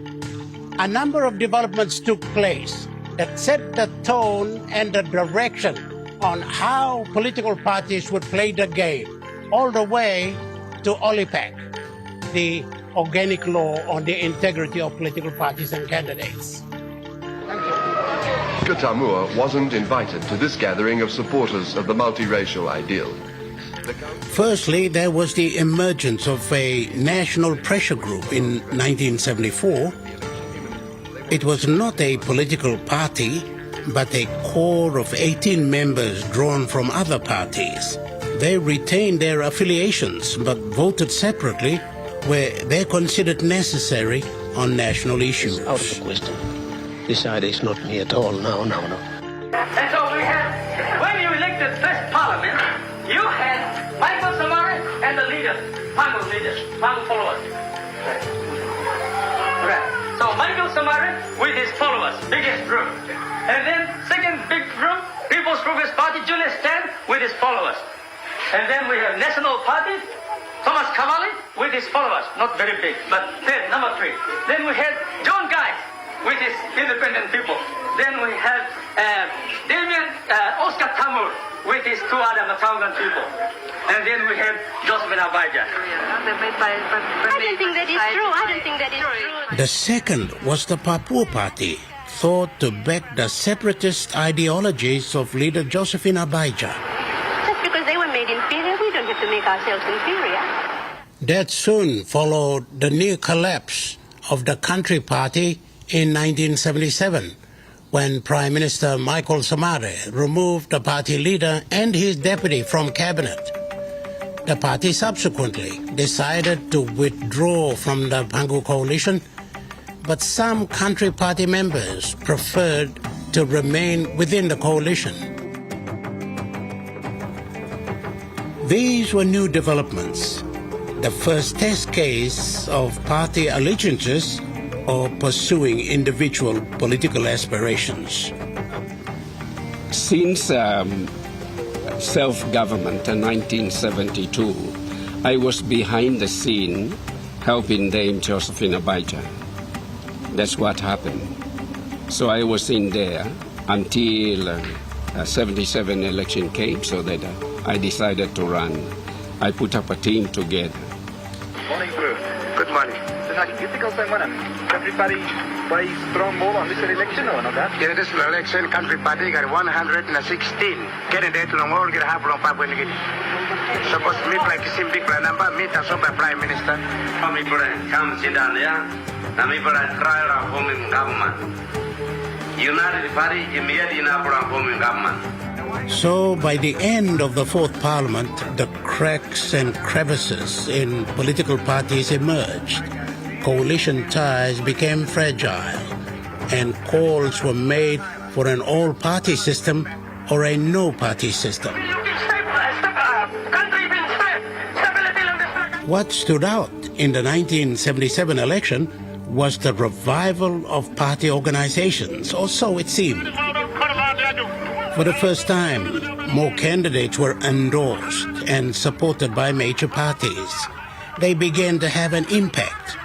a number of developments took place that set the tone and the direction on how political parties would play the game, all the way to OLIPAC, the organic law on the integrity of political parties and candidates. Katamua wasn't invited to this gathering of supporters of the multiracial ideal. Firstly, there was the emergence of a national pressure group in 1974. It was not a political party, but a core of 18 members drawn from other parties. They retained their affiliations, but voted separately where they're considered necessary on national issues. Out of the question. This idea is not me at all. No. And so we had, when you elected this parliament, you had Michael Samari and the leaders, Pangu followers. Right. So Michael Samari with his followers, biggest group. And then second big group, People's Progress Party, Julius Stan with his followers. And then we have National Party, Thomas Kamali with his followers, not very big, but then number 3. Then we had John Guy with his independent people. Then we had Oscar Tamur with his 2 other Matangan people. And then we had Josephine Abijah. I don't think that is true. The second was the Papua Party, thought to back the separatist ideologies of leader Josephine Abijah. Just because they were made inferior, we don't have to make ourselves inferior. That soon followed the near collapse of the Country Party in 1977, when Prime Minister Michael Somare removed the party leader and his deputy from cabinet. The party subsequently decided to withdraw from the Pangu coalition, but some Country Party members preferred to remain within the coalition. These were new developments, the first test case of party allegiances or pursuing individual political aspirations. Since self-government in 1972, I was behind the scene helping Dame Josephine Abacha. That's what happened. So I was in there until 77 election came, so that I decided to run. I put up a team together. Morning, bro. Good morning. Everybody play strong ball on this election or not that? In this election, Country Party got 116 candidates from all get half from Papua New Guinea. Suppose me like sim big number, meet us by Prime Minister. Me come sit down there. Na me trial of forming government. United Party immediately now forming government. So by the end of the Fourth Parliament, the cracks and crevices in political parties emerged. Coalition ties became fragile, and calls were made for an all-party system or a no-party system. What stood out in the 1977 election was the revival of party organizations, or so it seemed. For the first time, more candidates were endorsed and supported by major parties. They began to have an impact.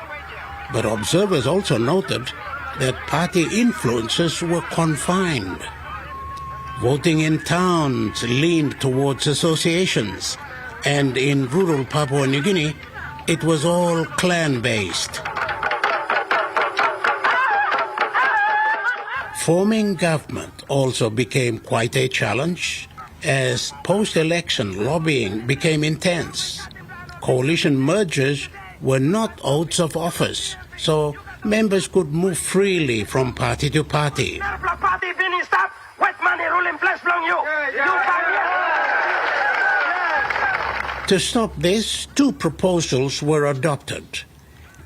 But observers also noted that party influences were confined. Voting in towns leaned towards associations, and in rural Papua New Guinea, it was all clan-based. Forming government also became quite a challenge, as post-election lobbying became intense. Coalition mergers were not oaths of office, so members could move freely from party to party. To stop this, two proposals were adopted.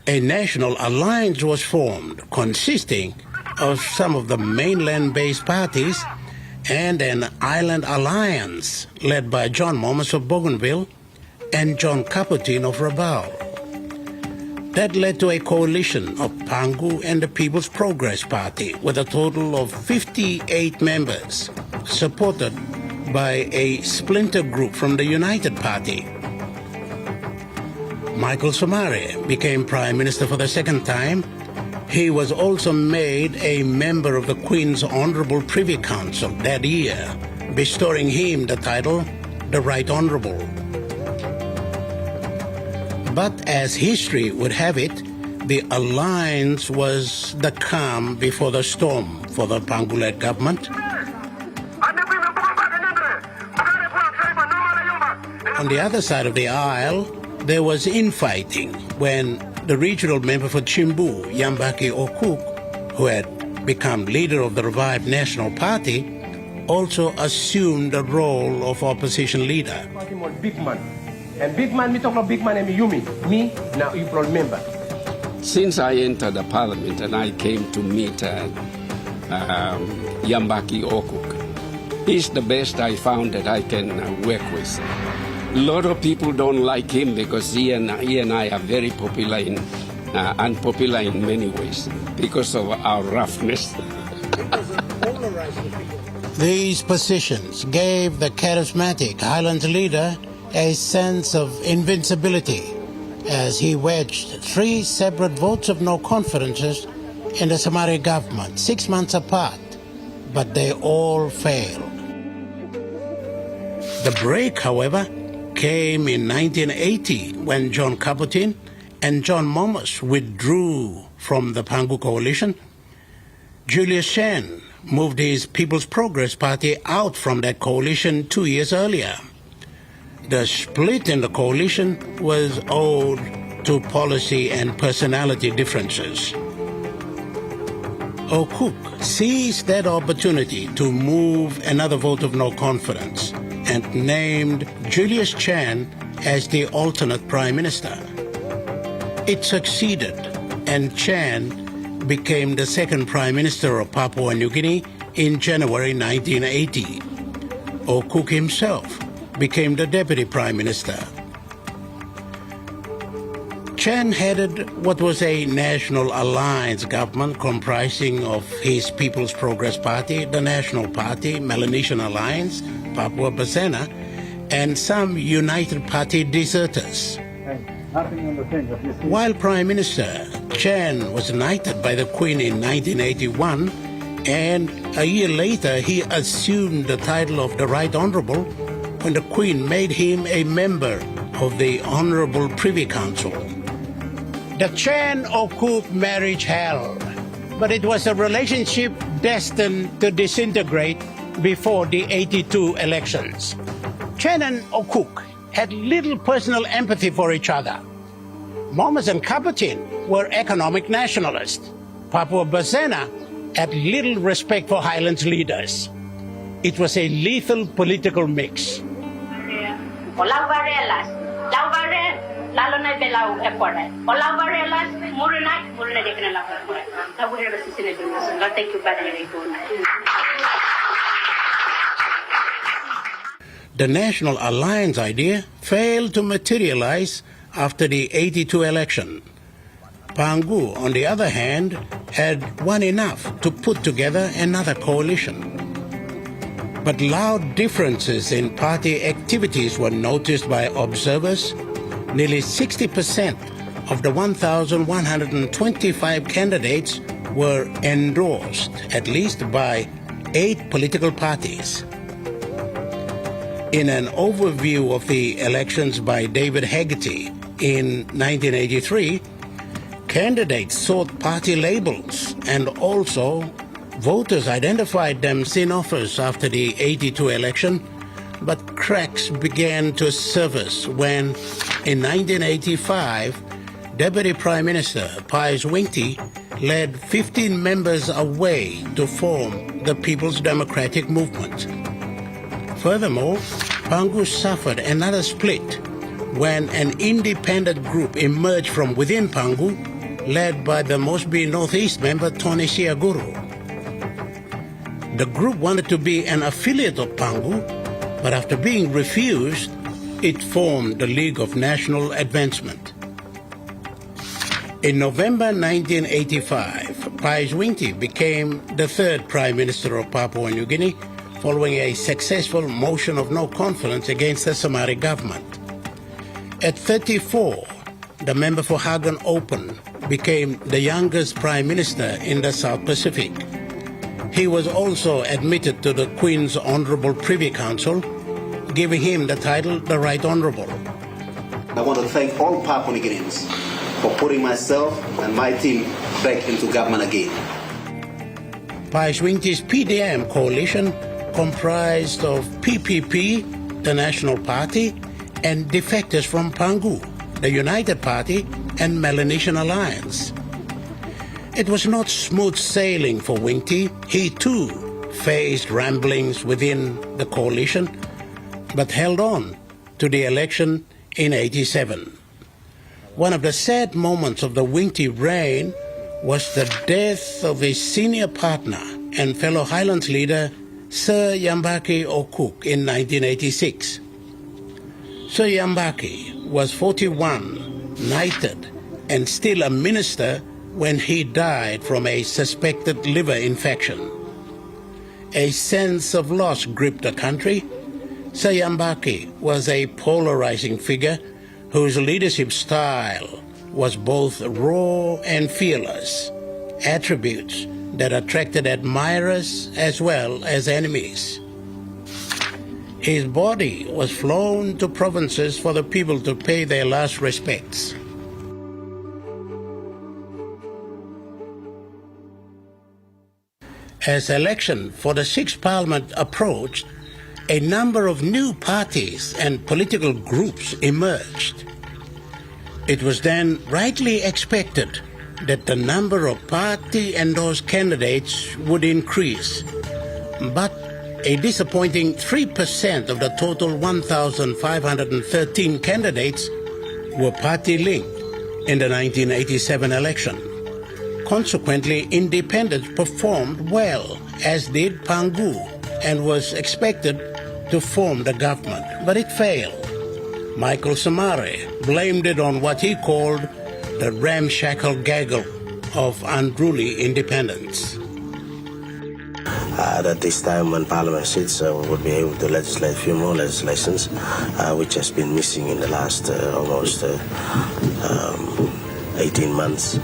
A national alliance was formed consisting of some of the mainland-based parties and an island alliance led by John Momus of Bougainville and John Caputin of Rabaul. That led to a coalition of Pangu and the People's Progress Party with a total of 58 members, supported by a splinter group from the United Party. Michael Somare became Prime Minister for the second time. He was also made a member of the Queen's Honourable Privy Council that year, bestowing him the title, the Right Honourable. But as history would have it, the alliance was the calm before the storm for the Pangu-led government. On the other side of the aisle, there was infighting when the regional member for Chimbu, Yambaki Okuk, who had become leader of the revived National Party, also assumed the role of opposition leader. Big man. And big man, me talk about big man and me, you me. Me, now you remember. Since I entered the parliament and I came to meet Yambaki Okuk, he's the best I found that I can work with. A lot of people don't like him because he and I are very popular in, unpopular in many ways because of our roughness. These positions gave the charismatic Highlands leader a sense of invincibility as he wedged 3 separate votes of no confidences in the Somare government 6 months apart, but they all failed. The break, however, came in 1980 when John Caputin and John Momus withdrew from the Pangu coalition. Julius Shen moved his People's Progress Party out from that coalition 2 years earlier. The split in the coalition was owed to policy and personality differences. O'Cook seized that opportunity to move another vote of no confidence and named Julius Chan as the alternate prime minister. It succeeded, and Chan became the second prime minister of Papua New Guinea in January 1980. O'Cook himself became the deputy prime minister. Chan headed what was a national alliance government comprising of his People's Progress Party, the National Party, Melanesian Alliance, Papua Basena, and some United Party deserters. While Prime Minister, Chan was knighted by the Queen in 1981, and a year later he assumed the title of the Right Honourable when the Queen made him a member of the Honourable Privy Council. The Chan-O'Cook marriage held, but it was a relationship destined to disintegrate before the 82 elections. Chan and O'Cook had little personal empathy for each other. Momas and Caputin were economic nationalists. Papua Basena had little respect for Highlands leaders. It was a lethal political mix. The National Alliance idea failed to materialize after the 82 election. Pangu, on the other hand, had won enough to put together another coalition. But loud differences in party activities were noticed by observers. Nearly 60% of the 1,125 candidates were endorsed, at least by 8 political parties. In an overview of the elections by David Haggerty in 1983, candidates sought party labels, and also voters identified them in office after the 82 election, but cracks began to surface when, in 1985, Deputy Prime Minister Pius Wingti led 15 members away to form the People's Democratic Movement. Furthermore, Pangu suffered another split when an independent group emerged from within Pangu, led by the Mosby Northeast member Tony Siaguru. The group wanted to be an affiliate of Pangu, but after being refused, it formed the League of National Advancement. In November 1985, Pius Wingti became the third Prime Minister of Papua New Guinea, following a successful motion of no confidence against the Somali government. At 34, the member for Hagen Open became the youngest Prime Minister in the South Pacific. He was also admitted to the Queen's Honourable Privy Council, giving him the title the Right Honourable. I want to thank all Papua New Guineans for putting myself and my team back into government again. Pius Wingti's PDM coalition comprised of PPP, the National Party, and defectors from Pangu, the United Party, and Melanesian Alliance. It was not smooth sailing for Wingti. He too faced ramblings within the coalition, but held on to the election in 87. One of the sad moments of the Wingti reign was the death of his senior partner and fellow Highlands leader, Sir Yambaki O'Cook, in 1986. Sir Yambaki was 41, knighted, and still a minister when he died from a suspected liver infection. A sense of loss gripped the country. Sir Yambaki was a polarizing figure whose leadership style was both raw and fearless, attributes that attracted admirers as well as enemies. His body was flown to provinces for the people to pay their last respects. As election for the 6th Parliament approached, a number of new parties and political groups emerged. It was then rightly expected that the number of party-endorsed candidates would increase, but a disappointing 3% of the total 1,513 candidates were party-linked in the 1987 election. Consequently, independents performed well, as did Pangu, and was expected to form the government, but it failed. Michael Samare blamed it on what he called the ramshackle gaggle of unruly independence. At this time when Parliament sits, we would be able to legislate a few more legislations, which has been missing in the last almost 18 months.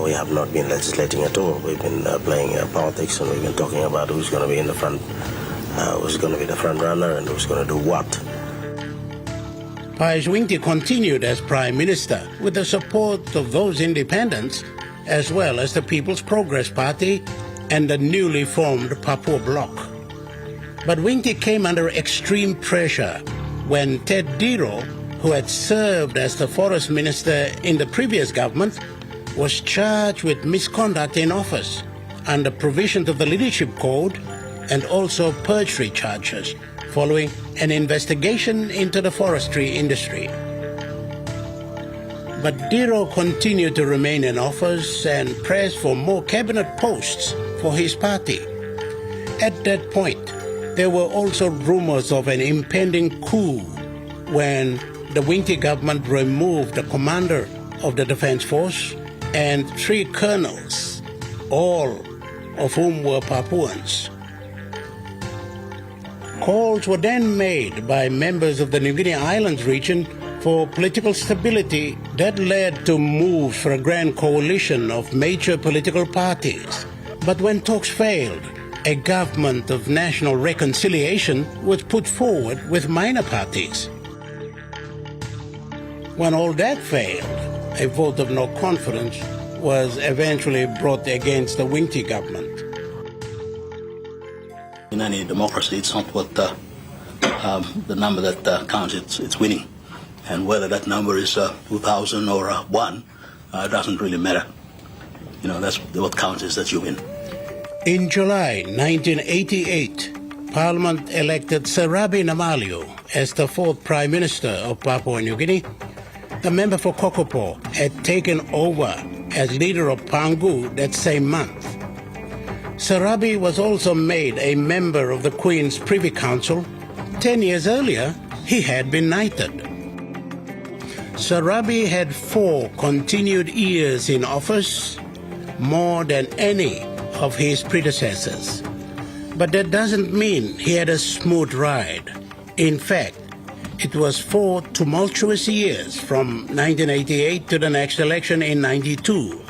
We have not been legislating at all. We've been playing politics, and we've been talking about who's going to be in the front, who's going to be the front runner, and who's going to do what. Pius Wingti continued as Prime Minister with the support of those independents, as well as the People's Progress Party and the newly formed Papua Bloc. But Wingti came under extreme pressure when Ted Diro, who had served as the Forest Minister in the previous government, was charged with misconduct in office under provisions of the Leadership Code and also perjury charges following an investigation into the forestry industry. But Diro continued to remain in office and pressed for more cabinet posts for his party. At that point, there were also rumors of an impending coup when the Wingti government removed the commander of the Defence Force and 3 colonels, all of whom were Papuans. Calls were then made by members of the New Guinea Islands region for political stability that led to moves for a grand coalition of major political parties. But when talks failed, a government of national reconciliation was put forward with minor parties. When all that failed, a vote of no confidence was eventually brought against the Wingti government. In any democracy, it's not what the number that counts, it's winning. And whether that number is 2,000 or 1, doesn't really matter. You know, that's what counts is that you win. In July 1988, Parliament elected Serabi Namalio as the 4th Prime Minister of Papua New Guinea. The member for Kokopo had taken over as leader of Pangu that same month. Serabi was also made a member of the Queen's Privy Council. 10 years earlier, he had been knighted. Serabi had 4 continued years in office, more than any of his predecessors. But that doesn't mean he had a smooth ride. In fact, it was 4 tumultuous years from 1988 to the next election in 92.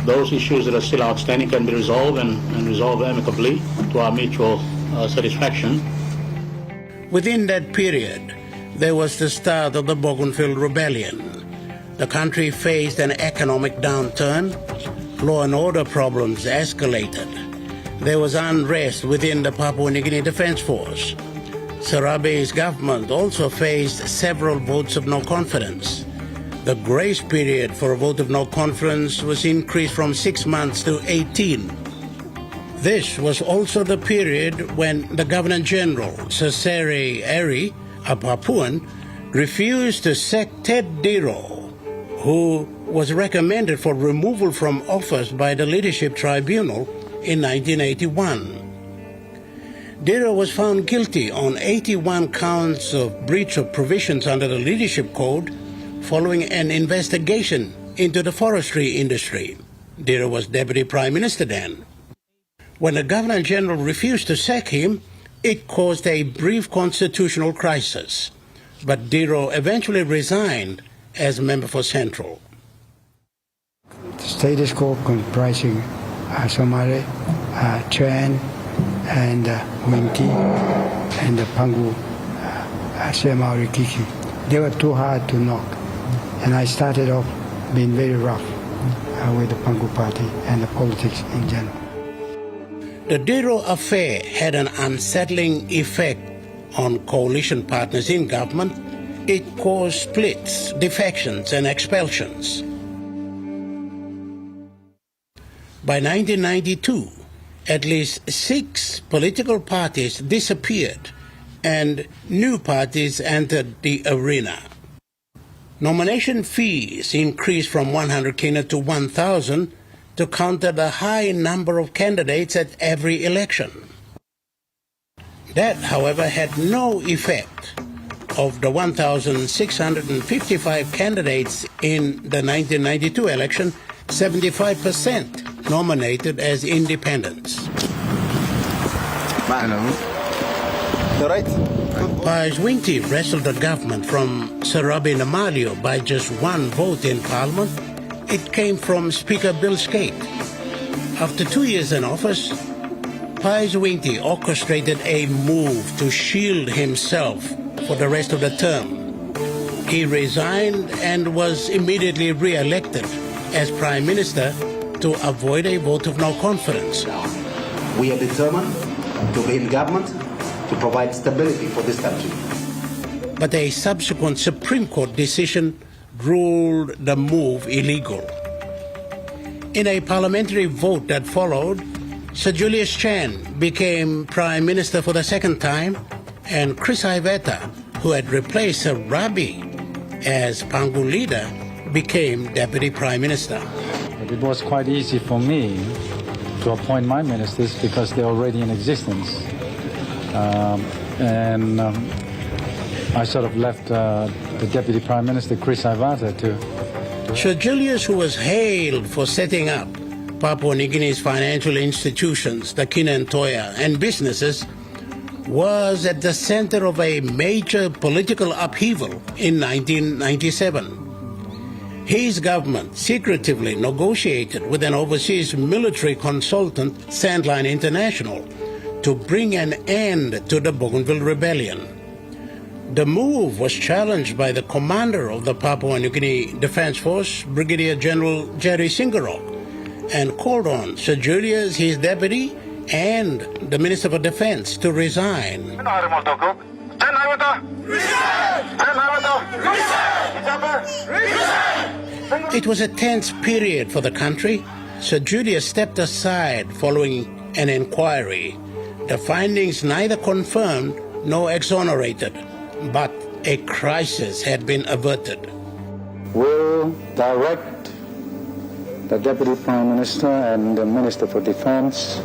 Those issues that are still outstanding can be resolved and resolved amicably to our mutual satisfaction. Within that period, there was the start of the Bougainville Rebellion. The country faced an economic downturn. Law and order problems escalated. There was unrest within the Papua New Guinea Defence Force. Serabi's government also faced several votes of no confidence. The grace period for a vote of no confidence was increased from 6 months to 18. This was also the period when the Governor-General, Sesere Eri, a Papuan, refused to sack Ted Diro, who was recommended for removal from office by the Leadership Tribunal in 1981. Diro was found guilty on 81 counts of breach of provisions under the Leadership Code following an investigation into the forestry industry. Diro was Deputy Prime Minister then. When the Governor-General refused to sack him, it caused a brief constitutional crisis. But Diro eventually resigned as member for Central. The status quo comprising Somare, Chan, and Wingti, and the Pangu, Semauri Kiki. They were too hard to knock. And I started off being very rough with the Pangu party and the politics in general. The Diro affair had an unsettling effect on coalition partners in government, it caused splits, defections, and expulsions. By 1992, at least 6 political parties disappeared and new parties entered the arena. Nomination fees increased from 100 kina to 1,000 to counter the high number of candidates at every election. That, however, had no effect of the 1,655 candidates in the 1992 election. 75% nominated as independents. Hello. You right? Pius Winty wrestled the government from Sir Robin Amalio by just 1 vote in Parliament. It came from Speaker Bill Skate. After 2 years in office, Pius Winty orchestrated a move to shield himself for the rest of the term. He resigned and was immediately re-elected as Prime Minister to avoid a vote of no confidence. We are determined to be in government to provide stability for this country. But a subsequent Supreme Court decision ruled the move illegal. In a parliamentary vote that followed, Sir Julius Chan became Prime Minister for the second time, and Chris Iveta, who had replaced Sir Rabi as Pangu leader, became Deputy Prime Minister. It was quite easy for me to appoint my ministers because they're already in existence. I sort of left the Deputy Prime Minister, Chris Iveta, to... Sir Julius, who was hailed for setting up Papua New Guinea's financial institutions, the Kina and Toya, and businesses, was at the center of a major political upheaval in 1997. His government secretively negotiated with an overseas military consultant, Sandline International, to bring an end to the Bougainville Rebellion. The move was challenged by the commander of the Papua New Guinea Defence Force, Brigadier General Jerry Singarok, and called on Sir Julius, his deputy, and the Minister for Defence to resign. It was a tense period for the country. Sir Julius stepped aside following an inquiry. The findings neither confirmed nor exonerated, but a crisis had been averted. Will direct the Deputy Prime Minister and the Minister for Defence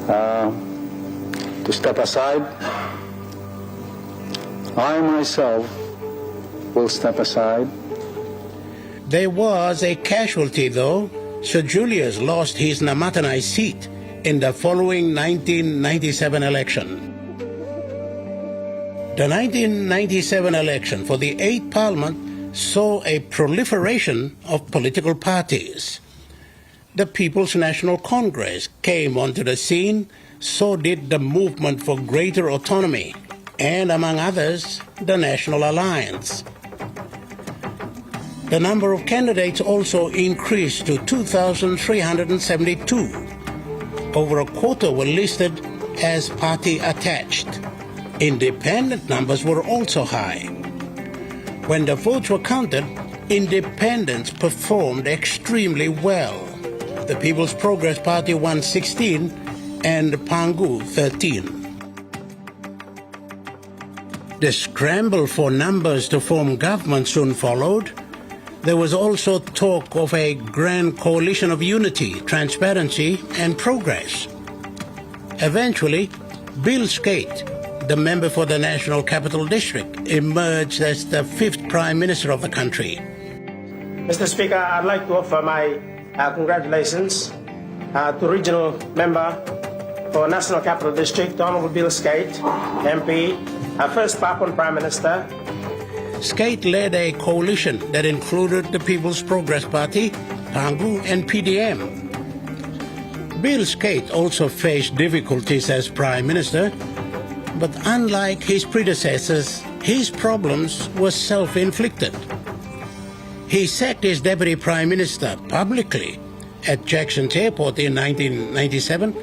to step aside. I myself will step aside. There was a casualty, though. Sir Julius lost his Namatanai seat in the following 1997 election. The 1997 election for the 8th Parliament saw a proliferation of political parties. The People's National Congress came onto the scene, so did the Movement for Greater Autonomy, and among others, the National Alliance. The number of candidates also increased to 2,372. Over a quarter were listed as party attached. Independent numbers were also high. When the votes were counted, independents performed extremely well. The People's Progress Party won 16 and Pangu 13. The scramble for numbers to form government soon followed. There was also talk of a grand coalition of unity, transparency, and progress. Eventually, Bill Skate, the member for the National Capital District, emerged as the 5th Prime Minister of the country. Mr. Speaker, I'd like to offer my congratulations to Regional Member for National Capital District, Honourable Bill Skate, MP, our first Papuan Prime Minister. Skate led a coalition that included the People's Progress Party, Pangu, and PDM. Bill Skate also faced difficulties as Prime Minister, but unlike his predecessors, his problems were self-inflicted. He sacked his Deputy Prime Minister publicly at Jackson's Airport in 1997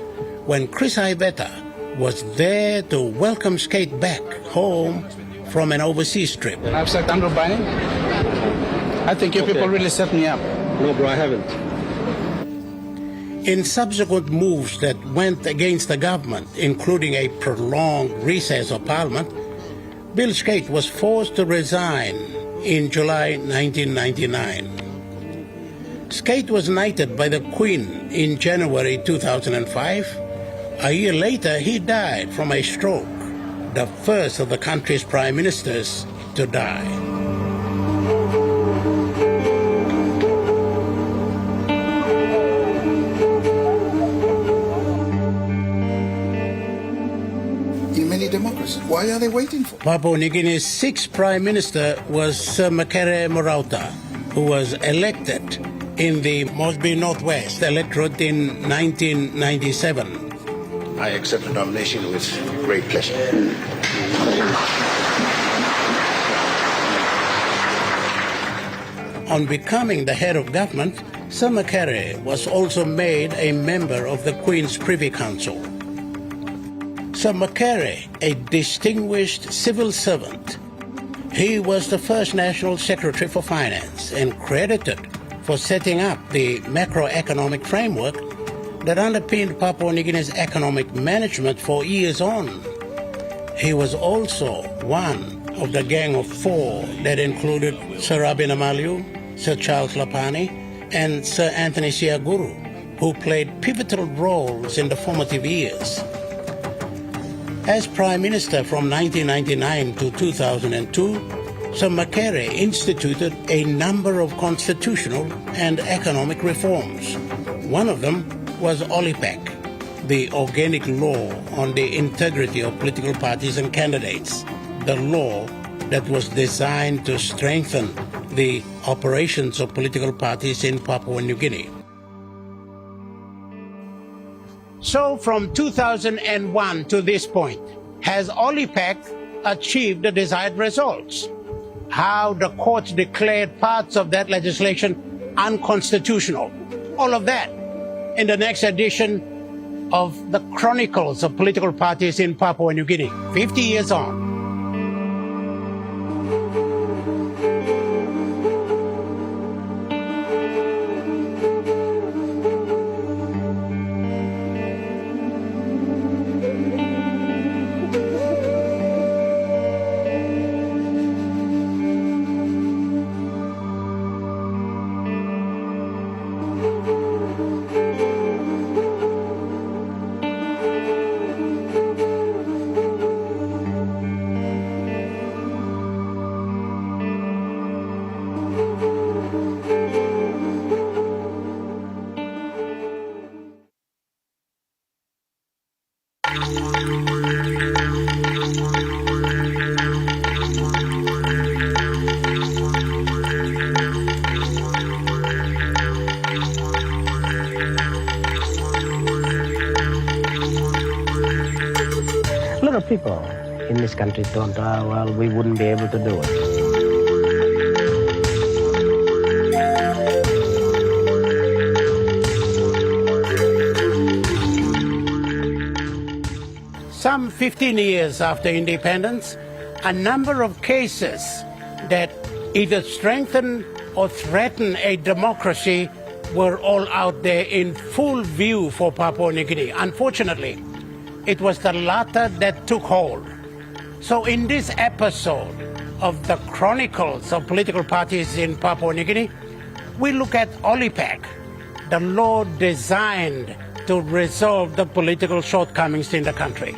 when Chris Iveta, was there to welcome Skate back home from an overseas trip. And I've said Andrew Bynum. I think you people really set me up. No, bro, I haven't. In subsequent moves that went against the government, including a prolonged recess of Parliament, Bill Skate was forced to resign in July 1999. Skate was knighted by the Queen in January 2005. A year later, he died from a stroke, the first of the country's prime ministers to die. Democracy. Why are they waiting for? Papua New Guinea's sixth Prime Minister was Sir Makere Morauta, who was elected in the Mosby Northwest electorate in 1997. I accept the nomination with great pleasure. On becoming the head of government, Sir Makere was also made a member of the Queen's Privy Council. Sir Makere, a distinguished civil servant, he was the first National Secretary for Finance and credited for setting up the macroeconomic framework that underpinned Papua New Guinea's economic management for years on. He was also one of the Gang of Four that included Sir Abhinamaliu, Sir Charles Lapani, and Sir Anthony Siaguru, who played pivotal roles in the formative years. As Prime Minister from 1999 to 2002, Sir Makere instituted a number of constitutional and economic reforms. One of them was OLIPAC, the organic law on the integrity of political parties and candidates, the law that was designed to strengthen the operations of political parties in Papua New Guinea. So from 2001 to this point, has OLIPAC achieved the desired results? How the courts declared parts of that legislation unconstitutional? All of that in the next edition of the Chronicles of Political Parties in Papua New Guinea, 50 years on. A lot of people in this country don't, well, we wouldn't be able to do it. Some 15 years after independence, a number of cases that either strengthen or threaten a democracy were all out there in full view for Papua New Guinea. Unfortunately, it was the latter that took hold. So in this episode of the Chronicles of Political Parties in Papua New Guinea, we look at OLIPAC, the law designed to resolve the political shortcomings in the country.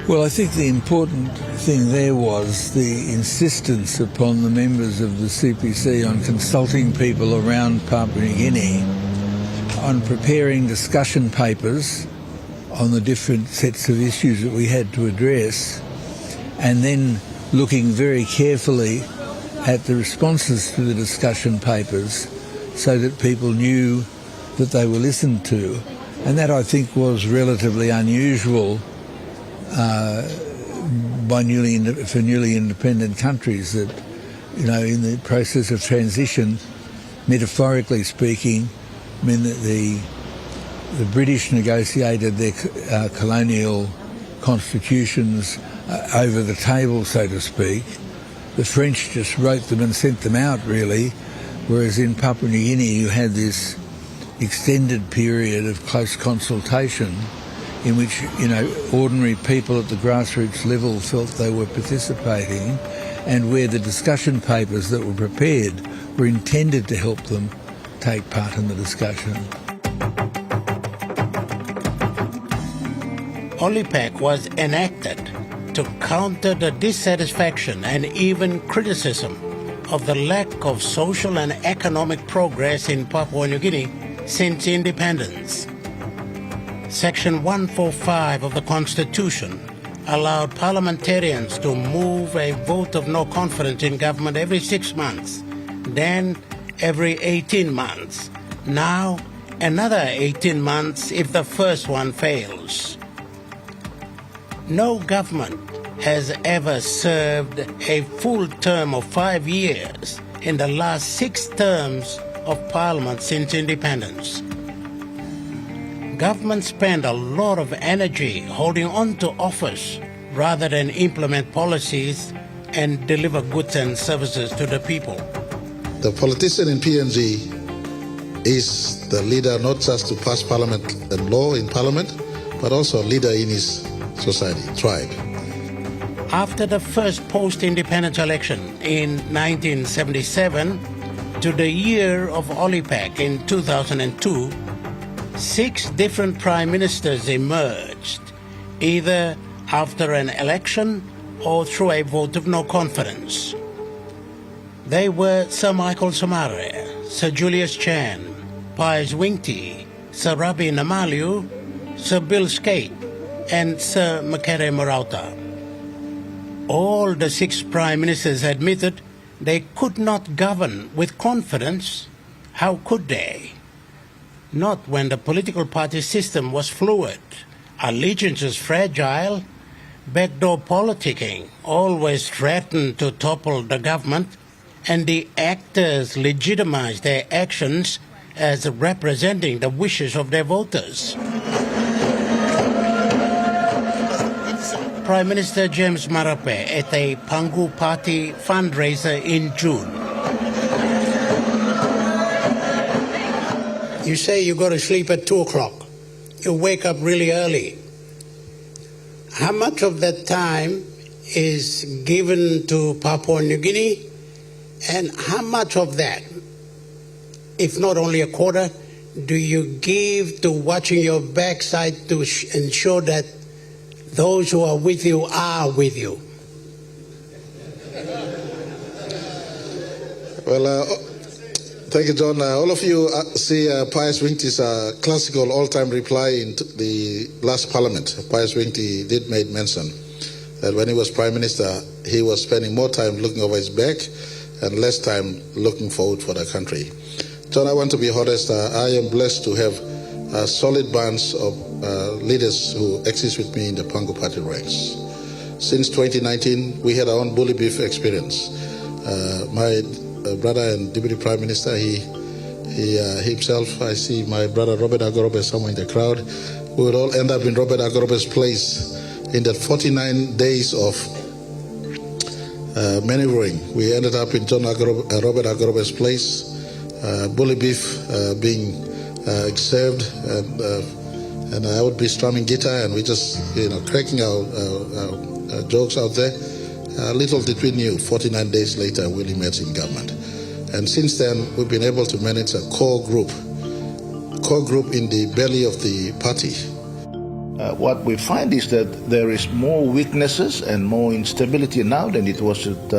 Well, I think the important thing there was the insistence upon the members of the CPC on consulting people around Papua New Guinea on preparing discussion papers on the different sets of issues that we had to address, and then looking very carefully at the responses to the discussion papers so that people knew that they were listened to. And that, I think, was relatively unusual for newly independent countries, that, you know, in the process of transition, metaphorically speaking, mean that the the British negotiated their colonial constitutions over the table, so to speak. The French just wrote them and sent them out, really, whereas in Papua New Guinea you had this extended period of close consultation in which, ordinary people at the grassroots level felt they were participating, and where the discussion papers that were prepared were intended to help them take part in the discussion. OLIPAC was enacted to counter the dissatisfaction and even criticism of the lack of social and economic progress in Papua New Guinea since independence. Section 145 of the Constitution allowed parliamentarians to move a vote of no confidence in government every 6 months, then every 18 months, now another 18 months if the first one fails. No government has ever served a full term of 5 years in the last 6 terms of parliament since independence. Government spend a lot of energy holding on to office rather than implement policies and deliver goods and services to the people. The politician in PNG is the leader not just to pass parliament and law in parliament, but also a leader in his society, tribe. After the first post-independence election in 1977 to the year of OLIPAC in 2002, 6 different prime ministers emerged, either after an election or through a vote of no confidence. They were Sir Michael Somare, Sir Julius Chan, Pius Wingti, Sir Rabi Namaliu, Sir Bill Skate, and Sir Makere Marauta. All the 6 prime ministers admitted they could not govern with confidence. How could they? Not when the political party system was fluid, allegiances fragile, backdoor politicking always threatened to topple the government, and the actors legitimized their actions as representing the wishes of their voters. Prime Minister James Marape at a Pangu Party fundraiser in June. You say you go to sleep at 2 o'clock. You wake up really early. How much of that time is given to Papua New Guinea, and how much of that, if not only a quarter, do you give to watching your backside to ensure that those who are with you are with you? Well, thank you, John. All of you see Pius Wingti's classical all-time reply in the last parliament. Pius Wingti did make mention that when he was prime minister, he was spending more time looking over his back and less time looking forward for the country. John, I want to be honest. I am blessed to have a solid bunch of leaders who exist with me in the Pangu Party ranks. Since 2019, we had our own bully beef experience. My brother and Deputy Prime Minister, he himself, I see my brother Robert Agorobe somewhere in the crowd. We would all end up in Robert Agorobe's place in that 49 days of maneuvering. We ended up in Robert Agorobe's place, bully beef being served, and I would be strumming guitar, and we just, cracking our jokes out there. Little did we knew, 49 days later, Willie met in government. And since then, we've been able to manage a core group in the belly of the party. What we find is that there is more weaknesses and more instability now than it was at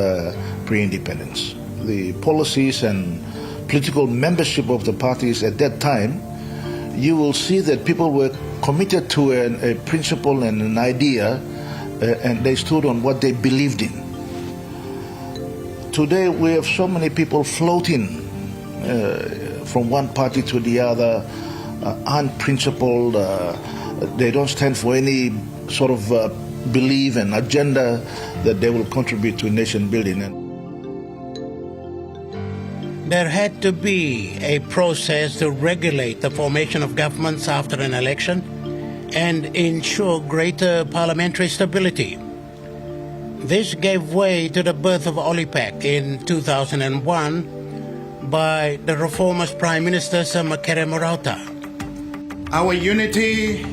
pre-independence. The policies and political membership of the parties at that time, you will see that people were committed to a principle and an idea, and they stood on what they believed in. Today we have so many people floating from one party to the other, unprincipled. They don't stand for any sort of belief and agenda that they will contribute to nation building. There had to be a process to regulate the formation of governments after an election and ensure greater parliamentary stability. This gave way to the birth of OLIPAC in 2001 by the reformist Prime Minister Sir Makere Morauta. Our unity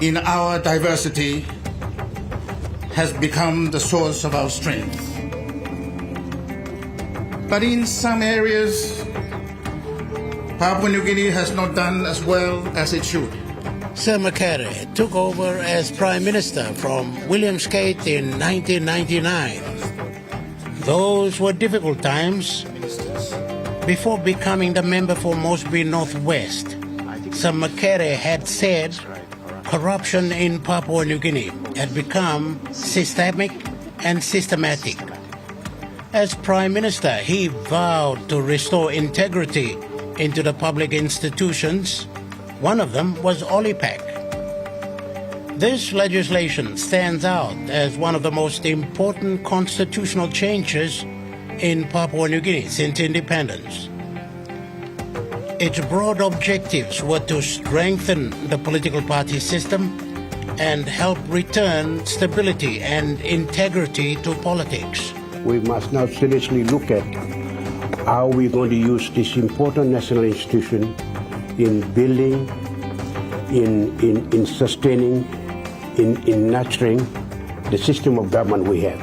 in our diversity has become the source of our strength. But in some areas, Papua New Guinea has not done as well as it should. Sir Makere took over as Prime Minister from William Skate in 1999. Those were difficult times. Before becoming the member for Mosby Northwest, Sir Makere had said corruption in Papua New Guinea had become systemic and systematic. As Prime Minister, he vowed to restore integrity into the public institutions. One of them was OLIPAC. This legislation stands out as one of the most important constitutional changes in Papua New Guinea since independence. Its broad objectives were to strengthen the political party system and help return stability and integrity to politics. We must now seriously look at how we're going to use this important national institution in building, in sustaining, in nurturing the system of government we have.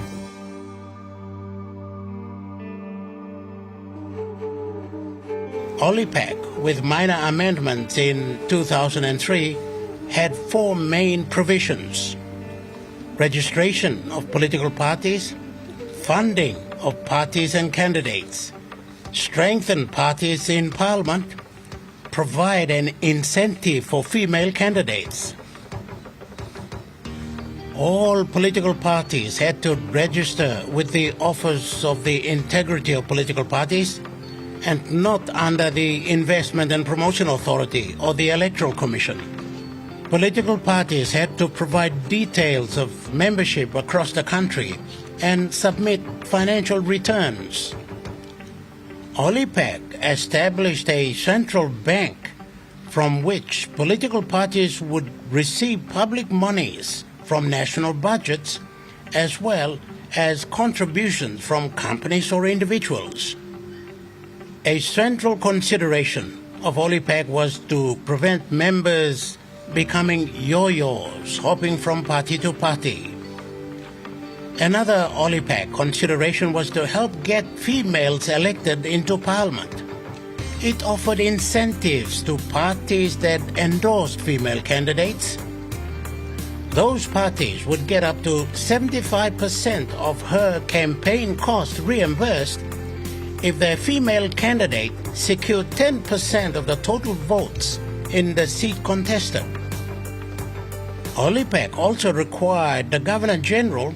OLIPAC, with minor amendments in 2003, had four main provisions: registration of political parties, funding of parties and candidates, strengthen parties in Parliament, provide an incentive for female candidates. All political parties had to register with the Office of the Integrity of Political Parties and not under the Investment and Promotion Authority or the Electoral Commission. Political parties had to provide details of membership across the country and submit financial returns. OLIPAC established a central bank from which political parties would receive public monies from national budgets as well as contributions from companies or individuals. A central consideration of OLIPAC was to prevent members becoming yo-yos, hopping from party to party. Another OLIPAC consideration was to help get females elected into Parliament. It offered incentives to parties that endorsed female candidates. Those parties would get up to 75% of her campaign costs reimbursed if their female candidate secured 10% of the total votes in the seat contested. OLIPAC also required the Governor-General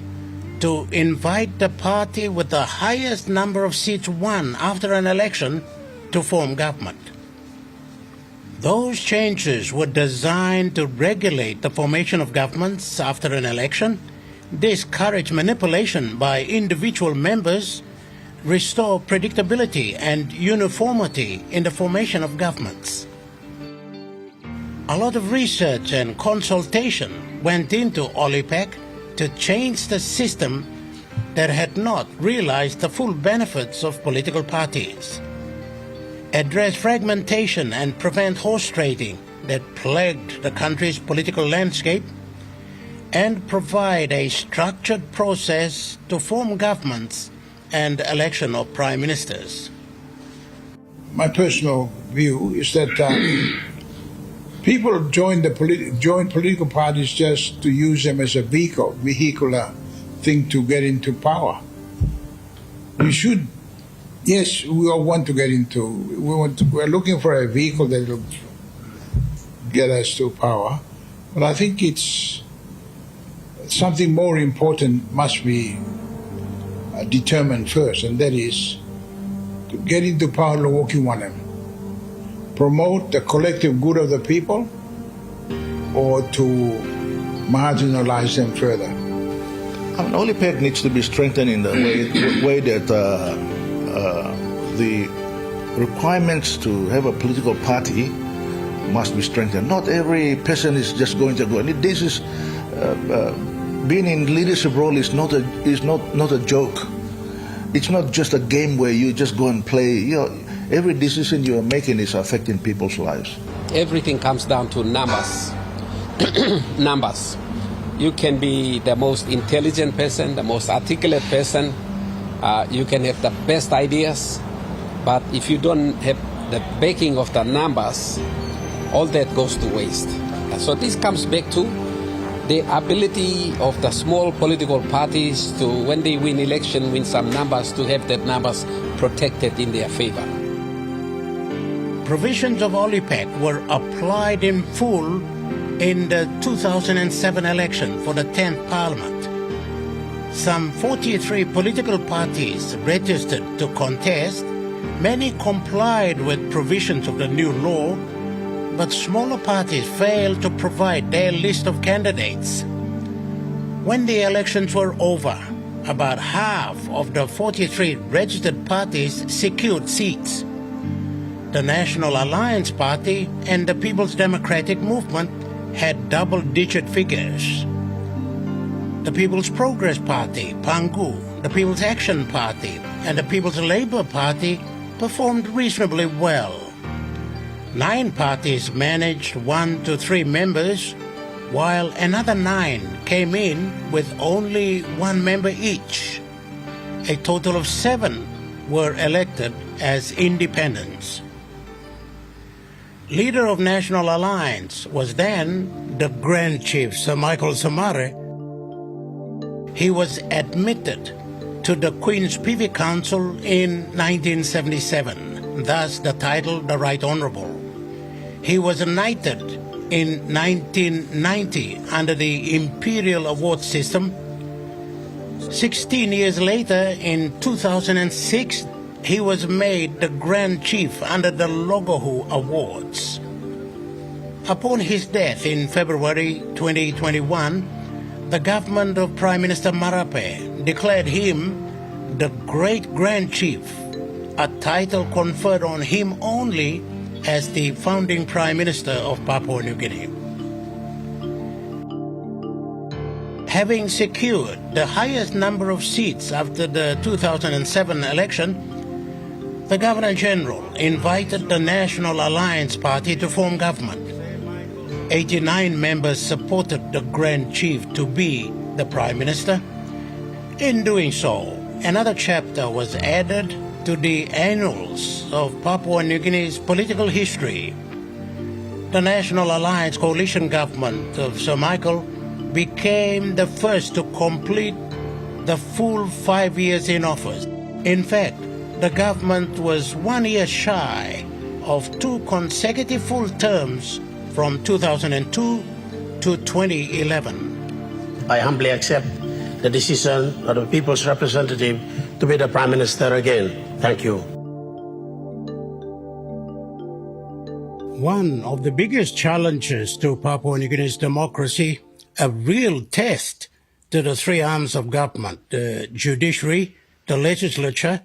to invite the party with the highest number of seats won after an election to form government. Those changes were designed to regulate the formation of governments after an election, discourage manipulation by individual members, restore predictability and uniformity in the formation of governments. A lot of research and consultation went into OLIPAC to change the system that had not realized the full benefits of political parties, address fragmentation and prevent horse trading that plagued the country's political landscape, and provide a structured process to form governments and election of prime ministers. My personal view is that people join political parties just to use them as a vehicular thing to get into power. You should, yes, we all want to get into, we're looking for a vehicle that will get us to power, but I think it's something more important must be determined first, and that is to get into power the walking one them. Promote the collective good of the people or to marginalize them further. OLIPAC needs to be strengthened in the way that the requirements to have a political party must be strengthened. Not every person is just going to go. And this is being in leadership role is not a joke. It's not just a game where you just go and play. Every decision you are making is affecting people's lives. Everything comes down to numbers. Numbers. You can be the most intelligent person, the most articulate person. You can have the best ideas, but if you don't have the backing of the numbers, all that goes to waste. So this comes back to the ability of the small political parties to, when they win election, win some numbers, to have that numbers protected in their favor. Provisions of OLIPAC were applied in full in the 2007 election for the 10th Parliament. Some 43 political parties registered to contest. Many complied with provisions of the new law, but smaller parties failed to provide their list of candidates. When the elections were over, about half of the 43 registered parties secured seats. The National Alliance Party and the People's Democratic Movement had double-digit figures. The People's Progress Party, Pangu, the People's Action Party, and the People's Labour Party performed reasonably well. 9 parties managed 1 to 3 members, while another 9 came in with only 1 member each. A total of 7 were elected as independents. Leader of National Alliance was then the Grand Chief Sir Michael Somare. He was admitted to the Queen's Privy Council in 1977, thus the title the Right Honourable. He was knighted in 1990 under the Imperial Award System. 16 years later, in 2006, he was made the Grand Chief under the Logohu Awards. Upon his death in February 2021, the government of Prime Minister Marape declared him the Great Grand Chief, a title conferred on him only as the founding Prime Minister of Papua New Guinea. Having secured the highest number of seats after the 2007 election, the Governor-General invited the National Alliance Party to form government. 89 members supported the Grand Chief to be the Prime Minister. In doing so, another chapter was added to the annals of Papua New Guinea's political history. The National Alliance coalition government of Sir Michael became the first to complete the full 5 years in office. In fact, the government was 1 year shy of 2 consecutive full terms from 2002 to 2011. I humbly accept the decision of the people's representative to be the Prime Minister again. Thank you. One of the biggest challenges to Papua New Guinea's democracy, a real test to the 3 arms of government, the judiciary, the legislature,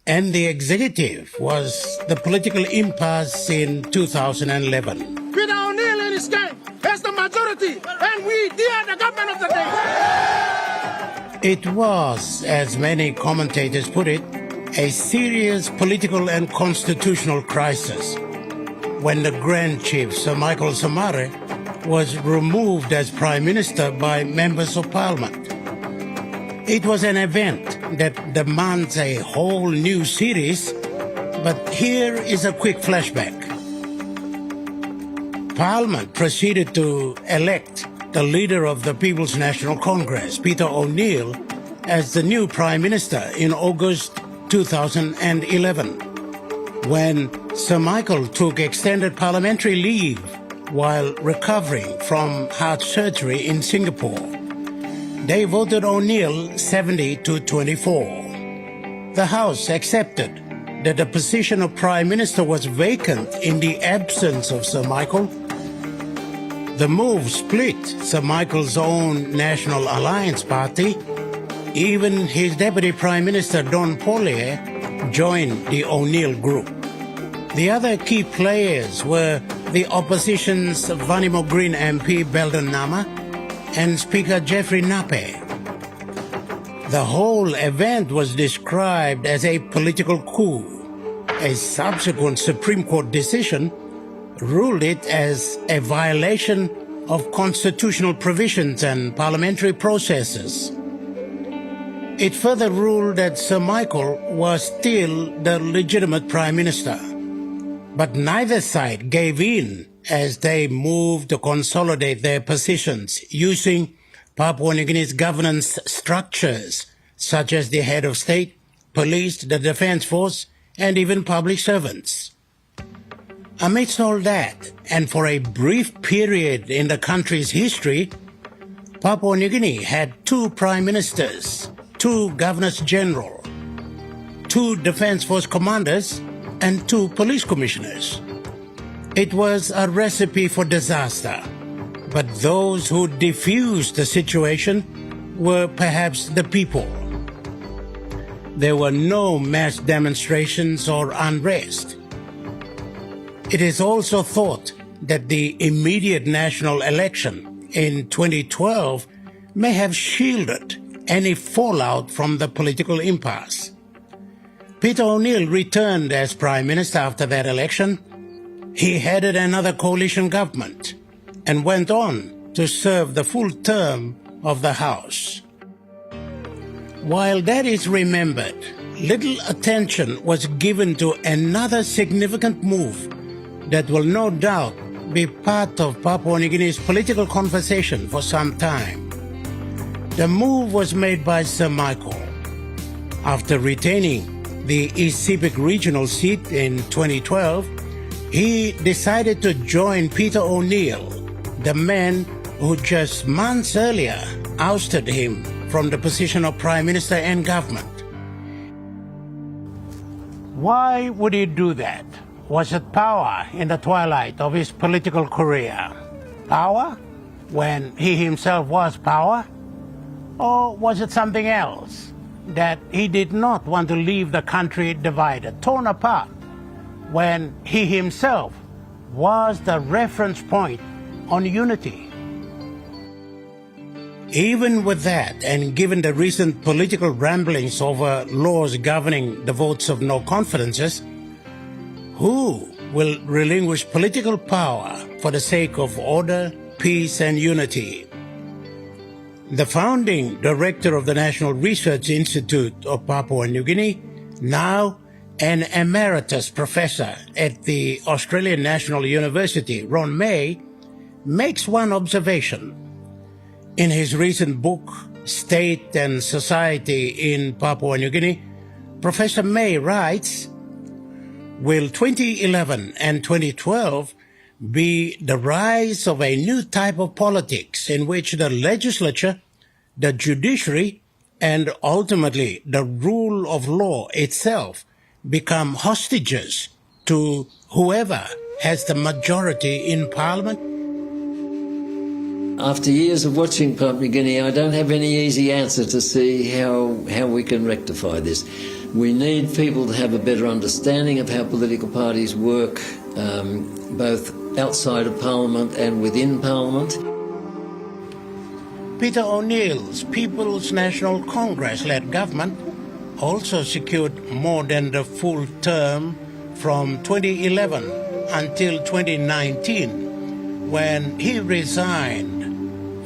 and the executive, was the political impasse in 2011. Peter O'Neill and his gang has the majority, and we are the government of the day. It was, as many commentators put it, a serious political and constitutional crisis when the Grand Chief, Sir Michael Somare, was removed as Prime Minister by members of Parliament. It was an event that demands a whole new series, but here is a quick flashback. Parliament proceeded to elect the leader of the People's National Congress, Peter O'Neill, as the new Prime Minister in August 2011, when Sir Michael took extended parliamentary leave while recovering from heart surgery in Singapore. They voted O'Neill 70 to 24. The House accepted that the position of Prime Minister was vacant in the absence of Sir Michael. The move split Sir Michael's own National Alliance Party. Even his Deputy Prime Minister, Don Pollier, joined the O'Neill group. The other key players were the opposition's Vanimo Green MP Belden Nama and Speaker Jeffrey Nape. The whole event was described as a political coup. A subsequent Supreme Court decision ruled it as a violation of constitutional provisions and parliamentary processes. It further ruled that Sir Michael was still the legitimate Prime Minister. But neither side gave in as they moved to consolidate their positions using Papua New Guinea's governance structures, such as the head of state, police, the defense force, and even public servants. Amidst all that, and for a brief period in the country's history, Papua New Guinea had 2 prime ministers, 2 governors general, 2 defense force commanders, and 2 police commissioners. It was a recipe for disaster, but those who diffused the situation were perhaps the people. There were no mass demonstrations or unrest. It is also thought that the immediate national election in 2012 may have shielded any fallout from the political impasse. Peter O'Neill returned as Prime Minister after that election. He headed another coalition government and went on to serve the full term of the House. While that is remembered, little attention was given to another significant move that will no doubt be part of Papua New Guinea's political conversation for some time. The move was made by Sir Michael. After retaining the East Sepik regional seat in 2012, he decided to join Peter O'Neill, the man who just months earlier ousted him from the position of Prime Minister and government. Why would he do that? Was it power in the twilight of his political career? Power when he himself was power? Or was it something else? That he did not want to leave the country divided, torn apart, when he himself was the reference point on unity. Even with that, and given the recent political ramblings over laws governing the votes of no confidences, who will relinquish political power for the sake of order, peace, and unity? The founding director of the National Research Institute of Papua New Guinea, now an emeritus professor at the Australian National University, Ron May, makes one observation. In his recent book, State and Society in Papua New Guinea, Professor May writes, "Will 2011 and 2012 be the rise of a new type of politics in which the legislature, the judiciary, and ultimately the rule of law itself become hostages to whoever has the majority in parliament?" After years of watching Papua New Guinea, I don't have any easy answer to see how we can rectify this. We need people to have a better understanding of how political parties work, both outside of Parliament and within Parliament. Peter O'Neill's People's National Congress-led government also secured more than the full term from 2011 until 2019, when he resigned,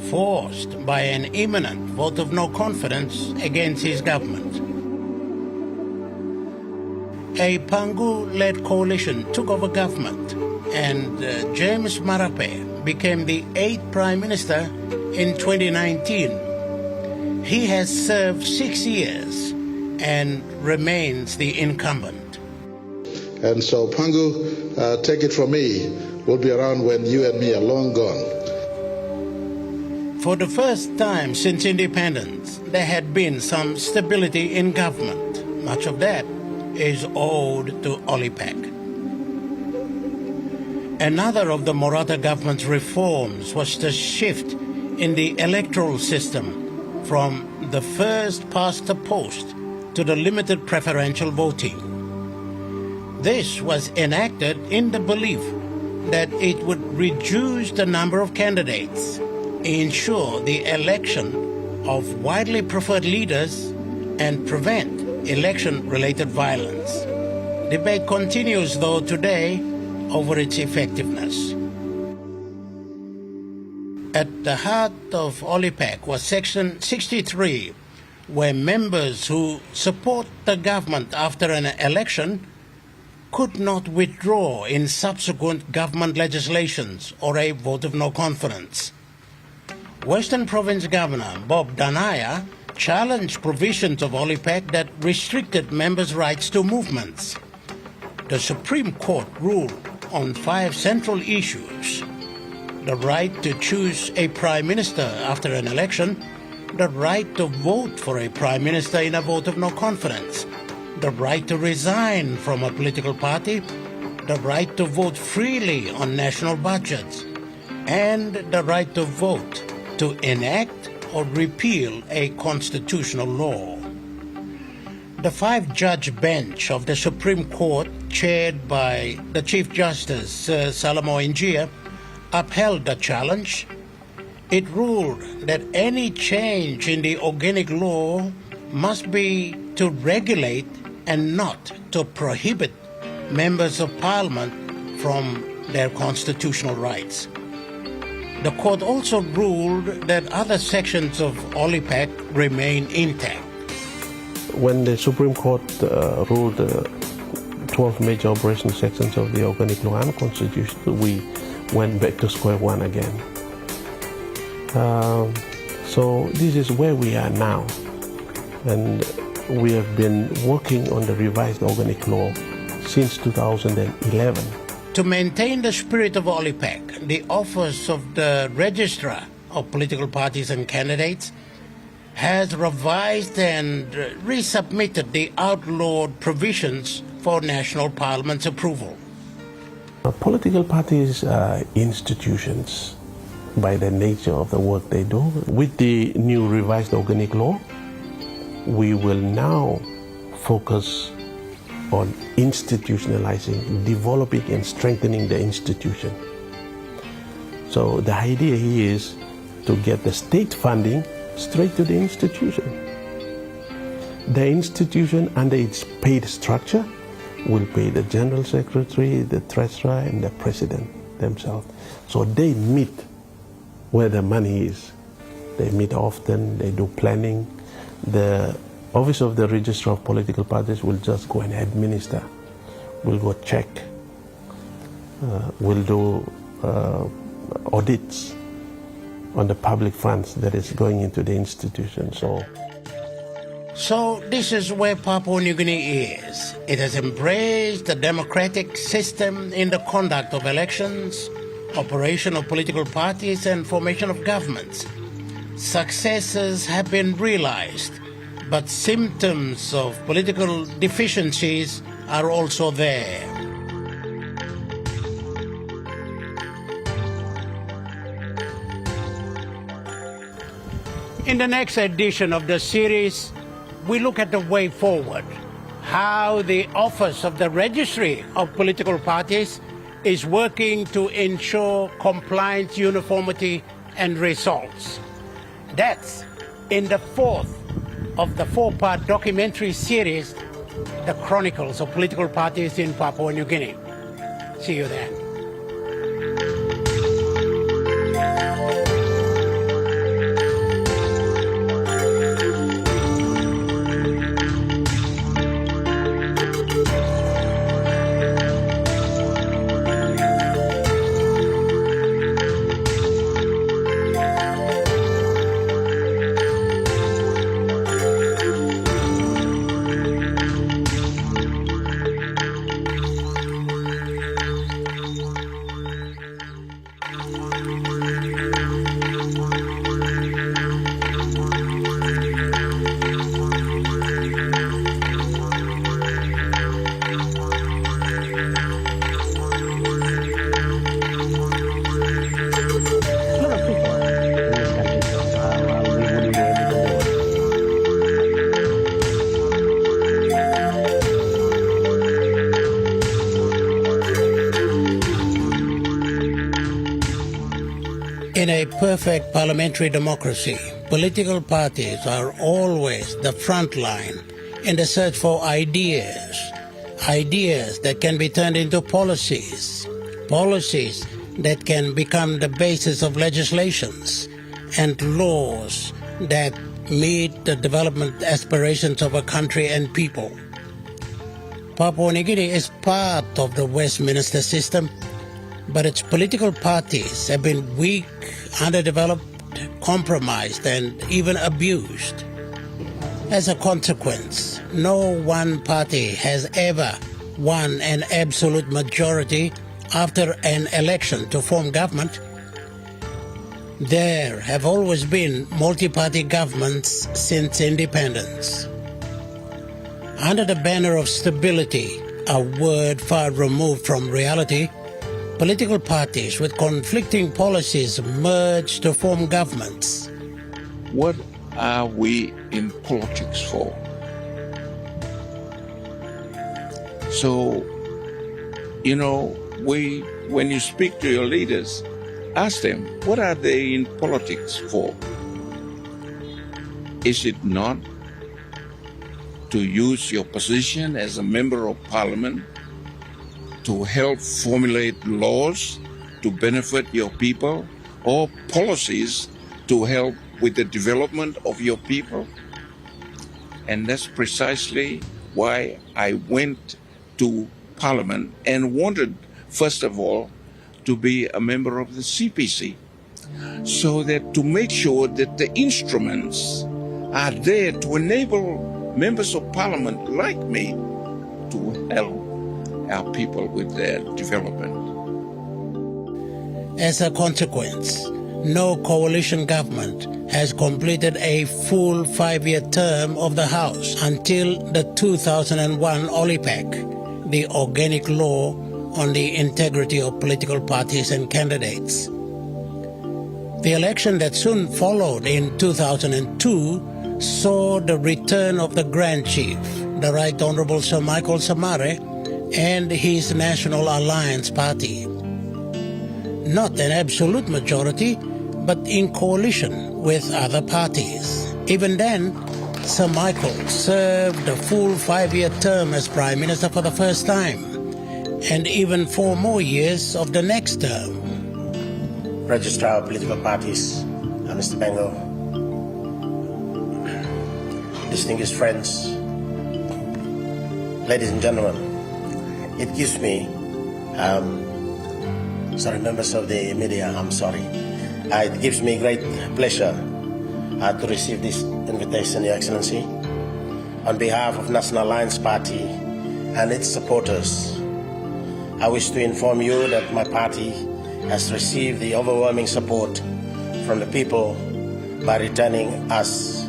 forced by an imminent vote of no confidence against his government. A Pangu-led coalition took over government, and James Marape became the 8th Prime Minister in 2019. He has served 6 years and remains the incumbent. And so Pangu, take it from me, will be around when you and me are long gone. For the first time since independence, there had been some stability in government. Much of that is owed to Olipec. Another of the Morata government's reforms was the shift in the electoral system from the first past the post to the limited preferential voting. This was enacted in the belief that it would reduce the number of candidates, ensure the election of widely preferred leaders, and prevent election-related violence. Debate continues, though, today over its effectiveness. At the heart of OLIPAC was Section 63, where members who support the government after an election could not withdraw in subsequent government legislations or a vote of no confidence. Western Province Governor Bob Danaya challenged provisions of OLIPAC that restricted members' rights to movements. The Supreme Court ruled on 5 central issues: the right to choose a prime minister after an election, the right to vote for a prime minister in a vote of no confidence, the right to resign from a political party, the right to vote freely on national budgets, and the right to vote to enact or repeal a constitutional law. The 5-judge bench of the Supreme Court, chaired by the Chief Justice Salamo Injia, upheld the challenge. It ruled that any change in the organic law must be to regulate and not to prohibit members of parliament from their constitutional rights. The court also ruled that other sections of OLIPAC remain intact. When the Supreme Court ruled 12 major operation sections of the organic law unconstitutional, we went back to square one again. So this is where we are now. And we have been working on the revised organic law since 2011. To maintain the spirit of OLIPAC, the Office of the Registrar of Political Parties and Candidates has revised and resubmitted the outlawed provisions for National Parliament's approval. Political parties are institutions by the nature of the work they do. With the new revised organic law, we will now focus on institutionalizing, developing and strengthening the institution. So the idea here is to get the state funding straight to the institution. The institution, under its paid structure, will pay the General Secretary, the Treasurer, and the President themselves. So they meet where the money is. They meet often, they do planning. The Office of the Registrar of Political Parties will just go and administer. We'll go check. We'll do audits on the public funds that is going into the institution. So this is where Papua New Guinea is. It has embraced the democratic system in the conduct of elections, operation of political parties, and formation of governments. Successes have been realized, but symptoms of political deficiencies are also there. In the next edition of the series, we look at the way forward, how the Office of the Registry of Political Parties is working to ensure compliance, uniformity, and results. That's in the 4th of the 4-part documentary series, The Chronicles of Political Parties in Papua New Guinea. See you then. In a perfect parliamentary democracy, political parties are always the front line in the search for ideas that can be turned into policies that can become the basis of legislations and laws that meet the development aspirations of a country and people. Papua New Guinea is part of the Westminster system, but its political parties have been weak, underdeveloped, compromised, and even abused. As a consequence, no one party has ever won an absolute majority after an election to form government. There have always been multi-party governments since independence. Under the banner of stability, a word far removed from reality, political parties with conflicting policies merge to form governments. What are we in politics for? So, when you speak to your leaders, ask them, what are they in politics for? Is it not to use your position as a member of parliament to help formulate laws to benefit your people, or policies to help with the development of your people? And that's precisely why I went to Parliament and wanted, first of all, to be a member of the CPC, so that to make sure that the instruments are there to enable members of Parliament like me to help our people with their development. As a consequence, no coalition government has completed a full 5-year term of the House until the 2001 OLIPAC, the organic law on the integrity of political parties and candidates. The election that soon followed in 2002 saw the return of the Grand Chief, the Right Honourable Sir Michael Samare, and his National Alliance Party. Not an absolute majority, but in coalition with other parties. Even then, Sir Michael served a full 5-year term as Prime Minister for the first time, and even 4 more years of the next term. Registrar of Political Parties, Mr. Bengo, distinguished friends, ladies and gentlemen, it gives me, members of the media, it gives me great pleasure to receive this invitation, Your Excellency. On behalf of National Alliance Party and its supporters, I wish to inform you that my party has received the overwhelming support from the people by returning us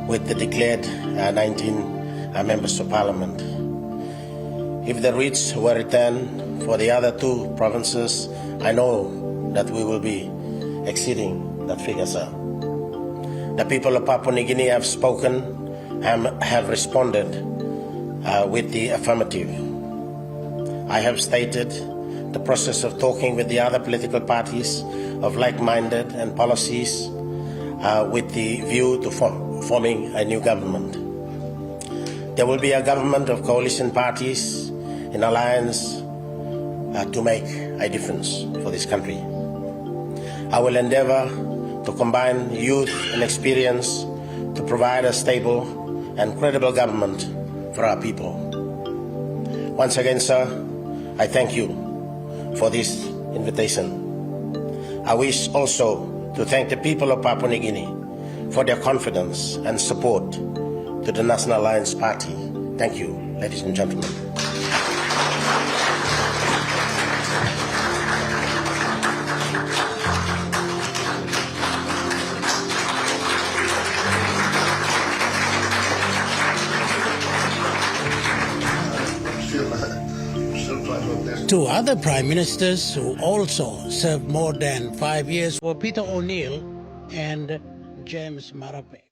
with the declared 19 members of Parliament. If the writs were returned for the other 2 provinces, I know that we will be exceeding that figure, sir. The people of Papua New Guinea have spoken and have responded with the affirmative. I have stated the process of talking with the other political parties of like-minded and policies with the view to forming a new government. There will be a government of coalition parties in alliance to make a difference for this country. I will endeavor to combine youth and experience to provide a stable and credible government for our people. Once again, sir, I thank you for this invitation. I wish also to thank the people of Papua New Guinea for their confidence and support to the National Alliance Party. Thank you, ladies and gentlemen. Two other prime ministers who also served more than 5 years were Peter O'Neill and James Marape.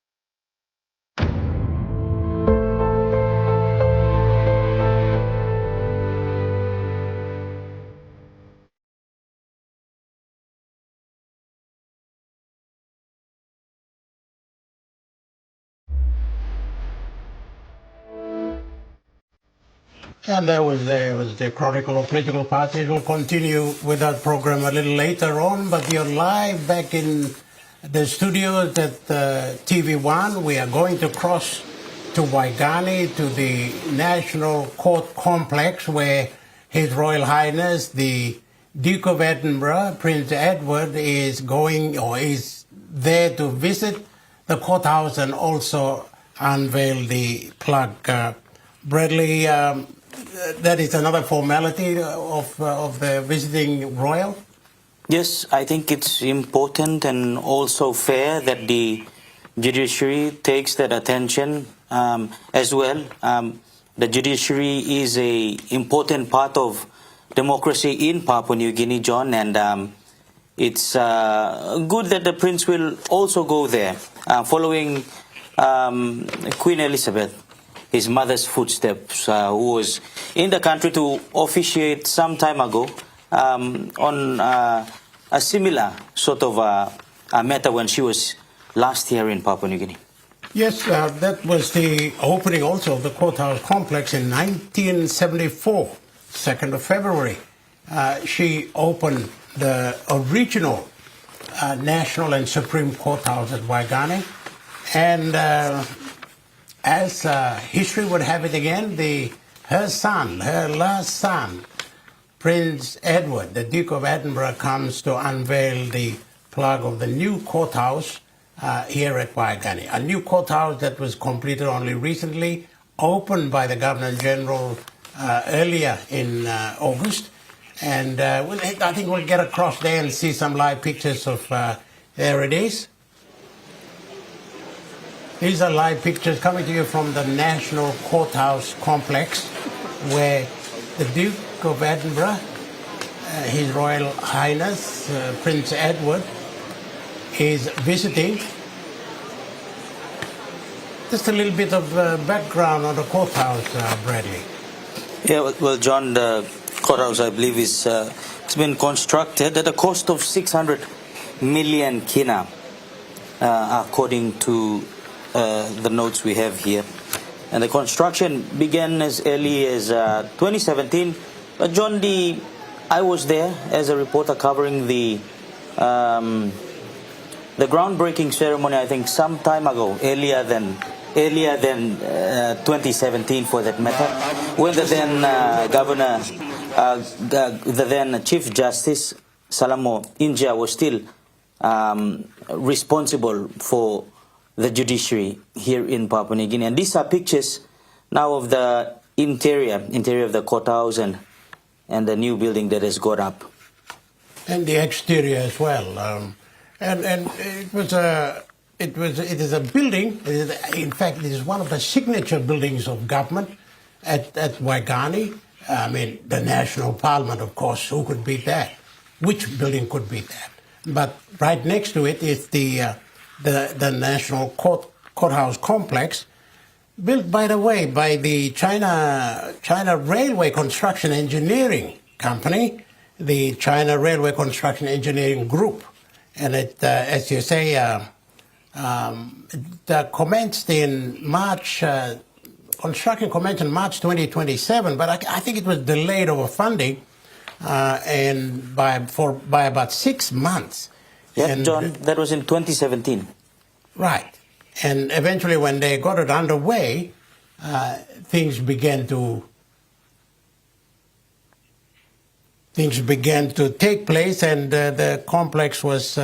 And there was the Chronicle of Political Parties. We'll continue with that program a little later on, but you're live back in the studios at TV1. We are going to cross to Waigani, to the National Court Complex, where His Royal Highness, the Duke of Edinburgh, Prince Edward, is going, or is there to visit the courthouse and also unveil the plaque. Bradley, that is another formality of the visiting royal? Yes, I think it's important and also fair that the judiciary takes that attention as well. The judiciary is an important part of democracy in Papua New Guinea, John, and it's good that the Prince will also go there, following Queen Elizabeth, his mother's footsteps, who was in the country to officiate some time ago on a similar sort of a matter when she was last here in Papua New Guinea. Yes, that was the opening also of the Courthouse complex in 1974, 2nd of February. She opened the original National and Supreme Courthouse at Waigani, and as history would have it again, her last son, Prince Edward, the Duke of Edinburgh, comes to unveil the plaque of the new courthouse here at Waigani. A new courthouse that was completed only recently, opened by the Governor-General earlier in August. And I think we'll get across there and see some live pictures of, there it is. These are live pictures coming to you from the National Courthouse complex, where the Duke of Edinburgh, His Royal Highness, Prince Edward, is visiting. Just a little bit of background on the courthouse, Bradley. Yeah, well, John, the courthouse, I believe, is it's been constructed at a cost of 600 million kina, according to the notes we have here. And the construction began as early as 2017. But John, I was there as a reporter covering the groundbreaking ceremony, I think, some time ago, earlier than 2017 for that matter, when the then governor, the then Chief Justice Salamo Inja was still responsible for the judiciary here in Papua New Guinea. And these are pictures now of the interior of the courthouse and the new building that has got up. And the exterior as well. And it is a building. In fact, it is one of the signature buildings of government at Waigani. I mean, the National Parliament, of course, who could beat that? Which building could beat that? But right next to it is the National Courthouse complex, built, by the way, by the China Railway Construction Engineering Company, the China Railway Construction Engineering Group. And it, as you say, commenced in March, construction commenced in March 2027, but I think it was delayed over funding and by about 6 months. Yeah, John, that was in 2017. Right. And eventually when they got it underway, things began to take place, and the complex was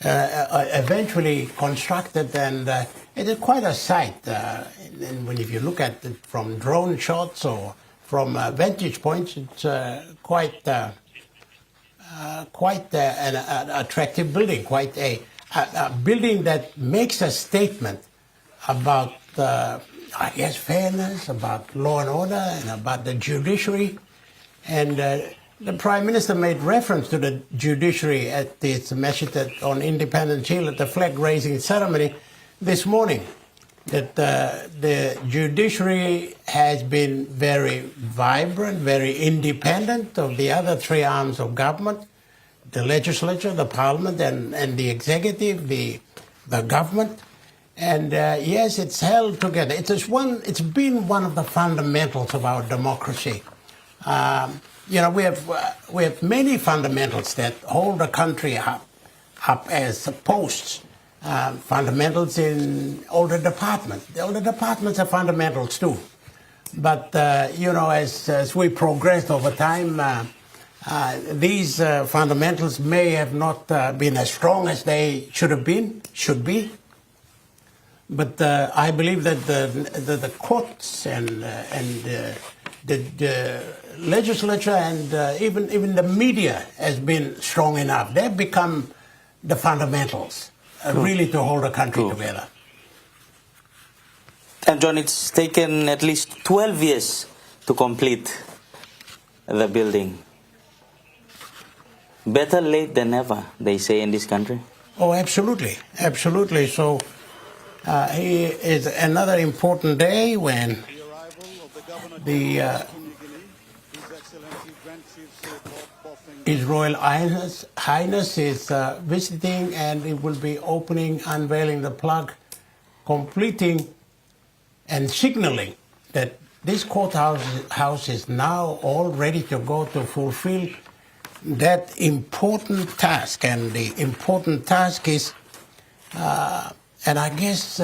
eventually constructed, and it is quite a sight. And if you look at it from drone shots or from vantage points, it's quite an attractive building, quite a building that makes a statement about, I guess, fairness, about law and order, and about the judiciary. And the Prime Minister made reference to the judiciary at its Meshitet on Independence Hill at the flag-raising ceremony this morning, that the judiciary has been very vibrant, very independent of the other three arms of government, the legislature, the parliament, and the executive, the government. And yes, it's held together. It's been one of the fundamentals of our democracy. We have many fundamentals that hold the country up as posts. Fundamentals in all the departments. All the departments are fundamentals too. But as we progressed over time, these fundamentals may have not been as strong as they should be. But I believe that the courts and the legislature and even the media has been strong enough. They've become the fundamentals really to hold the country together. And John, it's taken at least 12 years to complete the building. Better late than never, they say in this country. Oh, absolutely. Absolutely. So here is another important day when His Royal Highness is visiting, and it will be opening, unveiling the plug, completing and signaling that this courthouse is now all ready to go to fulfill that important task. And the important task is, and I guess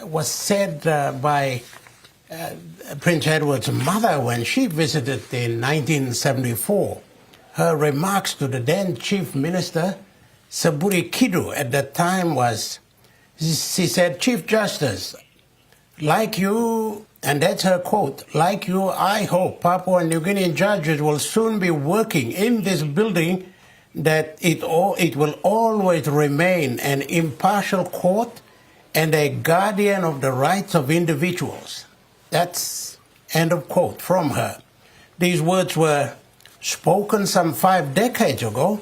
was said by Prince Edward's mother when she visited in 1974. Her remarks to the then Chief Minister, Saburi Kidu, at that time was, she said, "Chief Justice, like you," and that's her quote, "like you, I hope Papua New Guinea judges will soon be working in this building, that it will always remain an impartial court and a guardian of the rights of individuals." That's end of quote from her. These words were spoken some 5 decades ago,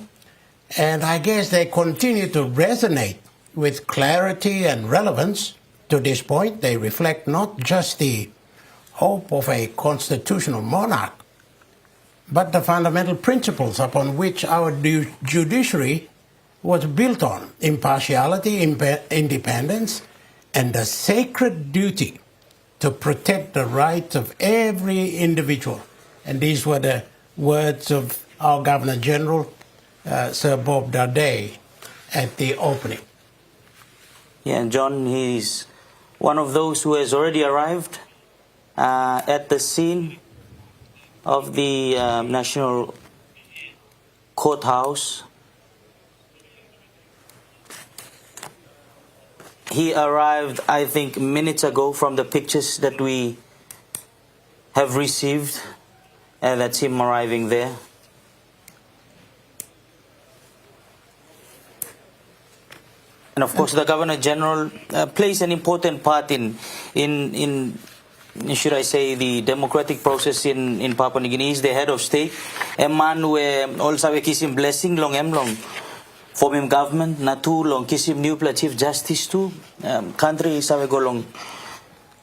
and I guess they continue to resonate with clarity and relevance. To this point, they reflect not just the hope of a constitutional monarch, but the fundamental principles upon which our judiciary was built on: impartiality, independence, and the sacred duty to protect the rights of every individual. And these were the words of our Governor General, Sir Bob Dardey, at the opening. Yeah, and John, he's one of those who has already arrived at the scene of the National Courthouse. He arrived, I think, minutes ago from the pictures that we have received. And that's him arriving there. And of course, the Governor General plays an important part in should I say, the democratic process in Papua New Guinea. He's the head of state. A man where also we kiss him blessing long form him government, natu long kiss him new chief justice too. Country is go long.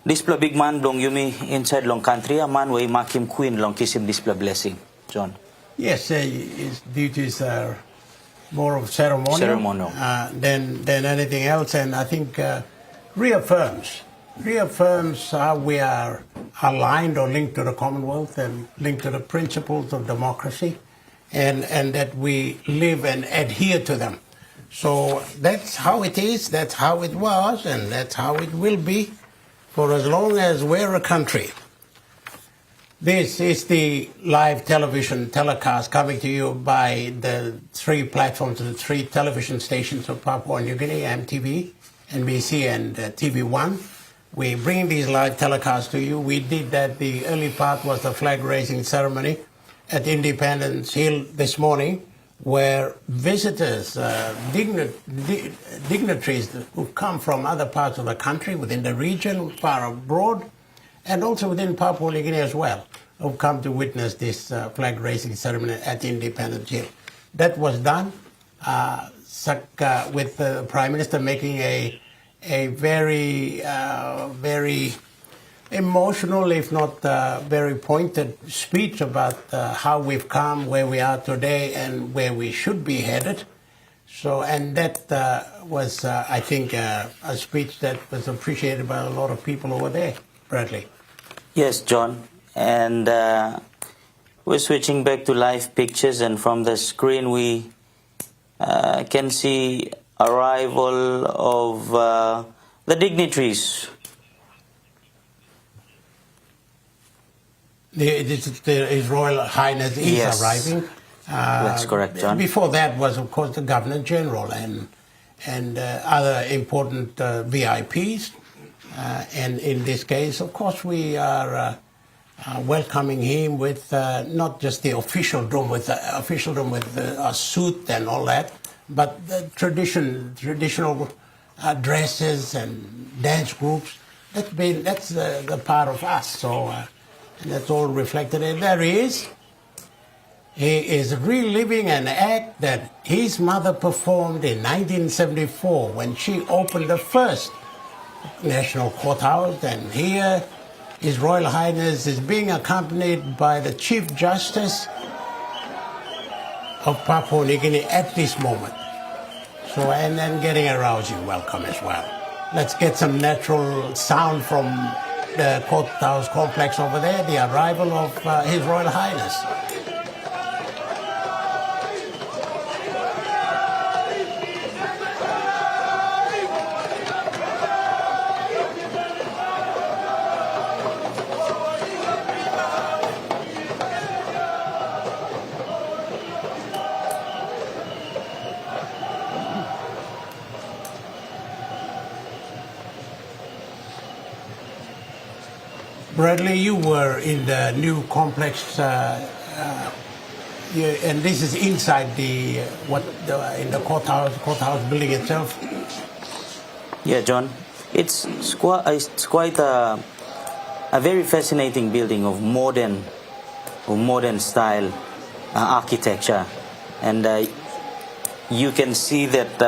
This big man long yumi inside long country, a man where mark him queen long kiss him display blessing. John. Yes, his duties are more of ceremonial. Than anything else, and I think reaffirms how we are aligned or linked to the Commonwealth and linked to the principles of democracy, and that we live and adhere to them. So that's how it is, that's how it was, and that's how it will be for as long as we're a country. This is the live television telecast coming to you by the 3 platforms, the 3 television stations of Papua New Guinea, EMTV, NBC, and TV1. We bring these live telecasts to you. We did that. The early part was the flag-raising ceremony at Independence Hill this morning, where visitors, dignitaries who've come from other parts of the country, within the region, far abroad, and also within Papua New Guinea as well, who've come to witness this flag-raising ceremony at Independence Hill. That was done with the Prime Minister making a very emotional, if not very pointed speech about how we've come, where we are today, and where we should be headed. So, and that was, I think, a speech that was appreciated by a lot of people over there, Bradley. Yes, John. And we're switching back to live pictures, and from the screen we can see arrival of the dignitaries. His Royal Highness is arriving. That's correct, John. Before that was, of course, the Governor General and other important VIPs. And in this case, of course, we are welcoming him with not just the officialdom with a suit and all that, but the traditional dresses and dance groups. That's the part of us. So that's all reflected. And there he is. He is reliving an act that his mother performed in 1974 when she opened the first National Courthouse. And here, His Royal Highness is being accompanied by the Chief Justice of Papua New Guinea at this moment. So, and then getting a rousing welcome as well. Let's get some natural sound from the Courthouse complex over there, the arrival of His Royal Highness. Bradley, you were in the new complex, and this is inside in the courthouse building itself. Yeah, John, it's quite a very fascinating building of modern style architecture, and you can see that.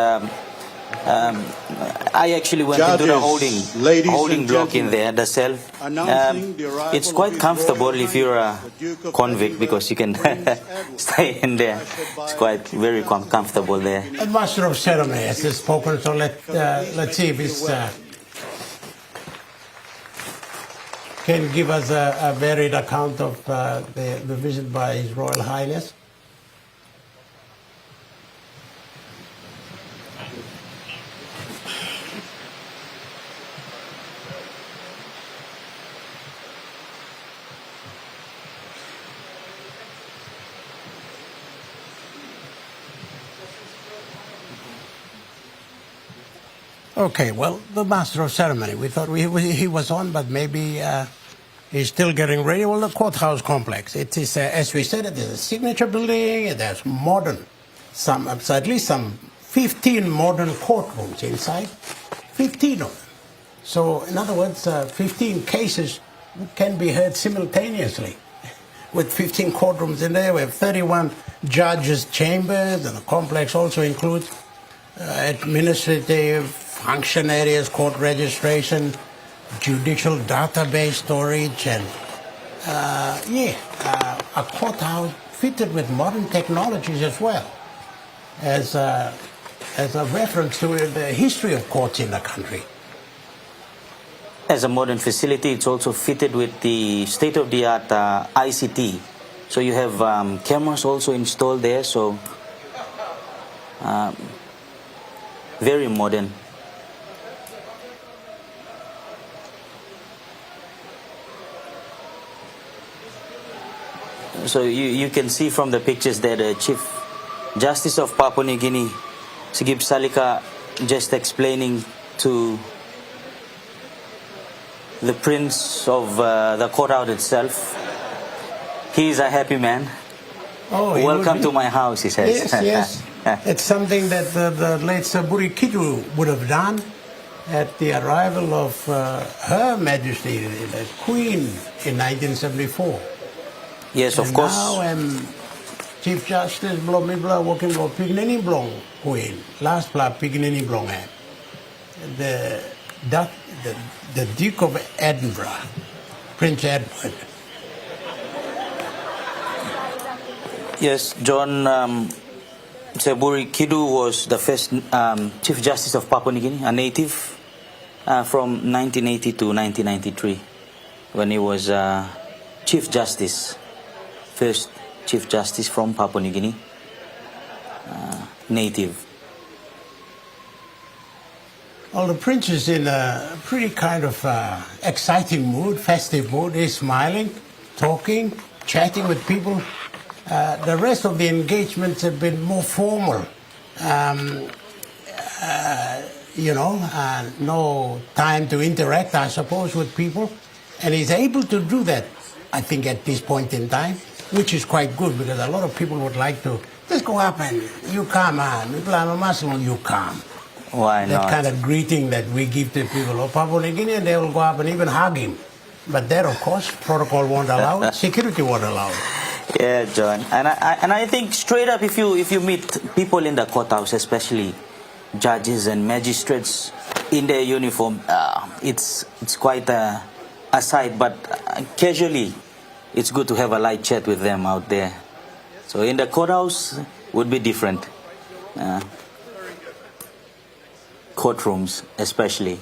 I actually went into the holding block in there, the cell. It's quite comfortable if you're a convict because you can stay in there. It's quite very comfortable there. A master of ceremony has spoken, so let's see if he's can give us a varied account of the visit by His Royal Highness. Okay, well, the Master of Ceremony, we thought he was on, but maybe he's still getting ready. Well, the Courthouse complex, it is, as we said, it is a signature building, and there's modern, at least some 15 modern courtrooms inside, 15 of them. So, in other words, 15 cases can be heard simultaneously with 15 courtrooms in there. We have 31 judges' chambers, and the complex also includes administrative function areas, court registration, judicial database storage, and a courthouse fitted with modern technologies as well, as a reference to the history of courts in the country. As a modern facility, it's also fitted with the state-of-the-art ICT. So you have cameras also installed there, so very modern. So you can see from the pictures that the Chief Justice of Papua New Guinea, Sigib Salika, just explaining to the Prince of the courthouse itself. He is a happy man. Oh, welcome to my house, he says. Yes, yes. It's something that the late Saburi Kidu would have done at the arrival of Her Majesty, the Queen, in 1974. Yes, of course. Now Chief Justice Blomibla working for Pignini Blong Queen, last pla Pignini Blong, the Duke of Edinburgh, Prince Edward. Yes, John, Seburi Kidu was the first Chief Justice of Papua New Guinea, a native from 1980 to 1993, when he was Chief Justice, first Chief Justice from Papua New Guinea, native. Well, the prince is in a pretty kind of exciting mood, festive mood. He's smiling, talking, chatting with people. The rest of the engagements have been more formal. No time to interact, I suppose, with people. And he's able to do that, I think, at this point in time, which is quite good, because a lot of people would like to just go up and you come, you come. Why not? That kind of greeting that we give to people of Papua New Guinea, and they will go up and even hug him. But that, of course, protocol won't allow it, security won't allow it. Yeah, John. And I think straight up, if you meet people in the courthouse, especially judges and magistrates in their uniform, it's quite a sight. But casually, it's good to have a light chat with them out there. So in the courthouse would be different. Courtrooms, especially.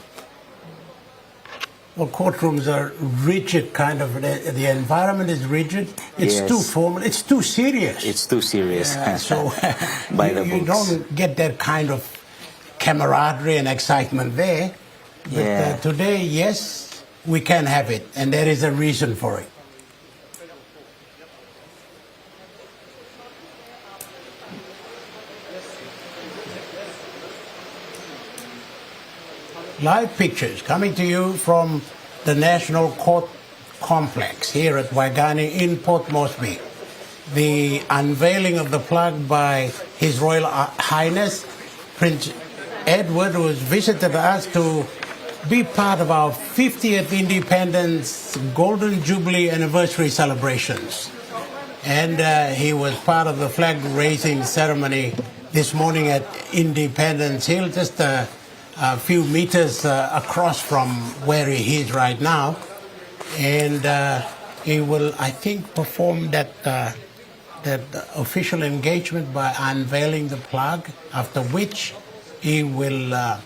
Well, courtrooms are rigid, kind of. The environment is rigid. It's too formal. It's too serious. It's too serious. So By the you books. don't get that kind of camaraderie and excitement there. But today, yes, we can have it, and there is a reason for it. Live pictures coming to you from the National Court Complex here at Waigani in Port Moresby. The unveiling of the plaque by His Royal Highness Prince Edward, who has visited us to be part of our 50th Independence Golden Jubilee Anniversary celebrations. And he was part of the flag raising ceremony this morning at Independence Hill, just a few meters across from where he is right now. And he will, I think, perform that official engagement by unveiling the plaque, after which he will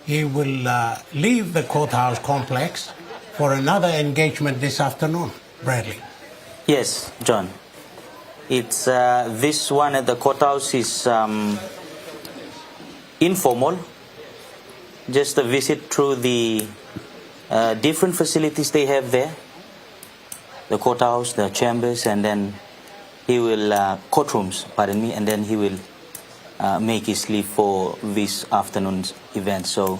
leave the courthouse complex for another engagement this afternoon. Bradley. Yes, John. It's this one at the courthouse is informal. Just a visit through the different facilities they have there, the courthouse, the chambers, and then he will courtrooms, pardon me, and then he will make his leave for this afternoon's event. So,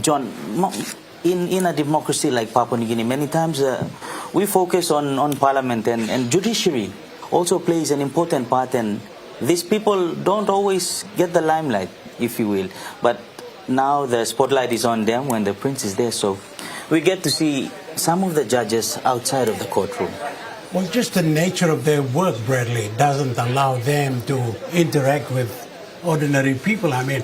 John, in a democracy like Papua New Guinea, many times we focus on parliament, and judiciary also plays an important part, and these people don't always get the limelight, if you will. But now the spotlight is on them when the prince is there, so we get to see some of the judges outside of the courtroom. Well, just the nature of their work, Bradley, doesn't allow them to interact with ordinary people. I mean,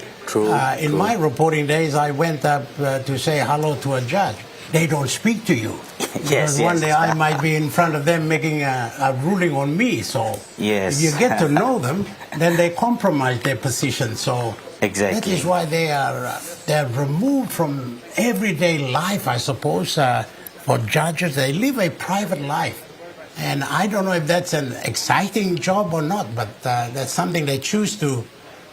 in my reporting days, I went up to say hello to a judge. They don't speak to you. Because one day I might be in front of them making a ruling on me. So if you get to know them, then they compromise their position. So that is why they're removed from everyday life, I suppose. For judges, they live a private life. And I don't know if that's an exciting job or not, but that's something they choose to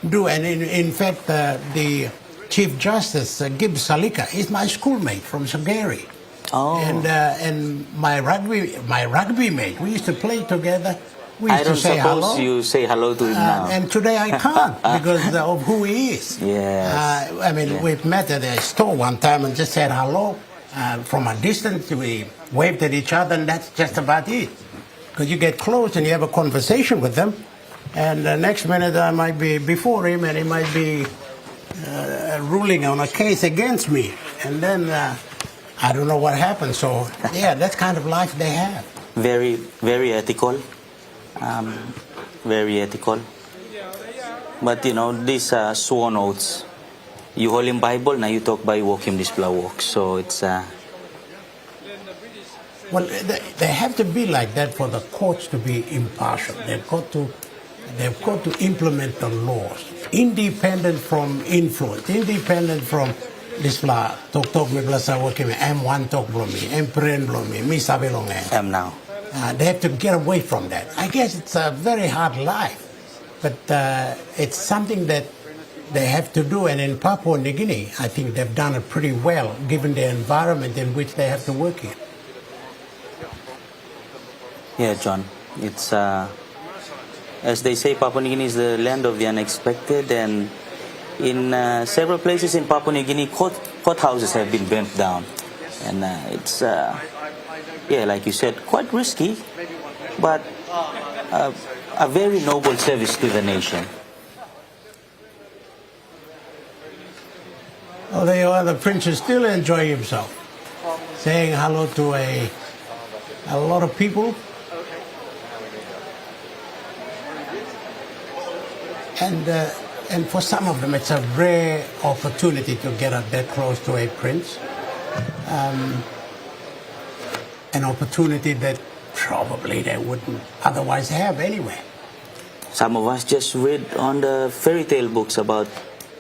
do. And in fact, the Chief Justice, Gibbs Salika, is my schoolmate from Sagari. Oh. And my rugby mate, we used to play together. We used I don't to say suppose hello. you say hello to him now. And today I can't because of who he is. Yes. I mean, we've met at a store one time and just said hello. From a distance, we waved at each other, and that's just about it. Because you get close and you have a conversation with them, and the next minute I might be before him, and he might be ruling on a case against me. And then I don't know what happened. So, yeah, that's kind of life they have. Very, very ethical. Very ethical. But, you know, these are sworn oaths. You hold him Bible, now you talk by walk him this blow walk. So it's... Well, they have to be like that for the courts to be impartial. They've got to They've got to implement the laws, independent from influence, independent from this fla tok me blasa working M1 tok blomi, M blomi, mi sabi long M now. They have to get away from that. I guess it's a very hard life, but it's something that they have to do. And in Papua New Guinea, I think they've done it pretty well, given the environment in which they have to work in. Yeah, John. It's as they say, Papua New Guinea is the land of the unexpected, and in several places in Papua New Guinea, courthouses have been burnt down, and it's yeah, like you said, quite risky, but a very noble service to the nation. Oh, there you are. The prince is still enjoying himself, saying hello to a lot of people. And for some of them, it's a rare opportunity to get up that close to a prince. An opportunity that probably they wouldn't otherwise have anyway. Some of us just read on the fairy tale books about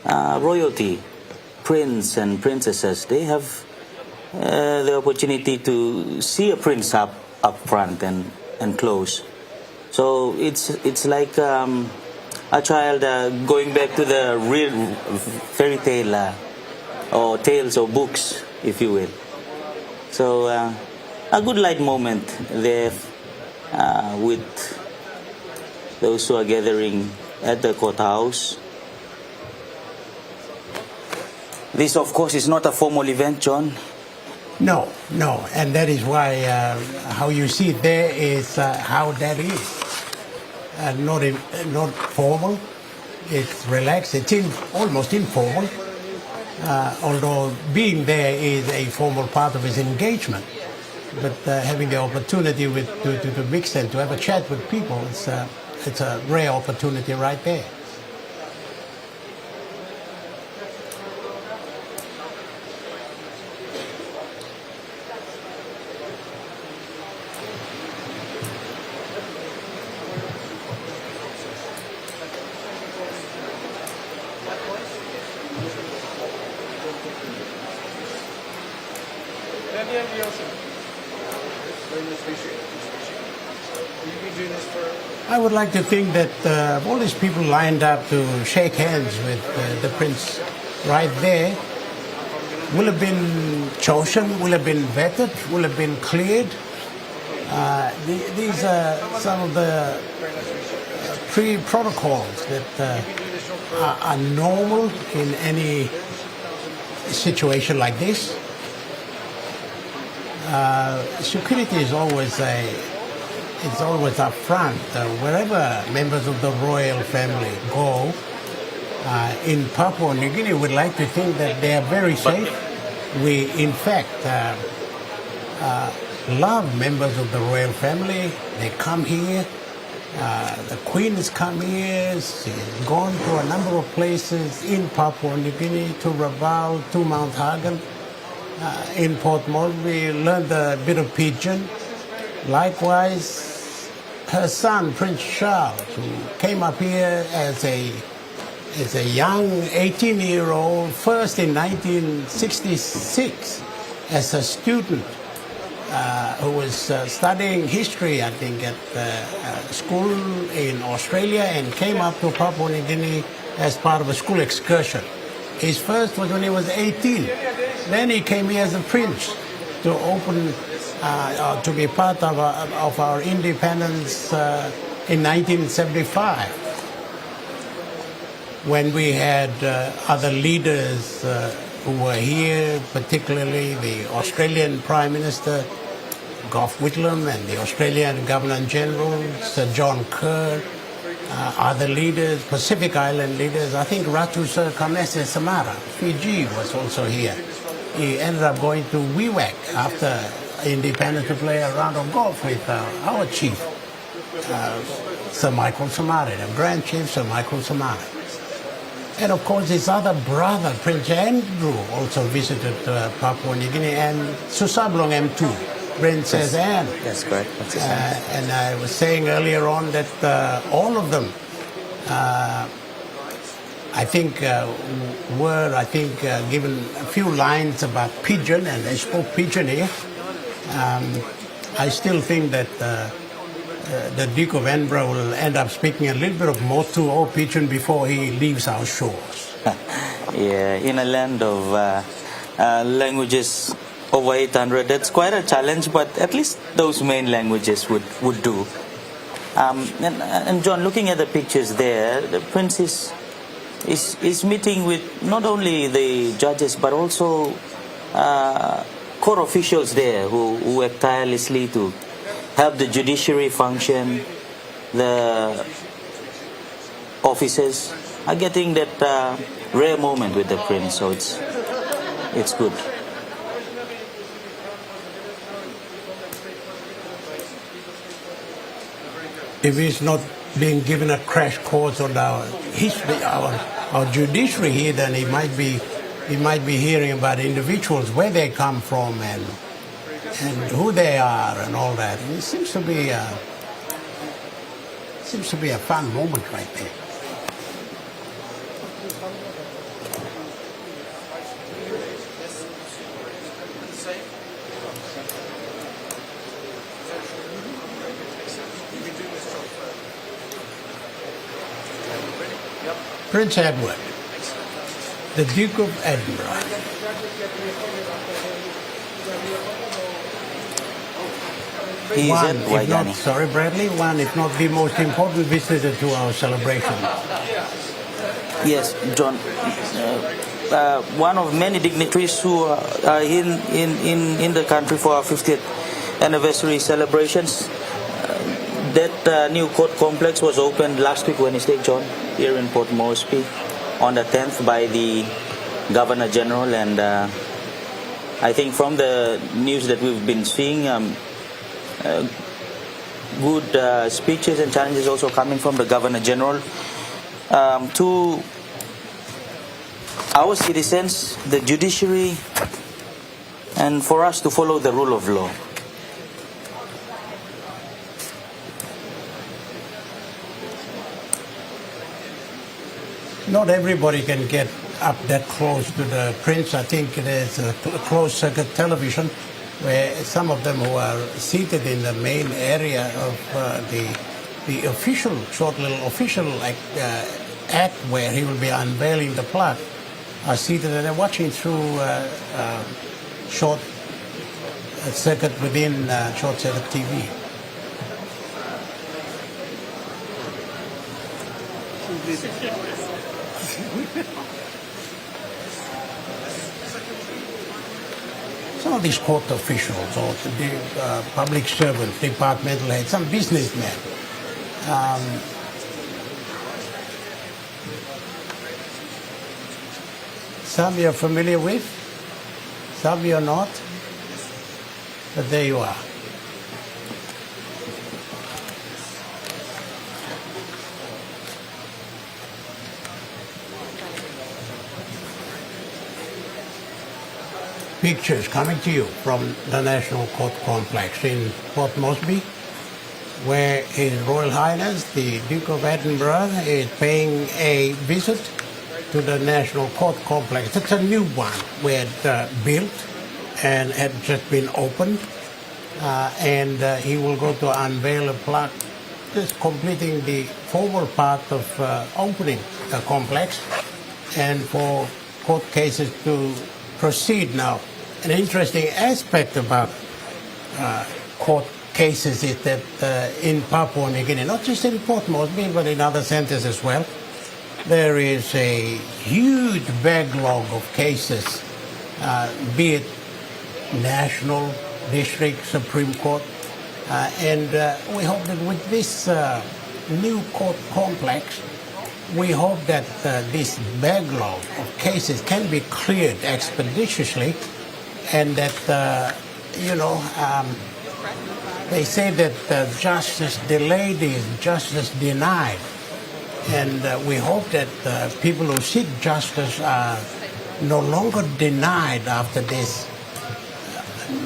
royalty, prince and princesses. They have the opportunity to see a prince up front and close. So it's like a child going back to the real fairy tale or tales or books, if you will. So a good light moment there with those who are gathering at the Courthouse. This, of course, is not a formal event, John. No, and that is why how you see it there is how that is. Not formal. It's relaxed. It's almost informal. Although being there is a formal part of his engagement, but having the opportunity to mix and to have a chat with people, it's a rare opportunity right there. I would like to think that all these people lined up to shake hands with the prince right there will have been chosen, will have been vetted, will have been cleared. These are some of the pre-protocols that are normal in any situation like this. Security is always up front. Wherever members of the royal family go, in Papua New Guinea, we'd like to think that they are very safe. We, in fact, love members of the royal family. They come here. The Queen has come here. She's gone to a number of places in Papua New Guinea, to Rabaul, to Mount Hagen. In Port Moresby, learned a bit of Pidgin. Likewise, her son, Prince Charles, who came up here as a young 18-year-old, first in 1966 as a student who was studying history, I think, at school in Australia, and came up to Papua New Guinea as part of a school excursion. His first was when he was 18. Then he came here as a prince to open, to be part of our independence in 1975, when we had other leaders who were here, particularly the Australian Prime Minister, Gough Whitlam, and the Australian Governor-General, Sir John Kerr, other leaders, Pacific Island leaders. I think Ratu Sir Kamese Samara, Fiji, was also here. He ended up going to Wewak after independence to play a round of golf with our chief, Sir Michael Samari, the Grand Chief Sir Michael Samari. And of course his other brother, Prince Andrew, also visited Papua New Guinea, and Susablong M2, Princess Anne. That's correct. And I was saying earlier on that all of them I think given a few lines about Pidgin, and they spoke Pidgin here. I still think that the Duke of Edinburgh will end up speaking a little bit of Motu or Pidgin before he leaves our shores. Yeah, in a land of languages over 800, that's quite a challenge, but at least those main languages would do. And John, looking at the pictures there, the Prince is meeting with not only the judges but also court officials there who work tirelessly to help the judiciary function. The officers are getting that rare moment with the Prince, so it's good. If he's not being given a crash course on our history, our judiciary here, then he might be hearing about individuals, where they come from and who they are and all that. And it seems to be a fun moment right there. Prince Edward, the Duke of Edinburgh. One, if not the most important visitor to our celebration. Yes, John. One of many dignitaries who are in the country for our 50th anniversary celebrations. That new court complex was opened last week Wednesday, John, here in Port Moresby on the 10th by the Governor General, and I think from the news that we've been seeing, good speeches and challenges also coming from the Governor General to our citizens, the judiciary, and for us to follow the rule of law. Not everybody can get up that close to the Prince. I think there's a closed-circuit television where some of them who are seated in the main area of the official, short little official act where he will be unveiling the plaque are seated and they're watching through short-circuit within short-circuit TV. Some of these court officials or the public servants, departmental heads, some businessmen, some you're familiar with, some you're not, but there you are. Pictures coming to you from the National Court Complex in Port Moresby, where His Royal Highness the Duke of Edinburgh is paying a visit to the National Court Complex. It's a new one we had built and had just been opened, and he will go to unveil a plaque, just completing the formal part of opening the complex, and for court cases to proceed now. An interesting aspect about court cases is that in Papua New Guinea, not just in Port Moresby, but in other centers as well, there is a huge backlog of cases, be it national, district, Supreme Court, and we hope that with this new court complex, we hope that this backlog of cases can be cleared expeditiously, and that, they say that justice delayed is justice denied. And we hope that people who seek justice are no longer denied after this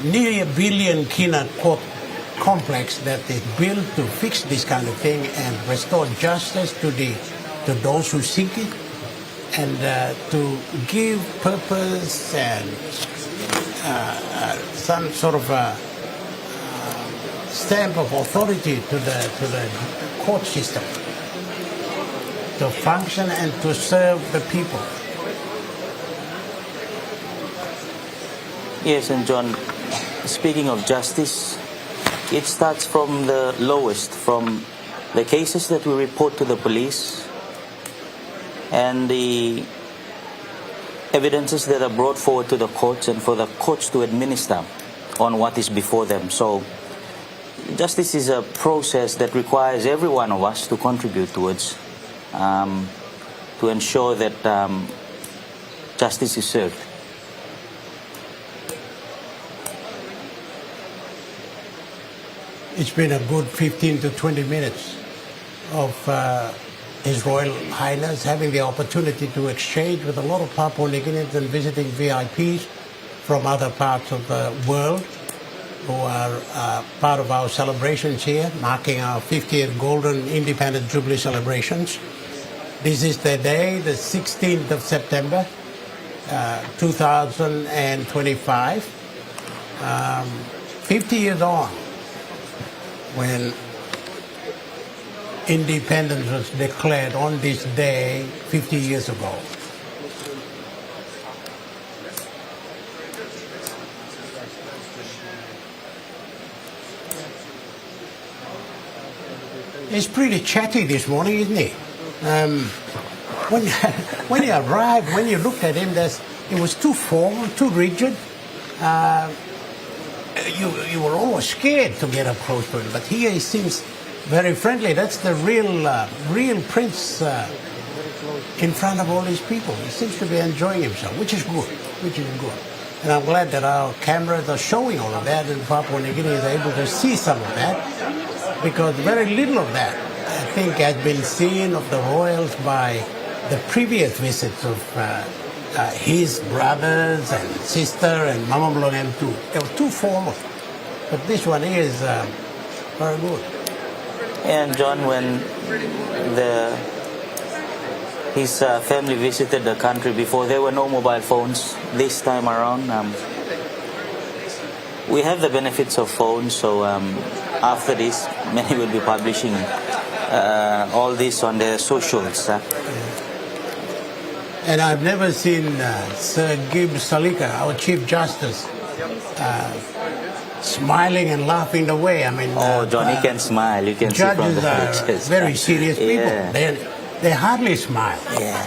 nearly $1 billion kina court complex that is built to fix this kind of thing and restore justice to the to those who seek it, and to give purpose and some sort of a stamp of authority to the court system to function and to serve the people. Yes, and John, speaking of justice, it starts from the lowest, from the cases that we report to the police and the evidences that are brought forward to the courts, and for the courts to administer on what is before them. So justice is a process that requires every one of us to contribute towards, to ensure that justice is served. It's been a good 15 to 20 minutes of His Royal Highness having the opportunity to exchange with a lot of Papua New Guineans and visiting VIPs from other parts of the world who are part of our celebrations here, marking our 50th Golden Independent Jubilee celebrations. This is the day, the 16th of September, 2025, 50 years on, when independence was declared on this day 50 years ago. It's pretty chatty this morning, isn't it? When you arrived, when you looked at him, it was too formal, too rigid. You were almost scared to get up close to him, but here he seems very friendly. That's the real prince in front of all these people. He seems to be enjoying himself, which is good, And I'm glad that our cameras are showing all of that, and Papua New Guinea is able to see some of that, because very little of that, I think, has been seen of the royals by the previous visits of his brothers and sister and Mama Mlongem too. They were too formal, but this one is very good. And John, when his family visited the country before, there were no mobile phones. This time around, we have the benefits of phones, so after this, many will be publishing all this on their socials. And I've never seen Sir Gib Salika, our Chief Justice, smiling and laughing the way. I mean, John, he can smile. You can see from the judges pictures. are very serious people. Yeah. They hardly smile. Yeah.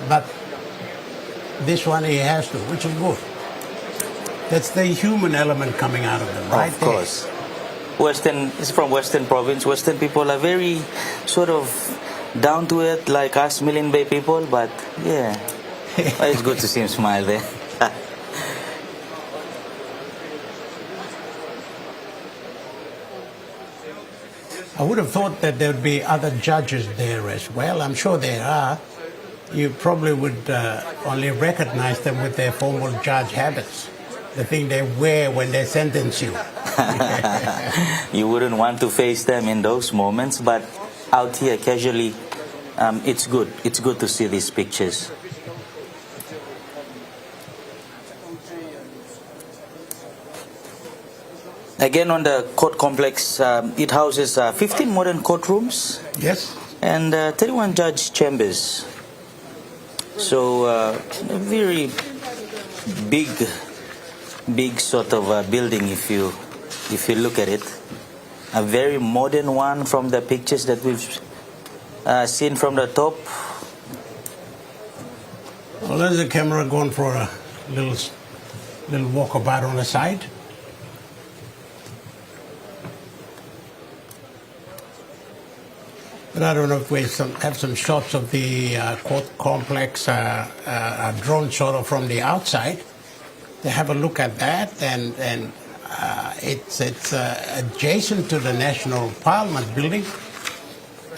But this one he has to, which is good. That's the human element coming out of them, right? Of course. It's from Western Province. Western people are very sort of down to it, like us Milne Bay people, but yeah, it's good to see him smile there. I would have thought that there would be other judges there as well. I'm sure there are. You probably would only recognize them with their formal judge habits, the thing they wear when they sentence you. You wouldn't want to face them in those moments, but out here casually, it's good. It's good to see these pictures. Again, on the court complex, it houses 15 modern courtrooms. Yes. And 31 judge chambers. So a very big sort of building if you look at it. A very modern one from the pictures that we've seen from the top. Well, there's the camera going for a little walkabout on the side. But I don't know if we have some shots of the court complex, a drone shot of from the outside. To have a look at that, and it's adjacent to the National Parliament building,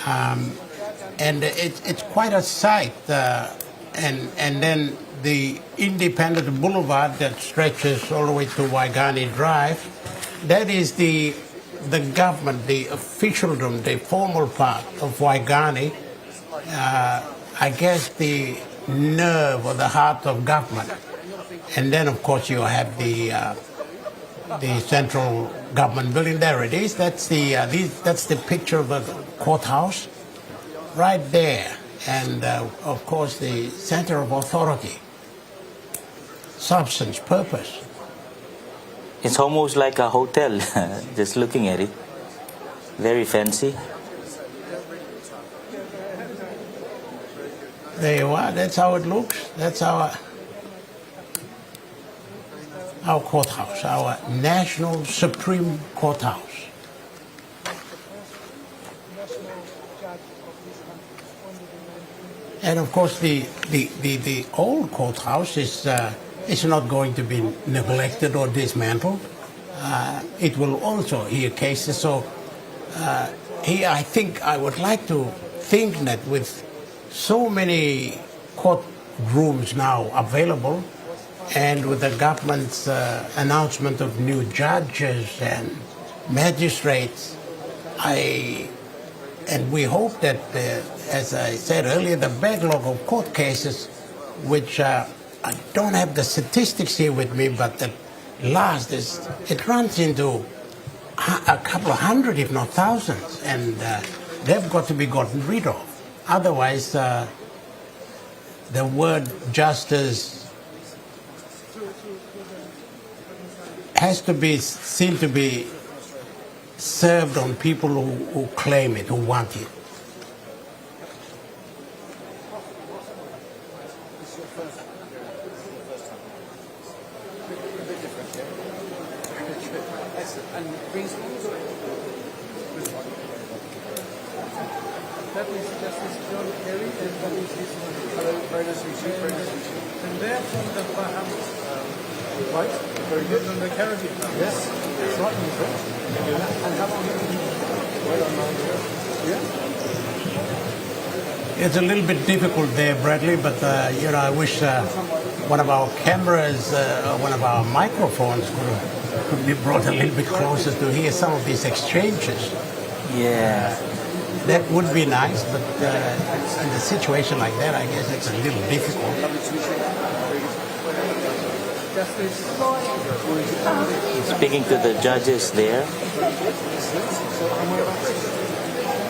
and it's quite a sight. And then the Independent Boulevard that stretches all the way to Waigani Drive, that is the government, the officialdom, the formal part of Waigani, I guess, the nerve or the heart of government. And then, of course, you have the central government building. There it is. That's the picture of the courthouse right there. And, of course, the center of authority, substance, purpose. It's almost like a hotel, just looking at it. Very fancy. There you are. That's how it looks. That's our courthouse, our National Supreme Courthouse. And of course, the old courthouse is not going to be neglected or dismantled. It will also hear cases. So here, I think I would like to think that with so many courtrooms now available, and with the government's announcement of new judges and magistrates, and we hope that, as I said earlier, the backlog of court cases, which I don't have the statistics here with me, but at last it runs into a couple of hundred, if not thousands, and they've got to be gotten rid of. Otherwise, the word justice has to be seen to be served on people who claim it, who want it. That is Justice John Kerry, and that is his one. And they're from the Bahamas. Right, very good. From the Caribbean. Yes, that's right. And how long have you been here? Well, on 9 years. Yeah. It's a little bit difficult there, Bradley, but I wish one of our cameras, one of our microphones could be brought a little bit closer to hear some of these exchanges. Yeah. That would be nice, but in a situation like that, I guess it's a little difficult. Speaking to the judges there.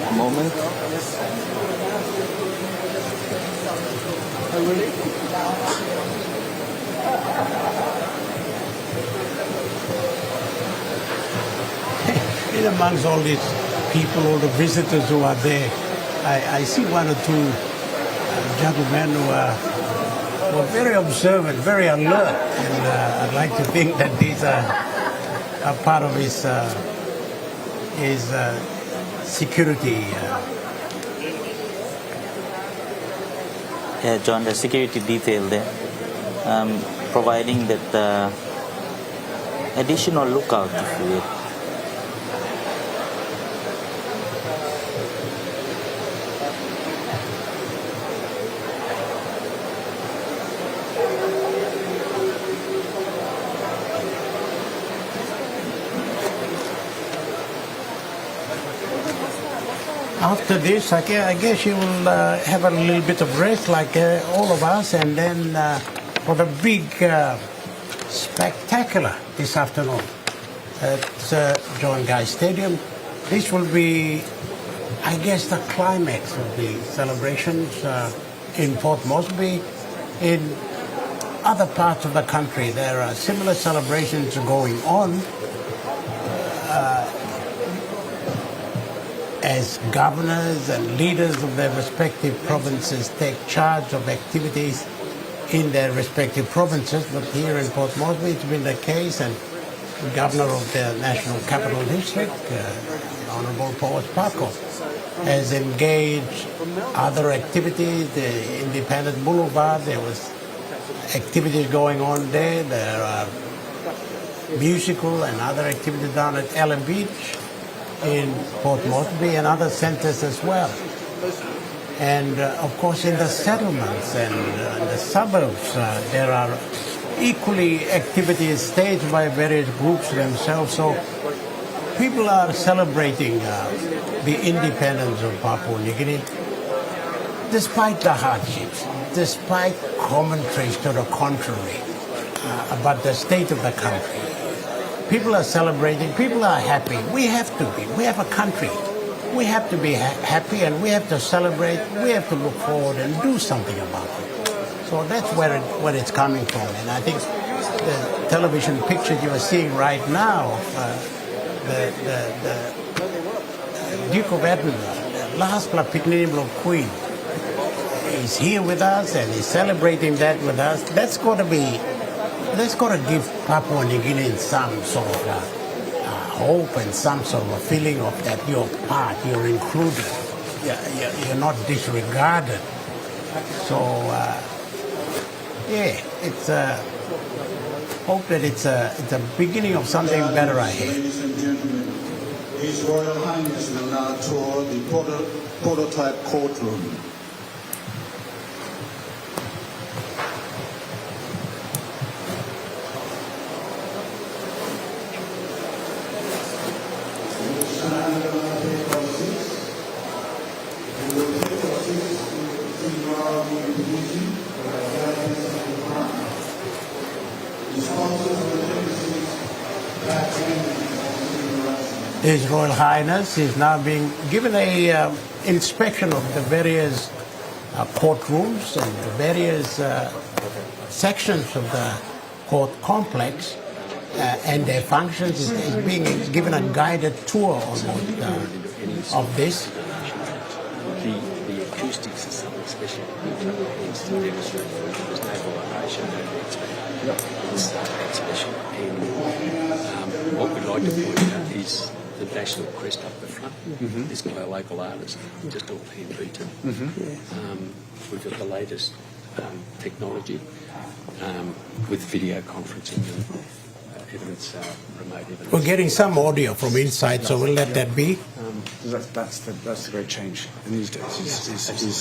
A moment. In amongst all these people, all the visitors who are there, I see one or two gentlemen who are very observant, very alert, and I'd like to think that these are part of his security. Yeah, John, the security detail there, providing that additional lookout, if you will. After this, I guess you will have a little bit of rest, like all of us, and then for the big spectacular this afternoon at John Guy Stadium. This will be, I guess, the climax of the celebrations in Port Moresby. In other parts of the country, there are similar celebrations going on. As governors and leaders of their respective provinces take charge of activities in their respective provinces, but here in Port Moresby it's been the case, and the Governor of the National Capital District, Honourable Paul Sparko, has engaged other activities. The Independence Boulevard, there was activities going on there. There are musical and other activities down at Ellen Beach in Port Moresby and other centres as well. And of course in the settlements and the suburbs there are equally activities staged by various groups themselves. So people are celebrating the independence of Papua New Guinea despite the hardships, despite commentaries to the contrary about the state of the country, people are celebrating, people are happy. We have to be. We have a country. We have to be happy, and we have to celebrate. We have to look forward and do something about it. So that's where it's coming from. And I think the television pictures you are seeing right now, the Duke of Edinburgh, the last Picnic Queen, is here with us and is celebrating that with us. That's got to give Papua New Guinea some sort of hope and some sort of a feeling of that you're part, you're included, you're not disregarded. So, it's hope that it's a beginning of something better ahead. Ladies and gentlemen, His Royal Highness will now tour the prototype courtroom. His Royal Highness is now being given a inspection of the various courtrooms and the various sections of the court complex and their functions. Is being given a guided tour almost of this. The acoustics are something special. It's to demonstrate there's no vibration, no it's that special. And what we'd like to point out is the national crest up the front. It's got our local artists, just all hand beaten. We've got the latest technology with video conferencing and evidence, remote evidence. We're getting some audio from inside, so we'll let that be. That's the great change in these days.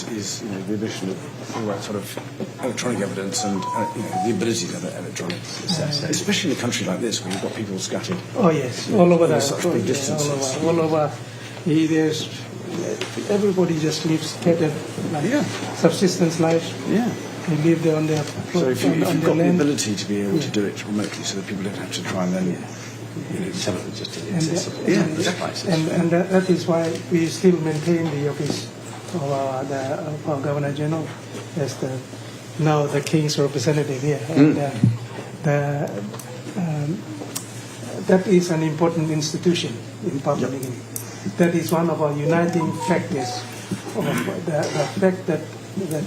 Is the addition of all that sort of electronic evidence and the ability to have electronics, especially in a country like this where you've got people scattered. Oh yes, all over the such big distances. All over. There's everybody just lives scattered, like subsistence life. Yeah. They live there on their So if you've got the ability to be able to do it remotely, so that people don't have to try and then. Some of it just inaccessible. And that is why we still maintain the office of our Governor General as now the King's representative here. And that is an important institution in Papua New Guinea. That is one of our uniting factors of the fact that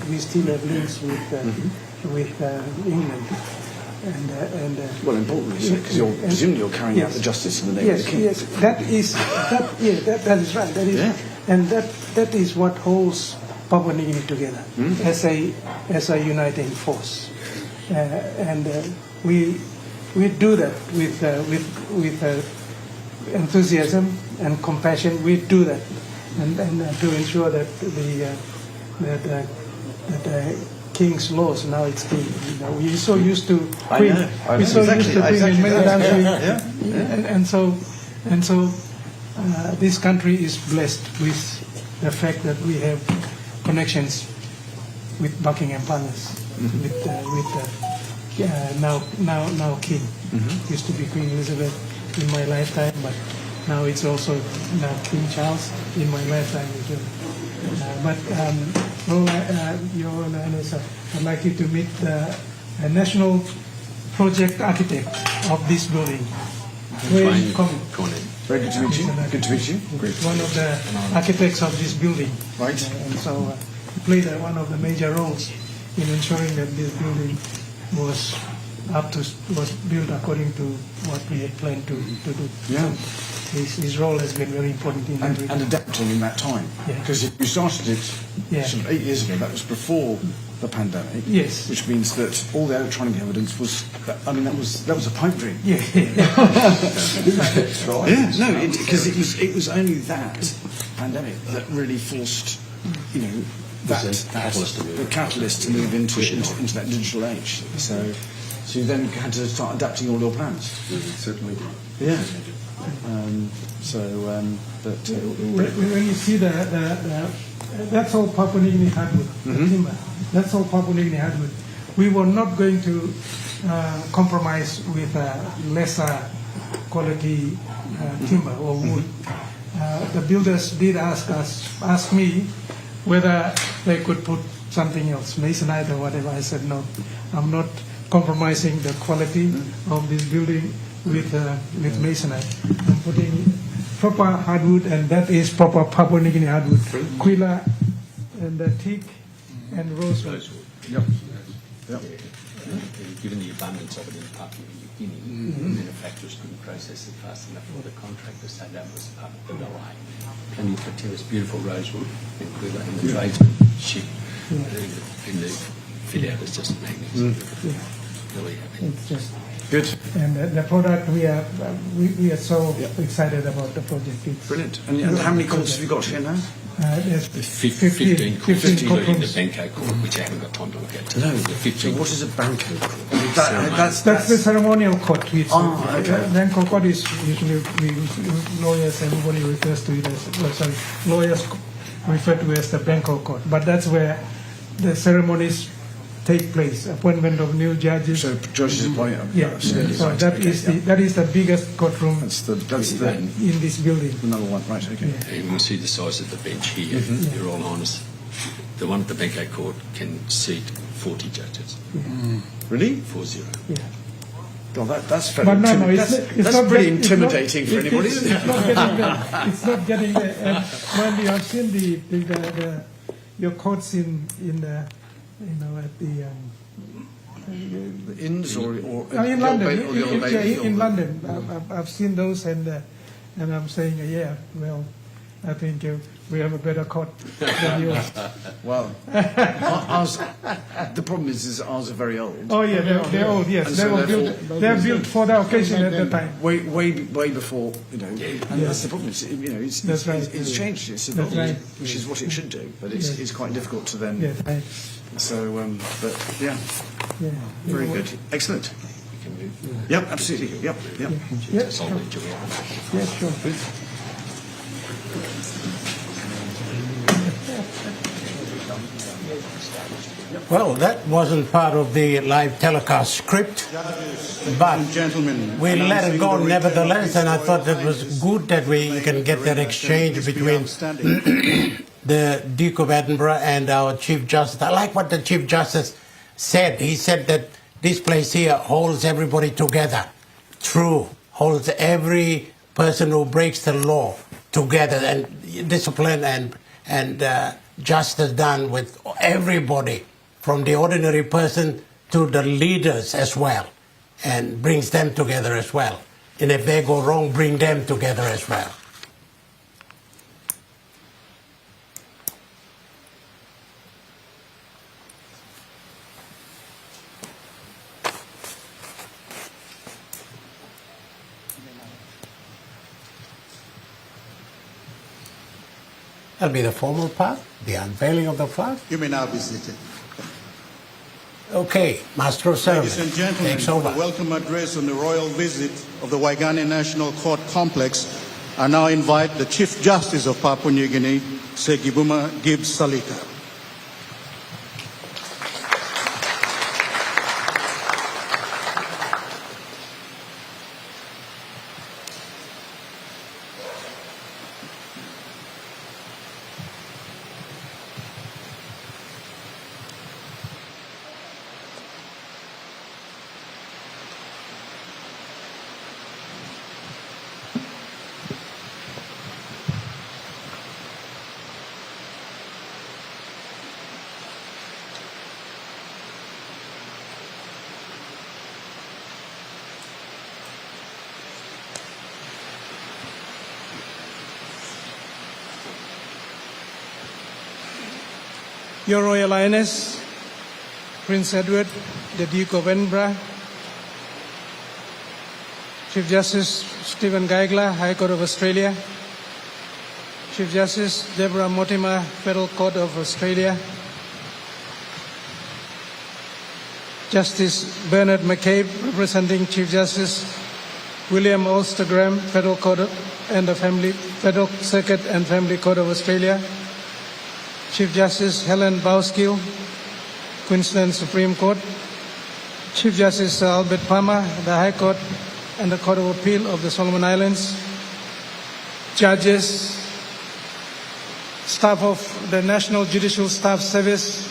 we still have links with England. Well, importantly, because presumably you're carrying out the justice in the name of the King. Yes, that is right. And that is what holds Papua New Guinea together as a uniting force. And we do that with enthusiasm and compassion. We do that, and to ensure that the King's laws, now it's King. We're so used to Queen. We're so used to Queen in many times. And so this country is blessed with the fact that we have connections with Buckingham Palace, with now King. Used to be Queen Elizabeth in my lifetime, but now it's also now King Charles in my lifetime as well. Your Highness, I'd like you to meet the national project architect of this building. Very good to meet you. Good to meet you. Great. One of the architects of this building. Right. And so he played one of the major roles in ensuring that this building was built according to what we had planned to do. Yeah. His role has been very important in and adapting in that time. Because you started it sort of 8 years ago. That was before the pandemic. Yes. Which means that all the electronic evidence was. I mean, that was a pipe dream. Yeah. Yeah. No, because it was only that pandemic that really forced the catalyst to move into that digital age. So you then had to start adapting all your plans. Certainly. Yeah. When you see the That's all Papua New Guinea hardwood, timber. That's all Papua New Guinea hardwood. We were not going to compromise with lesser quality timber or wood. The builders did ask me whether they could put something else, masonite or whatever. I said no, I'm not compromising the quality of this building with masonite. I'm putting proper hardwood, and that is proper Papua New Guinea hardwood. Quilla and teak and rosewood. Yep. Given the abundance of it in Papua New Guinea, manufacturers couldn't process it fast enough for the contractors, so that was part of the delay. Plenty of materials, beautiful rosewood and Quilla, and the tradesmanship in the fit out is just magnificent. Really happy. It's just good. And the product, we are so excited about the project. It's brilliant. And how many courts have you got here now? There's 15 courts, including the Banco court, which I haven't got time to look at today. No. The 15. So what is a Banco court? That's the ceremonial court. Okay. Banco court is usually lawyers, everybody refers to it as, lawyers refer to it as the Banco court. But that's where the ceremonies take place, appointment of new judges. So judges appoint. Yeah. So that is the biggest courtroom. That's the in this building. The number one, right? Okay. Yeah, you can see the size of the bench here. You're all honest. The one at the Banco court can seat 40 judges. Really? 40. Yeah. God, that's very But no, that's not pretty intimidating for anybody. It's not getting there. It's not getting there. And when you have seen your courts in the at the inns or in London. In London, I've seen those, and I'm saying, well, I think we have a better court than yours. Well, ours, the problem is ours are very old. Oh yeah, they're old. Yes, they were built. They're built for the occasion at the time. Way before, and that's the problem. It's changed. It's evolved, which is what it should do. But it's quite difficult to then. Yeah. So, but very good, excellent. Yep, absolutely. Yep. Yeah, sure. Yeah, sure. Well, that wasn't part of the live telecast script, but we let it go nevertheless, and I thought it was good that we can get that exchange between the Duke of Edinburgh and our Chief Justice. I like what the Chief Justice said. He said that this place here holds everybody together. True, holds every person who breaks the law together, and discipline and justice done with everybody, from the ordinary person to the leaders as well, and brings them together as well. And if they go wrong, bring them together as well. That'll be the formal part, the unveiling of the flag. You may now be seated. Okay, Master of Ceremony. Ladies and gentlemen, for the welcome address on the royal visit of the Waigani National Court Complex, I now invite the Chief Justice of Papua New Guinea, Segibuma Gibbs Salika. Your Royal Highness, Prince Edward, the Duke of Edinburgh, Chief Justice Stephen Geigler, High Court of Australia, Chief Justice Deborah Mortimer, Federal Court of Australia, Justice Bernard McCabe, representing Chief Justice William Ulster Graham, Federal Circuit and Family Court of Australia, Chief Justice Helen Bauskill, Queensland Supreme Court, Chief Justice Albert Palmer, the High Court and the Court of Appeal of the Solomon Islands, judges, staff of the National Judicial Staff Service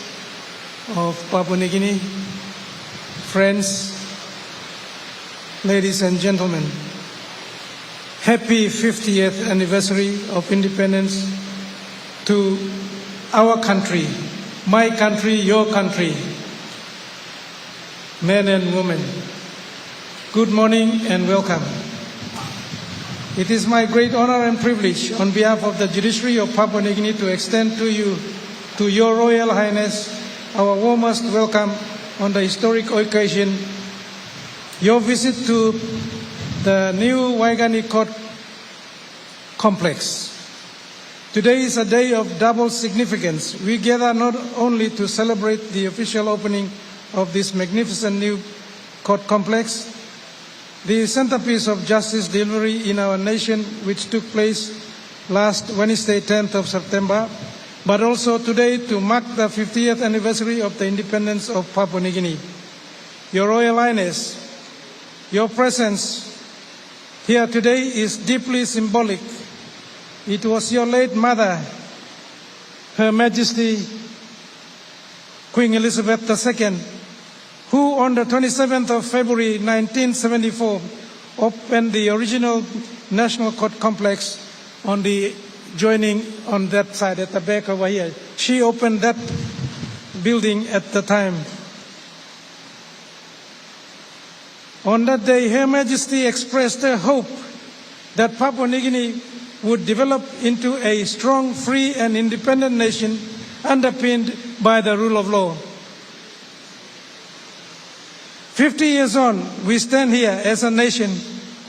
of Papua New Guinea, friends, ladies and gentlemen, happy 50th anniversary of independence to our country, my country, your country, men and women. Good morning and welcome. It is my great honor and privilege on behalf of the Judiciary of Papua New Guinea to extend to you, to Your Royal Highness, our warmest welcome on the historic occasion, your visit to the new Waigani Court complex. Today is a day of double significance. We gather not only to celebrate the official opening of this magnificent new court complex, the centerpiece of justice delivery in our nation, which took place last Wednesday, 10th of September, but also today to mark the 50th anniversary of the independence of Papua New Guinea. Your Royal Highness, your presence here today is deeply symbolic. It was your late mother, Her Majesty Queen Elizabeth II, who on the 27th of February 1974 opened the original National Court complex on the joining on that side at the back over here. She opened that building at the time. On that day, Her Majesty expressed her hope that Papua New Guinea would develop into a strong, free and independent nation underpinned by the rule of law. 50 years on, we stand here as a nation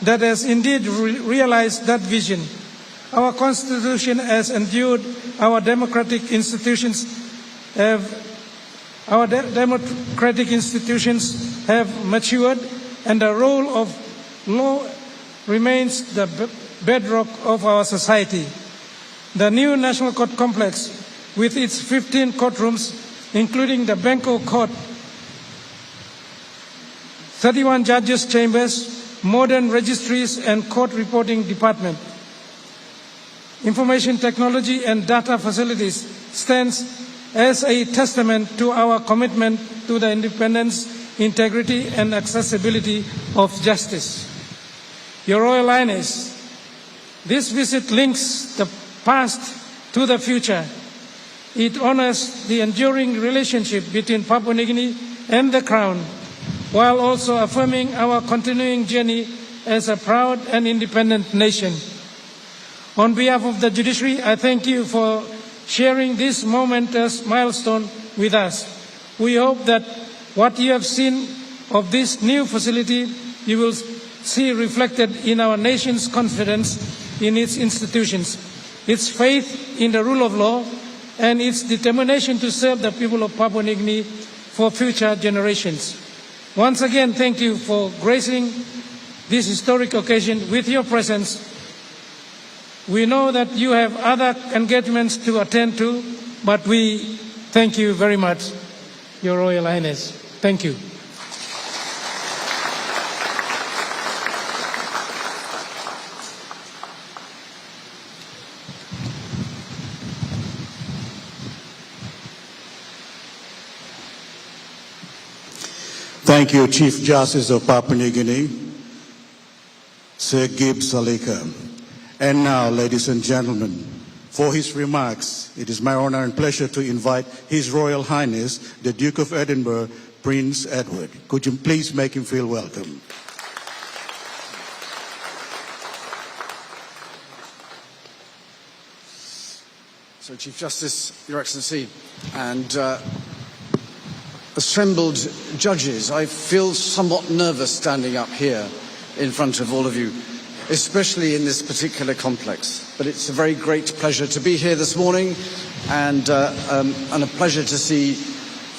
that has indeed realized that vision. Our Constitution has endured, our democratic institutions have matured, and the role of law remains the bedrock of our society. The new National Court complex, with its 15 courtrooms, including the Benko Court, 31 judges' chambers, modern registries and court reporting department, information technology and data facilities, stands as a testament to our commitment to the independence, integrity and accessibility of justice. Your Royal Highness, this visit links the past to the future. It honors the enduring relationship between Papua New Guinea and the Crown, while also affirming our continuing journey as a proud and independent nation. On behalf of the Judiciary, I thank you for sharing this momentous milestone with us. We hope that what you have seen of this new facility, you will see reflected in our nation's confidence in its institutions, its faith in the rule of law, and its determination to serve the people of Papua New Guinea for future generations. Once again, thank you for gracing this historic occasion with your presence. We know that you have other engagements to attend to, but we thank you very much, Your Royal Highness. Thank you. Thank you, Chief Justice of Papua New Guinea, Sir Gibbs Salika. And now, ladies and gentlemen, for his remarks, it is my honor and pleasure to invite His Royal Highness, the Duke of Edinburgh, Prince Edward. Could you please make him feel welcome? So, Chief Justice, Your Excellency, and assembled judges, I feel somewhat nervous standing up here in front of all of you, especially in this particular complex. But it's a very great pleasure to be here this morning, and a pleasure to see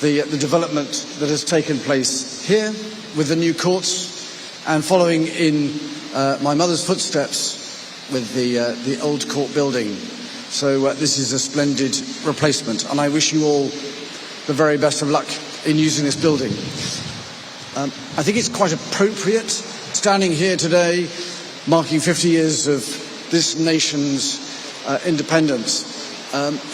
the development that has taken place here with the new courts, and following in my mother's footsteps with the old court building. So this is a splendid replacement, and I wish you all the very best of luck in using this building. I think it's quite appropriate standing here today, marking 50 years of this nation's independence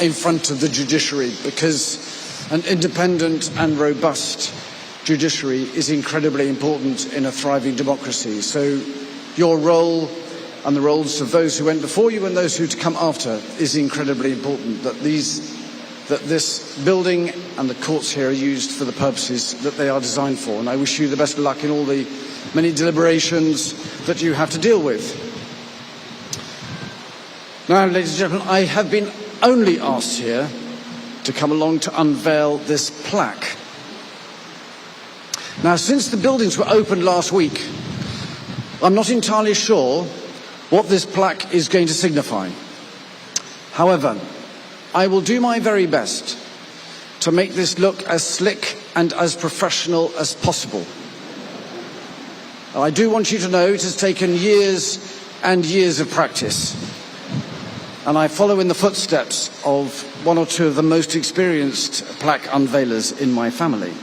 in front of the judiciary, because an independent and robust judiciary is incredibly important in a thriving democracy. So your role and the roles of those who went before you and those who to come after is incredibly important, that this building and the courts here are used for the purposes that they are designed for. And I wish you the best of luck in all the many deliberations that you have to deal with. Now, ladies and gentlemen, I have been only asked here to come along to unveil this plaque. Now, since the buildings were opened last week, I'm not entirely sure what this plaque is going to signify. However, I will do my very best to make this look as slick and as professional as possible. I do want you to know it has taken years and years of practice, and I follow in the footsteps of one or two of the most experienced plaque unveilers in my family.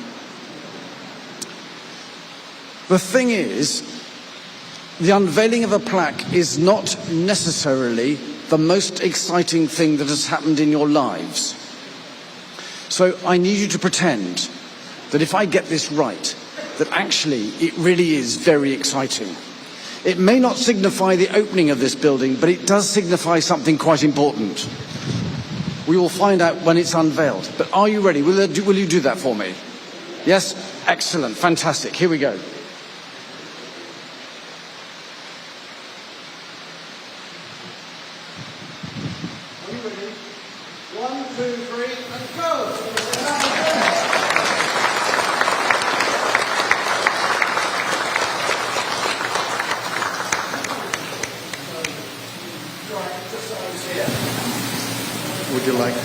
The thing is, the unveiling of a plaque is not necessarily the most exciting thing that has happened in your lives. So I need you to pretend that if I get this right, that actually it really is very exciting. It may not signify the opening of this building, but it does signify something quite important. We will find out when it's unveiled. But are you ready? Will you do that for me? Yes? Excellent. Fantastic. Here we go. Would you like to?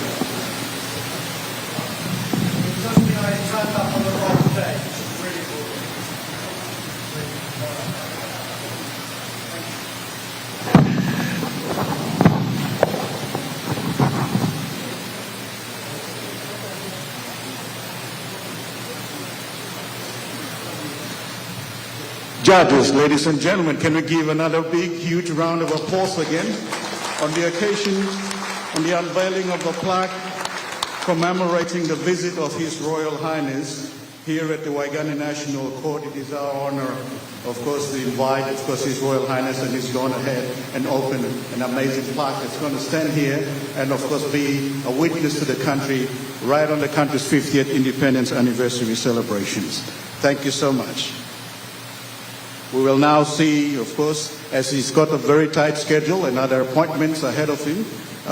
Judges, ladies and gentlemen, can we give another big, huge round of applause again on the occasion, on the unveiling of the plaque commemorating the visit of His Royal Highness here at the Waigani National Court. It is our honor, of course, to invite, of course, His Royal Highness, and he's gone ahead and opened an amazing plaque that's going to stand here and, of course, be a witness to the country right on the country's 50th independence anniversary celebrations. Thank you so much. We will now see, of course, as he's got a very tight schedule and other appointments ahead of him,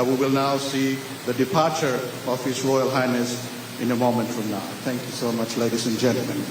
we will now see the departure of His Royal Highness in a moment from now. Thank you so much, ladies and gentlemen.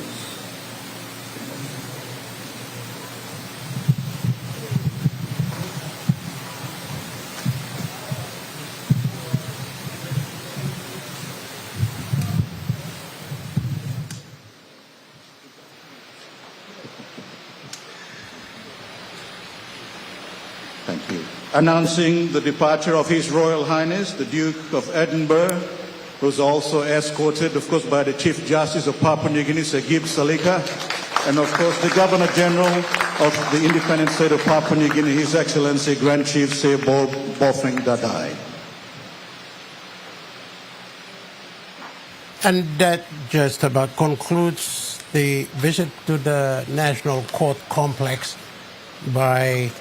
Thank you. Announcing the departure of His Royal Highness, the Duke of Edinburgh, who's also escorted, of course, by the Chief Justice of Papua New Guinea, Sir Gibbs Salika, and, of course, the Governor General of the independent state of Papua New Guinea, His Excellency Grand Chief Sir Bofeng Dadai. And that just about concludes the visit to the National Court Complex by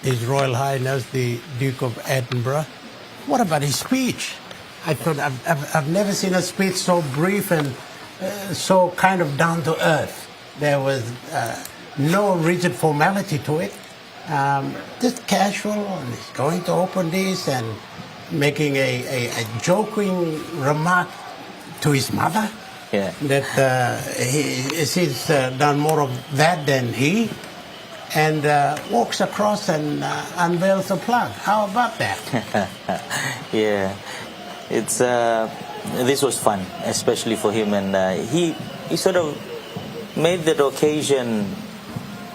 His Royal Highness, the Duke of Edinburgh. What about his speech? I thought I've never seen a speech so brief and so kind of down to earth. There was no rigid formality to it. Just casual. And he's going to open this and making a joking remark to his mother. Yeah. That he's done more of that than he. And walks across and unveils the plaque. How about that? Yeah, it's this was fun, especially for him, and he sort of made that occasion.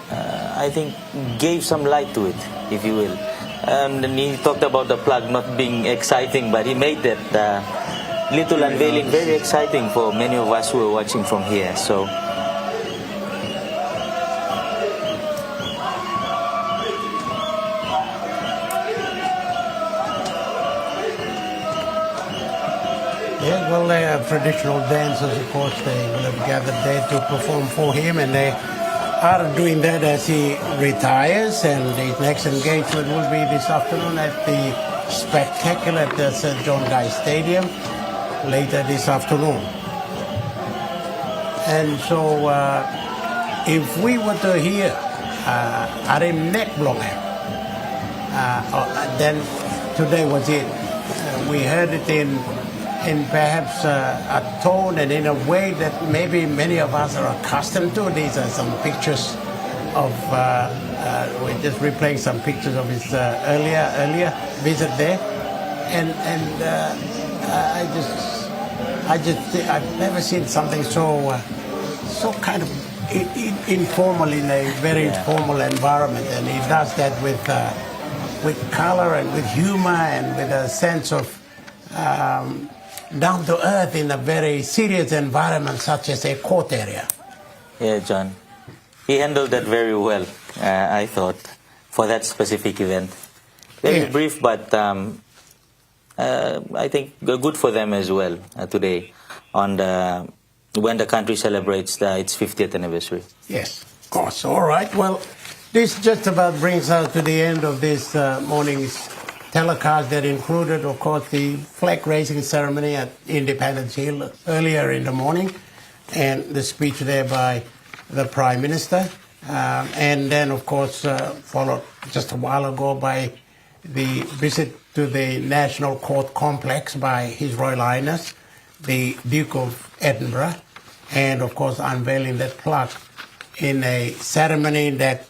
I think gave some light to it, if you will. And then he talked about the plug not being exciting, but he made that little unveiling very exciting for many of us who were watching from here. So. Yeah, well, they are traditional dancers, of course. They will have gathered there to perform for him, and they are doing that as he retires. And his next engagement will be this afternoon at the spectacular at the St. John Guy Stadium later this afternoon. And so, if we were to hear Arim Nekblongem, then today was it. We heard it in perhaps a tone and in a way that maybe many of us are accustomed to. These are some pictures of, we're just replaying some pictures of his earlier visit there. And I've never seen something so kind of informal in a very informal environment. And he does that with color and with humor and with a sense of down to earth in a very serious environment such as a court area. Yeah, John. He handled that very well, I thought, for that specific event. Very brief, but I think good for them as well today on when the country celebrates its 50th anniversary. Yes, of course. All right. Well, this just about brings us to the end of this morning's telecast that included, of course, the flag raising ceremony at Independence Hill earlier in the morning and the speech there by the Prime Minister. And then, of course, followed just a while ago by the visit to the National Court Complex by His Royal Highness, the Duke of Edinburgh, and, of course, unveiling that plaque in a ceremony that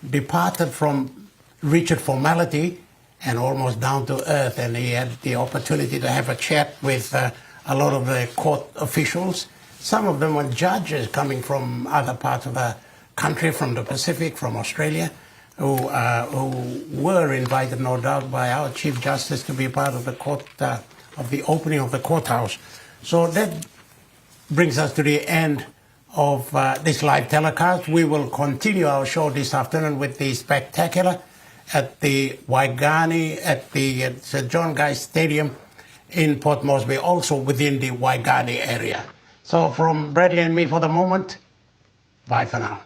departed from rigid formality and almost down to earth, and he had the opportunity to have a chat with a lot of the court officials. Some of them were judges coming from other parts of the country, from the Pacific, from Australia, who were invited, no doubt, by our Chief Justice to be part of the court, of the opening of the courthouse. So that brings us to the end of this live telecast. We will continue our show this afternoon with the spectacular at the Waigani, at the St. John Guy Stadium in Port Moresby, also within the Waigani area. So from Bradley and me for the moment, bye for now.